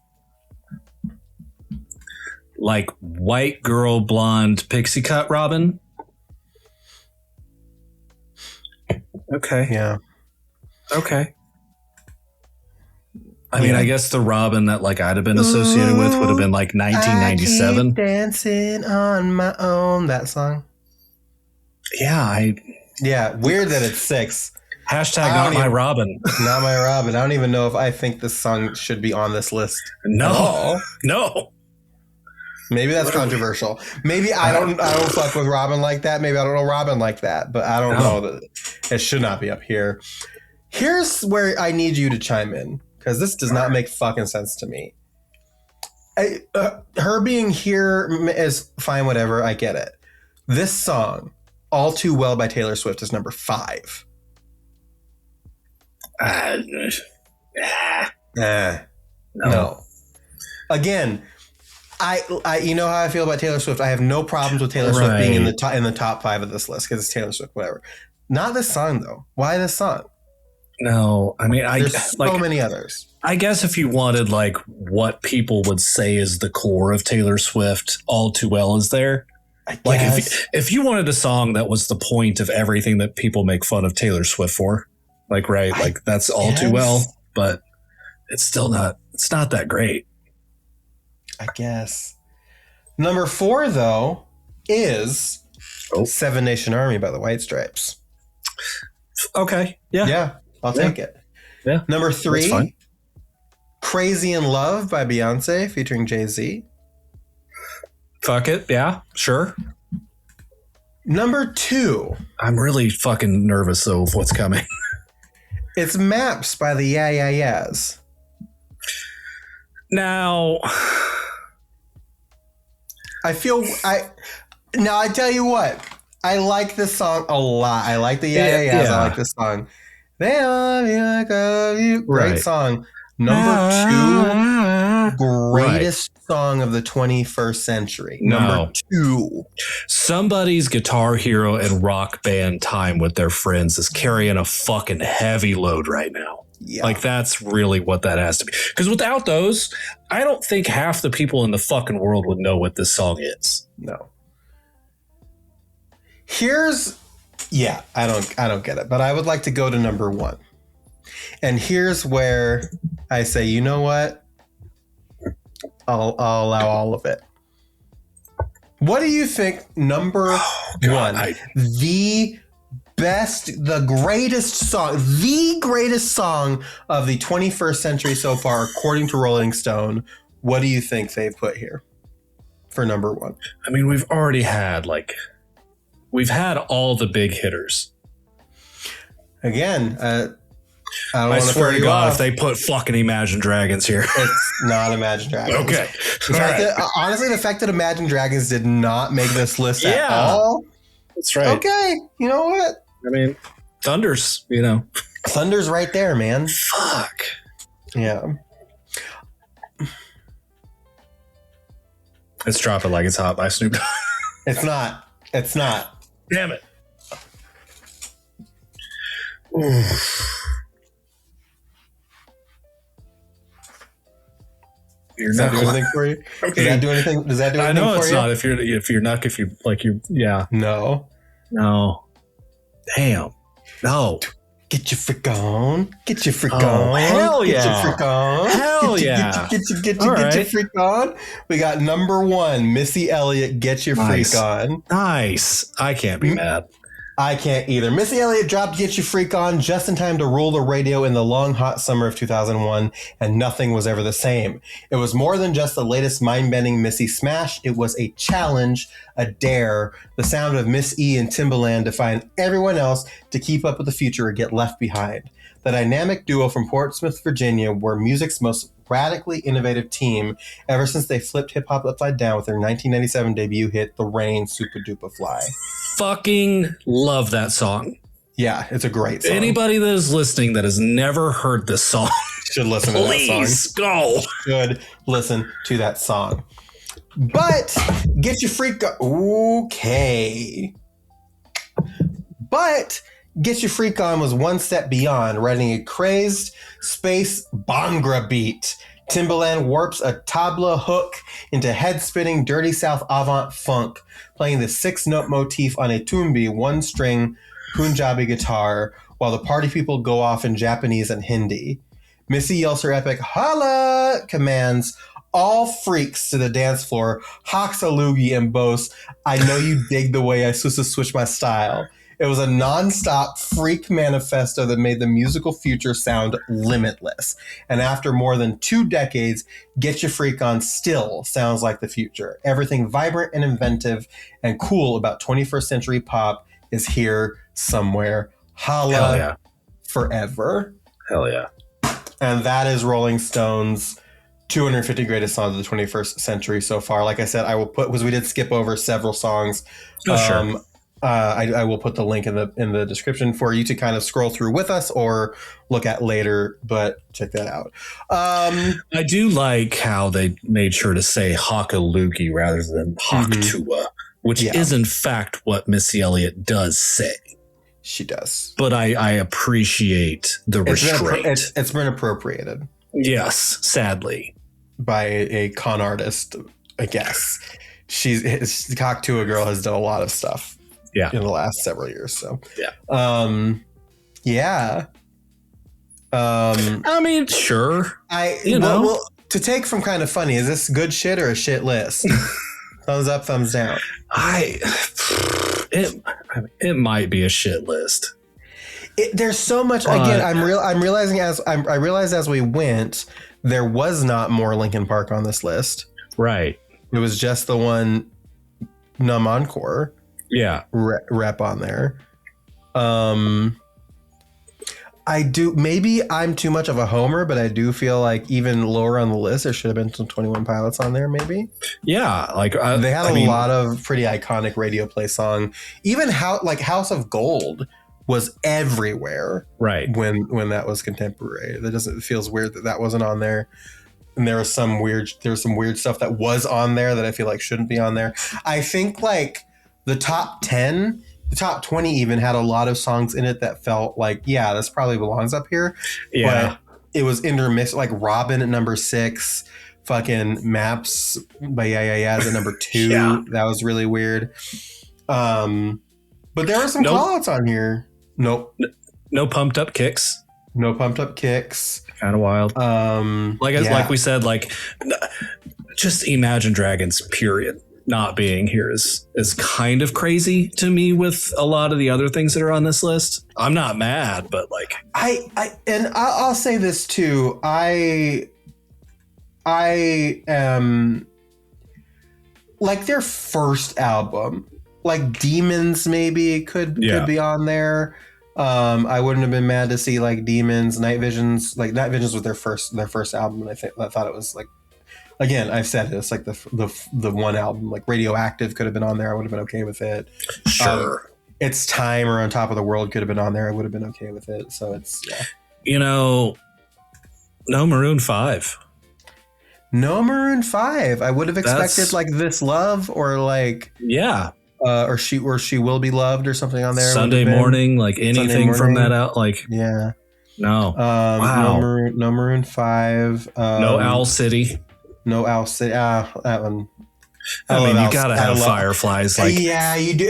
white girl, blonde, pixie cut Robin. Okay. Yeah. Okay. I mean, I guess the Robin that like I'd have been associated with would have been like 1997. I keep dancing on my own. That song. Yeah. Weird that it's 6. Hashtag not my Robin. Not my Robin. I don't even know if I think this song should be on this list. No. No. Maybe that's controversial. Maybe I don't fuck with Robin like that. Maybe I don't know Robin like that, but I don't know that it should not be up here. Here's where I need you to chime in, because this does not make fucking sense to me. Her being here is fine, whatever. I get it. This song, All Too Well by Taylor Swift, is number 5. No. Again, I you know how I feel about Taylor Swift. I have no problems with Taylor Swift being in the top 5 of this list, because it's Taylor Swift, whatever. Not this song though. Why this song? No, I mean, there's so many others. I guess if you wanted like what people would say is the core of Taylor Swift, All Too Well is there. Like if you wanted a song that was the point of everything that people make fun of Taylor Swift for, like that's All Too Well, but it's still not. It's not that great. I guess. Number 4 though is Seven Nation Army by the White Stripes. Okay. Yeah. I'll take it. Yeah. Number 3, Crazy in Love by Beyonce featuring Jay-Z. Fuck it. Yeah, sure. Number 2. I'm really fucking nervous though of what's coming. It's Maps by the Yeah Yeah Yeahs. Now I tell you what, I like this song a lot. I like the Yeah Yeah Yeahs. I like this song. They love you like I love you. Great song. Number 2, greatest song of the 21st century. Number 2. Somebody's Guitar Hero and Rock Band time with their friends is carrying a fucking heavy load right now. Yeah. Like that's really what that has to be. Because without those, I don't think half the people in the fucking world would know what this song is. No. I don't get it, but I would like to go to number 1. And here's where I say, you know what? I'll allow all of it. What do you think number 1, the greatest song of the 21st century so far, according to Rolling Stone, what do you think they've put here for number 1? I mean, we've had all the big hitters. Again, I swear to God, if they put fucking Imagine Dragons here. It's not Imagine Dragons. Okay. Honestly, the fact that Imagine Dragons did not make this list at all. That's right. Okay. You know what? I mean, Thunder's right there, man. Fuck. Yeah. It's Drop It Like It's Hot by Snoop Dogg. It's not. Damn it. Does that do anything for you? Okay. Does that do anything for you? I know it's not. If you're yeah. No. Damn. No. Get your freak on. Get your freak Oh, on. hell Get your yeah. freak on. Hell get your, yeah. Get your Right. freak on. We got number 1, Missy Elliott, Get Your Nice. Freak On. Nice. I can't be mad. I can't either. Missy Elliott dropped Get Your Freak On just in time to rule the radio in the long, hot summer of 2001, and nothing was ever the same. It was more than just the latest mind-bending Missy smash. It was a challenge, a dare. The sound of Miss E and Timbaland defined everyone else to keep up with the future or get left behind. The dynamic duo from Portsmouth, Virginia, were music's most radically innovative team ever since they flipped hip-hop upside down with their 1997 debut hit, The Rain, Super Duper Fly. Fucking love that song. Yeah, it's a great song. Anybody that is listening that has never heard this song, should listen to that song. please go. Should listen to that song. But Get Your Freak On. Okay. But Get Your Freak On was one step beyond, writing a crazed space Bhangra beat. Timbaland warps a tabla hook into head-spinning Dirty South avant funk, playing the 6-note motif on a tumbi, 1-string Punjabi guitar, while the party people go off in Japanese and Hindi. Missy yells her epic "Holla!" commands all freaks to the dance floor, hawks a loogie and boasts, "I know you dig the way I switch my style." It was a non-stop freak manifesto that made the musical future sound limitless. And after more than 2 decades, Get Your Freak On still sounds like the future. Everything vibrant and inventive and cool about 21st century pop is here somewhere. Holla Hell yeah. forever. Hell yeah. And that is Rolling Stone's 250 greatest songs of the 21st century so far. Like I said, I will put, because we did skip over several songs. Oh, sure. I will put the link in the description for you to kind of scroll through with us or look at later, but check that out. I do like how they made sure to say Hakalugi rather than Haktua, which is in fact what Missy Elliott does say. She does. But I appreciate the restraint. It's been appropriated. Yes, sadly. By a con artist, I guess. The Coctua girl has done a lot of stuff. Yeah. In the last several years. So yeah. Yeah. I mean, sure. Well, to take from kind of funny, is this good shit or a shit list? Thumbs up, thumbs down. It might be a shit list. There's so much. Again, I realized as we went, there was not more Linkin Park on this list. Right. It was just the one Numb Encore. Yeah. Rep on there. Maybe I'm too much of a homer, but I do feel like even lower on the list, there should have been some 21 Pilots on there, maybe. Yeah. They had a lot of pretty iconic radio play song. Even House of Gold was everywhere. Right. When that was contemporary. It feels weird that wasn't on there. And there was some weird stuff that was on there that I feel like shouldn't be on there. I think the top 10, the top 20 even had a lot of songs in it that felt like, yeah, this probably belongs up here. Yeah. But it was intermixed, like Robin at number 6, fucking Maps by Yeah at number 2. Yeah. That was really weird. But there were some call-outs on here. Nope. No Pumped Up Kicks. No Pumped Up Kicks. Kind of wild. Like we said, just Imagine Dragons, period. Not being here is kind of crazy to me with a lot of the other things that are on this list. I'm not mad, but I'll say this too. I am like their first album, like Demons maybe could be on there. I wouldn't have been mad to see like Demons, Night Visions. Like Night Visions was their first album, and I thought it was like. Again, I've said it, it's like the one album, like Radioactive could have been on there. I would have been okay with it. Sure. It's Time or On Top of the World could have been on there. I would have been okay with it. So it's, yeah. No Maroon 5. No Maroon 5. I would have expected like This Love or like. Yeah. Or She Will Be Loved or something on there. Sunday Morning, like anything from that out. Like, yeah. No. Wow. No Maroon 5. No Owl City. No Owl City. That one. I mean, you gotta have Fireflies. Like, yeah, you do.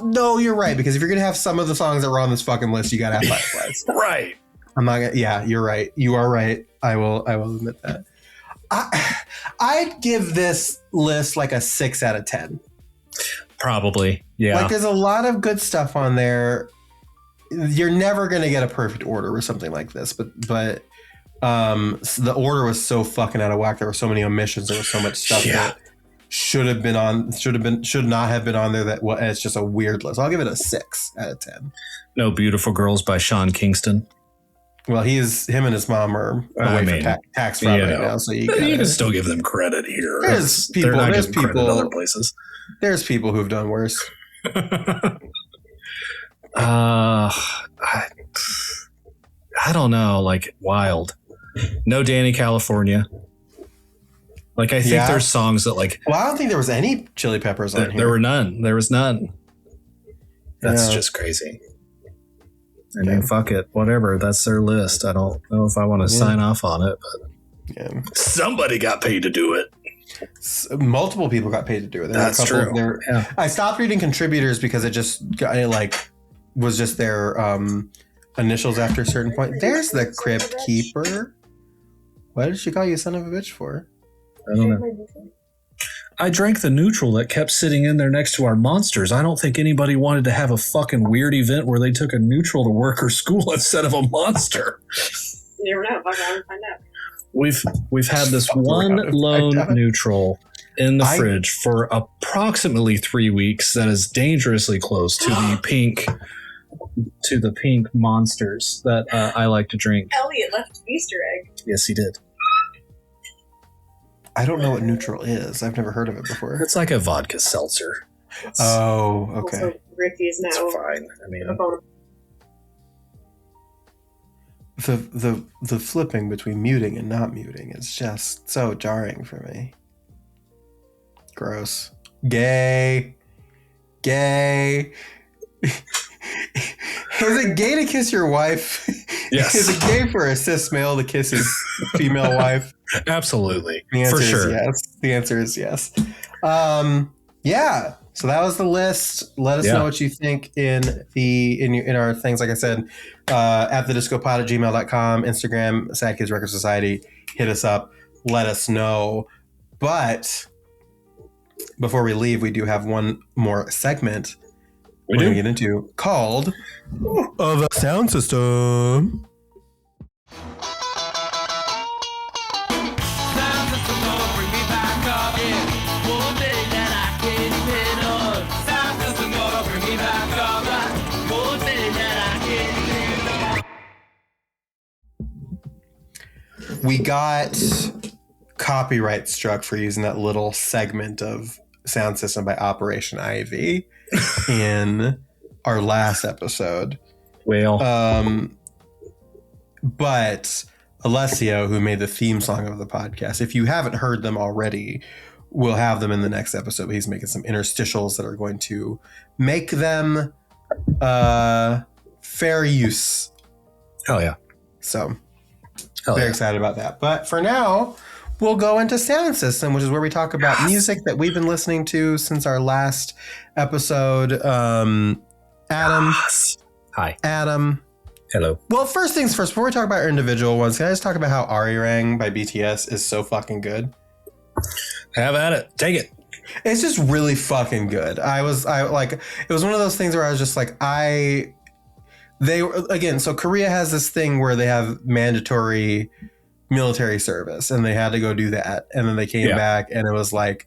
No, you're right, because if you're gonna have some of the songs that were on this fucking list, you gotta have Fireflies. Right. I'm not gonna. Yeah, you're right. You are right. I will admit that. I'd give this list like a 6 out of 10. Probably. Yeah. Like, there's a lot of good stuff on there. You're never gonna get a perfect order with something like this, but the order was so fucking out of whack. There were so many omissions. There was so much stuff that should not have been on there. It's just a weird list. I'll give it a 6 out of 10. No Beautiful Girls by Sean Kingston. Well, him and his mom are away for tax fraud right now, so you can still give them credit here. There's people other places. There's people who've done worse. I don't know, like Wild. No Danny California. Like, I think there's songs that like. Well, I don't think there was any Chili Peppers on here. There were none. There was none. That's just crazy. I mean, fuck it, whatever. That's their list. I don't know if I want to sign off on it, but somebody got paid to do it. Multiple people got paid to do it. That's true. I stopped reading contributors because it just was just their initials after a certain point. There's the Crypt Keeper. What did she call you son of a bitch for? I don't know. I drank the neutral that kept sitting in there next to our monsters. I don't think anybody wanted to have a fucking weird event where they took a neutral to work or school instead of a monster. You never know. Fuck, I would find out. We've had this one lone neutral in the fridge for approximately 3 weeks that is dangerously close to the pink monsters that I like to drink. Elliot left an Easter egg. Yes, he did. I don't know what neutral is. I've never heard of it before. It's like a vodka seltzer. Okay. Also, Ricky is now. It's fine. I mean, the flipping between muting and not muting is just so jarring for me. Gross. Gay. Is it gay to kiss your wife? Yes. Is it gay for a cis male to kiss his female wife? Absolutely. For sure. Yes. The answer is yes. Yeah. So that was the list. Let us know what you think in our things. Like I said, at thediscopod@gmail.com, Instagram, Sad Kids Record Society. Hit us up. Let us know. But before we leave, we do have one more segment we're going to get into called The Sound System. We got copyright struck for using that little segment of Sound System by Operation Ivy in our last episode. Well, but Alessio, who made the theme song of the podcast, if you haven't heard them already, we'll have them in the next episode. He's making some interstitials that are going to make them fair use. Hell yeah. So very excited about that. But for now, we'll go into Sound System, which is where we talk about music that we've been listening to since our last episode. Adam. Hi. Adam. Hello. Well, first things first, before we talk about our individual ones, can I just talk about how Ari Rang by BTS is so fucking good? Have at it. Take it. It's just really fucking good. It was one of those things where I was just like, so Korea has this thing where they have mandatory military service and they had to go do that. And then they came back and it was like,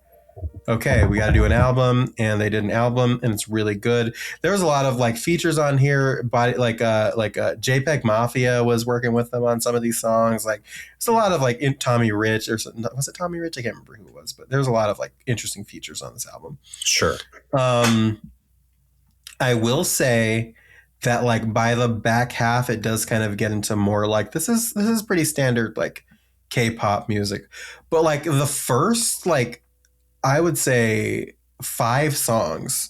okay, we got to do an album, and they did an album and it's really good. There was a lot of like features on here, JPEG Mafia was working with them on some of these songs. Like it's a lot of like Tommy Rich or something. Was it Tommy Rich? I can't remember who it was, but there's a lot of like interesting features on this album. Sure. I will say that like by the back half, it does kind of get into more like this is pretty standard like K-pop music, but like the first like I would say 5 songs.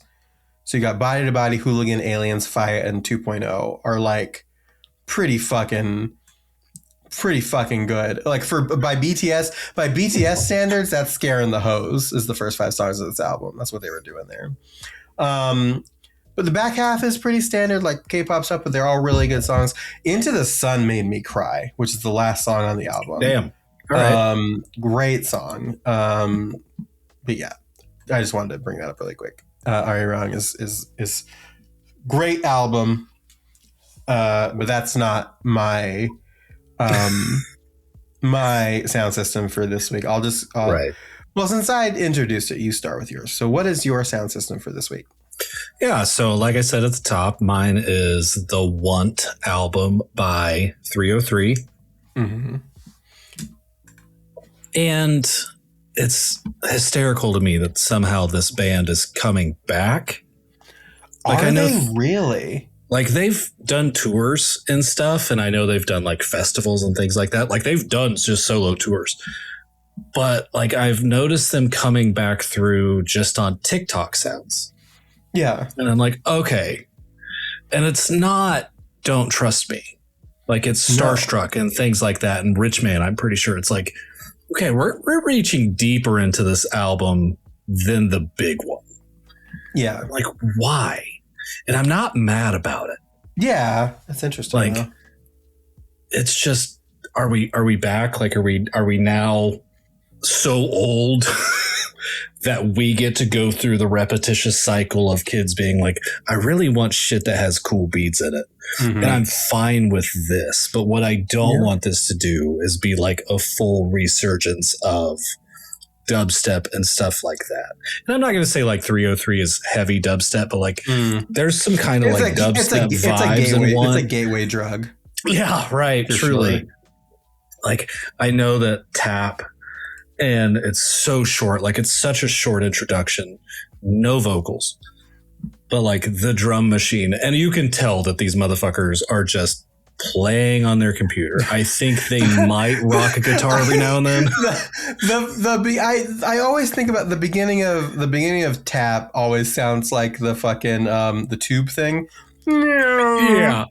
So you got Body to Body, Hooligan, Aliens, Fire, and 2.0 are like pretty fucking pretty fucking good. Like by BTS standards, that's Scaring the Hose is the first 5 songs of this album. That's what they were doing there. But the back half is pretty standard, like K-pop stuff, but they're all really good songs. Into the Sun made me cry, which is the last song on the album. Damn. All right. Great song. But yeah, I just wanted to bring that up really quick. Are You Wrong is great album. But that's not my my sound system for this week. Right. Well, since I introduced it, you start with yours. So what is your sound system for this week? Yeah, so like I said at the top, mine is the Want album by 303. Mm-hmm. And it's hysterical to me that somehow this band is coming back. Like, Are they really? Like, they've done tours and stuff, and I know they've done like festivals and things like that. Like, they've done just solo tours. But like, I've noticed them coming back through just on TikTok sounds. Yeah. And I'm like, okay. And it's not Don't Trust Me. Like, it's Starstruck and things like that. And Rich Man, I'm pretty sure it's like, okay, we're reaching deeper into this album than the big one. Yeah. Like, why? And I'm not mad about it. Yeah. That's interesting. Like, it's just, are we back? Like, are we now so old that we get to go through the repetitious cycle of kids being like, I really want shit that has cool beats in it. Mm-hmm. And I'm fine with this. But what I don't want this to do is be like a full resurgence of dubstep and stuff like that. And I'm not going to say like 303 is heavy dubstep, but like there's some kind of like dubstep vibes in one. It's a gateway drug. Yeah, right. Truly. Sure. Like, I know that Tap, and it's so short, like it's such a short introduction, no vocals, but like the drum machine. And you can tell that these motherfuckers are just playing on their computer. I think they might rock a guitar every now and then. I always think about the beginning of Tap always sounds like the fucking the tube thing. Yeah.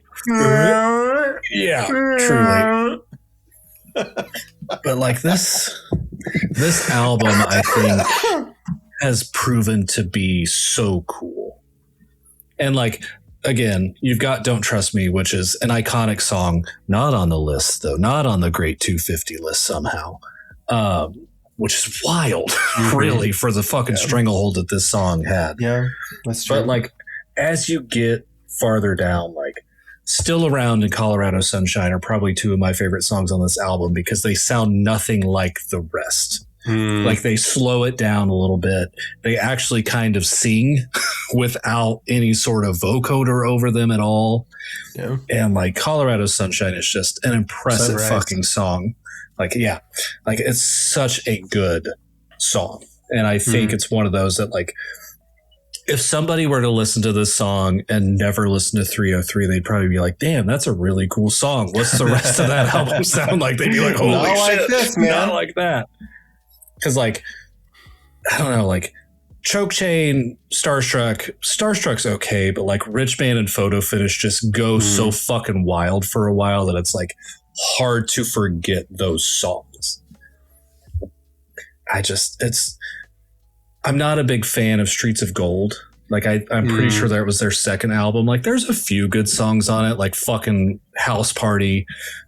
Yeah, truly. But like this album, I think, has proven to be so cool. And like, again, you've got Don't Trust Me, which is an iconic song, not on the list, though, not on the Great 250 list somehow, which is wild, really, for the fucking stranglehold that this song had. Yeah, that's true. But like, as you get farther down, like, Still Around and Colorado Sunshine are probably 2 of my favorite songs on this album because they sound nothing like the rest. Like, they slow it down a little bit. They actually kind of sing without any sort of vocoder over them at all. Yeah. And like, Colorado Sunshine is just an impressive fucking song. Like, yeah, like it's such a good song. And I think it's one of those that, like, if somebody were to listen to this song and never listen to 303, they'd probably be like, damn, that's a really cool song. What's the rest of that album sound like? They'd be like, holy not shit, like this, man. Not like that. Because, like, I don't know, like, Choke Chain, Starstruck's okay, but like Rich Man and Photo Finish just go so fucking wild for a while that it's like hard to forget those songs. I'm not a big fan of Streets of Gold. Like, I'm pretty sure that was their second album. Like, there's a few good songs on it, like fucking House Party.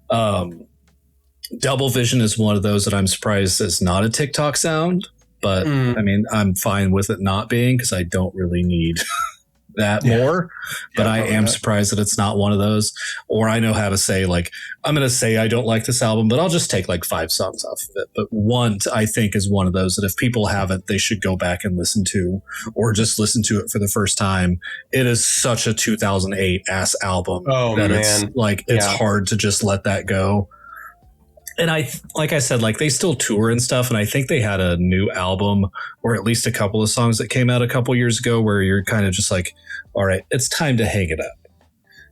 Double Vision is one of those that I'm surprised is not a TikTok sound. But I mean, I'm fine with it not being, because I don't really need that more. But I am surprised that it's not one of those. Or I know how to say, like, I'm going to say I don't like this album, but I'll just take like 5 songs off of it. But Want, I think, is one of those that if people haven't, they should go back and listen to, or just listen to it for the first time. It is such a 2008 ass album that it's like, it's hard to just let that go. And like I said, like, they still tour and stuff. And I think they had a new album, or at least a couple of songs that came out a couple years ago, where you're kind of just like, all right, it's time to hang it up.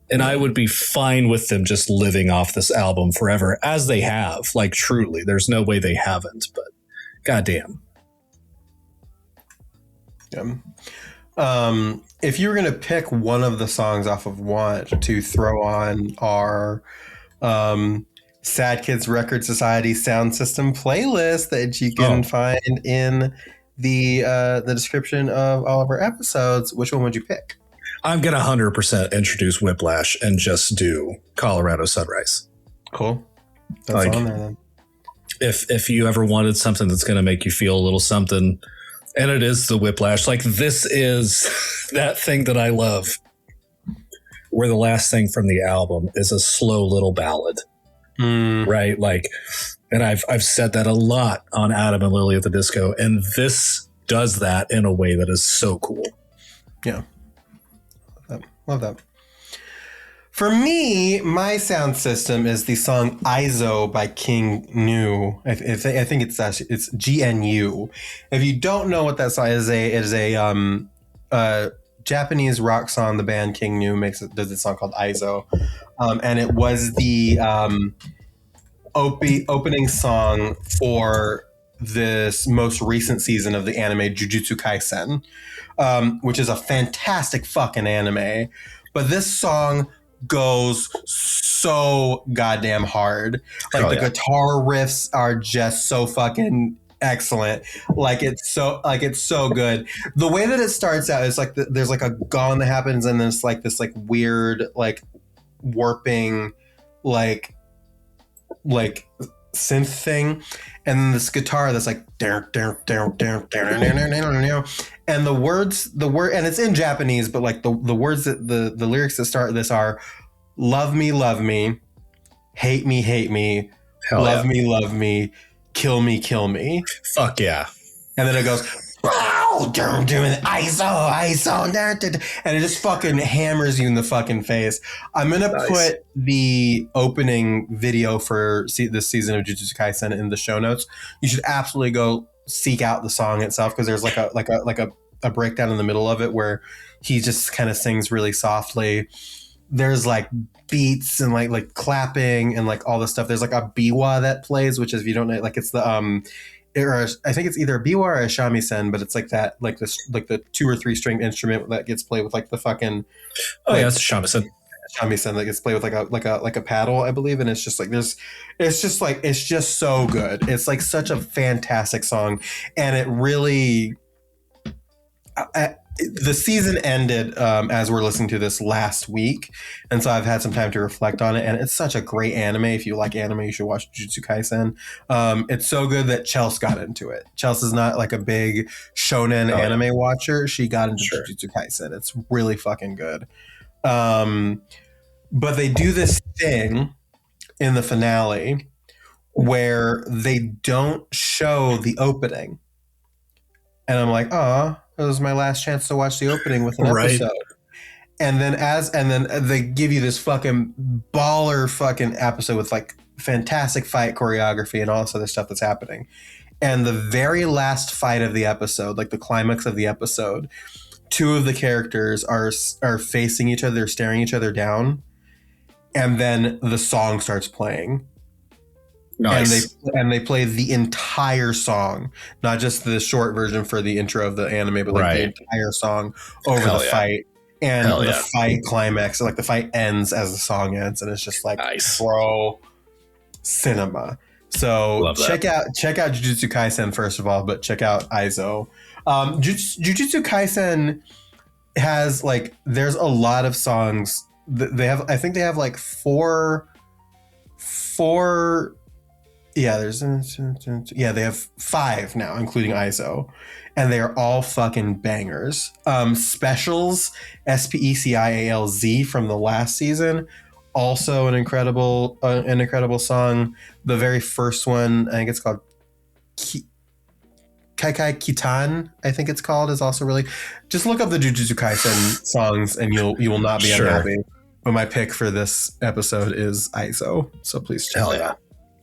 And I would be fine with them just living off this album forever, as they have. Like, truly, there's no way they haven't, but goddamn. If you were going to pick one of the songs off of Want to throw on our Sad Kids Record Society Sound System playlist that you can find in the description of all of our episodes. Which one would you pick? I'm going to 100% introduce Whiplash and just do Colorado Sunrise. Cool. That's on there then. If you ever wanted something that's going to make you feel a little something, and it is the Whiplash, like this is that thing that I love, where the last thing from the album is a slow little ballad, right? Like, and I've said that a lot on Adam and Lily at the Disco, and this does that in a way that is so cool. Yeah. Love that. For me, my sound system is the song "ISO" by King Nu. I think it's GNU. If you don't know what that song is, it is a Japanese rock song. The band King Nu does a song called "ISO," and it was the opening song for this most recent season of the anime Jujutsu Kaisen, which is a fantastic fucking anime. But this song goes so goddamn hard. Like the guitar riffs are just so fucking excellent. It's so good. The way that it starts out is like there's like a gong that happens, and then it's like this like weird like warping like synth thing, and then this guitar that's like and the word, and it's in Japanese, but like the words that the lyrics that start this are love me, hate me, love me, kill me. Fuck yeah. And then it goes ISO, and it just fucking hammers you in the fucking face. I'm gonna put the opening video for this season of Jujutsu Kaisen in the show notes. You should absolutely go seek out the song itself, because there's like a breakdown in the middle of it where he just kind of sings really softly. There's like beats and like clapping and like all this stuff. There's like a biwa that plays, which is, if you don't know, like it's the or I think it's either a biwa or a shamisen, but it's like that, like this, like the 2 or 3 string instrument that gets played with like the fucking. Oh yeah, it's a shamisen. Shamisen that gets played with like a paddle, I believe, and it's just like it's just so good. It's like such a fantastic song, and it really. The season ended as we're listening to this last week, and so I've had some time to reflect on it, and it's such a great anime. If you like anime, you should watch Jujutsu Kaisen. It's so good that Chelsea got into it. Chelsea's not like a big shonen anime watcher. She got into Jujutsu Kaisen. It's really fucking good. But they do this thing in the finale where they don't show the opening, and I'm like, oh. It was my last chance to watch the opening with an episode. And then they give you this fucking baller fucking episode with like fantastic fight choreography and all this other stuff that's happening. And the very last fight of the episode, like the climax of the episode, 2 of the characters are facing each other, staring each other down, and then the song starts playing. Nice. And they play the entire song, not just the short version for the intro of the anime, but like the entire song over the fight. And the fight climax, like the fight ends as the song ends, and it's just like pro cinema. So check out Jujutsu Kaisen first of all, but check out ISO. Jujutsu Kaisen has like, there's a lot of songs that they have. I think they have like four. Yeah, they have 5 now, including ISO, and they are all fucking bangers. Specials, SPECIALZ from the last season, also an incredible song. The very first one, I think it's called Kaikai Kitan, I think it's called, is also really. Just look up the Jujutsu Kaisen songs, and you will not be unhappy. But my pick for this episode is ISO, so please check it out.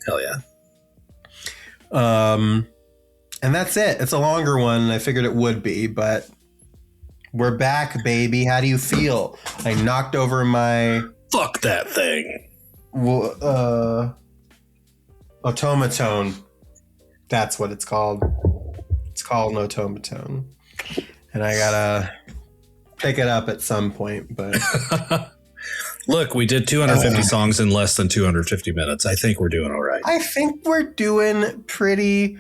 Hell yeah. And that's it. It's a longer one. I figured it would be, but we're back, baby. How do you feel? I knocked over my fuck that thing. Automaton. That's what it's called. It's called an automaton, and I gotta pick it up at some point. But Look, we did 250 songs in less than 250 minutes. I think we're doing all right. I think we're doing pretty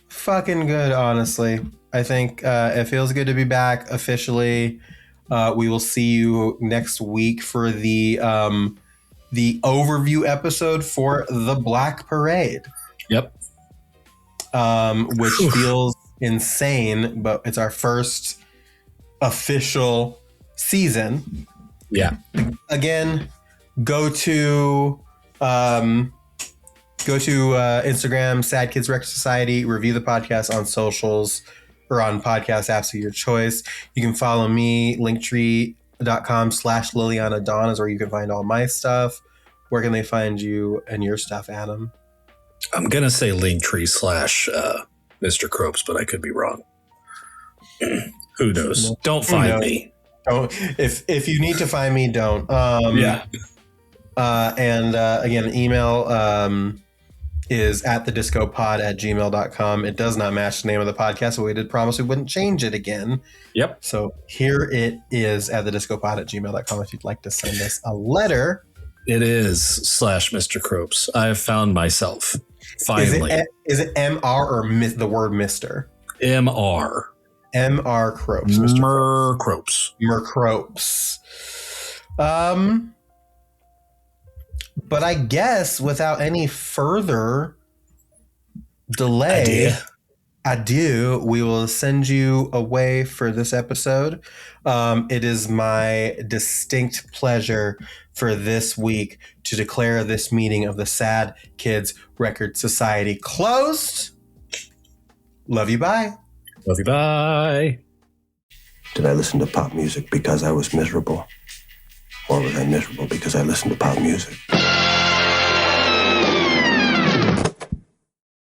fucking good, honestly. I think it feels good to be back officially. We will see you next week for the overview episode for the Black Parade. Yep. Which feels insane, but it's our first official season. Yeah. Again, go to Instagram, Sad Kids Record Society, review the podcast on socials or on podcast apps of your choice. You can follow me, linktree.com/Liliana Dawn is where you can find all my stuff. Where can they find you and your stuff, Adam? I'm going to say Linktree / Mr. Cropes, but I could be wrong. Who knows? Don't find me. Don't. If you need to find me, don't. Yeah. And again, email is atthediscopod@gmail.com. It does not match the name of the podcast, but we did promise we wouldn't change it again. Yep. So here it is, atthediscopod@gmail.com if you'd like to send us a letter. It is /Mr. Cropes. I have found myself. Finally. Is it MR or the word Mr.? MR. MR Cropes. Mr. Cropes. Cropes. But I guess without any further delay, adieu, we will send you away for this episode. It is my distinct pleasure for this week to declare this meeting of the Sad Kids Record Society closed. Love you, bye. Love you, bye. Did I listen to pop music because I was miserable? Or was I miserable because I listened to pop music?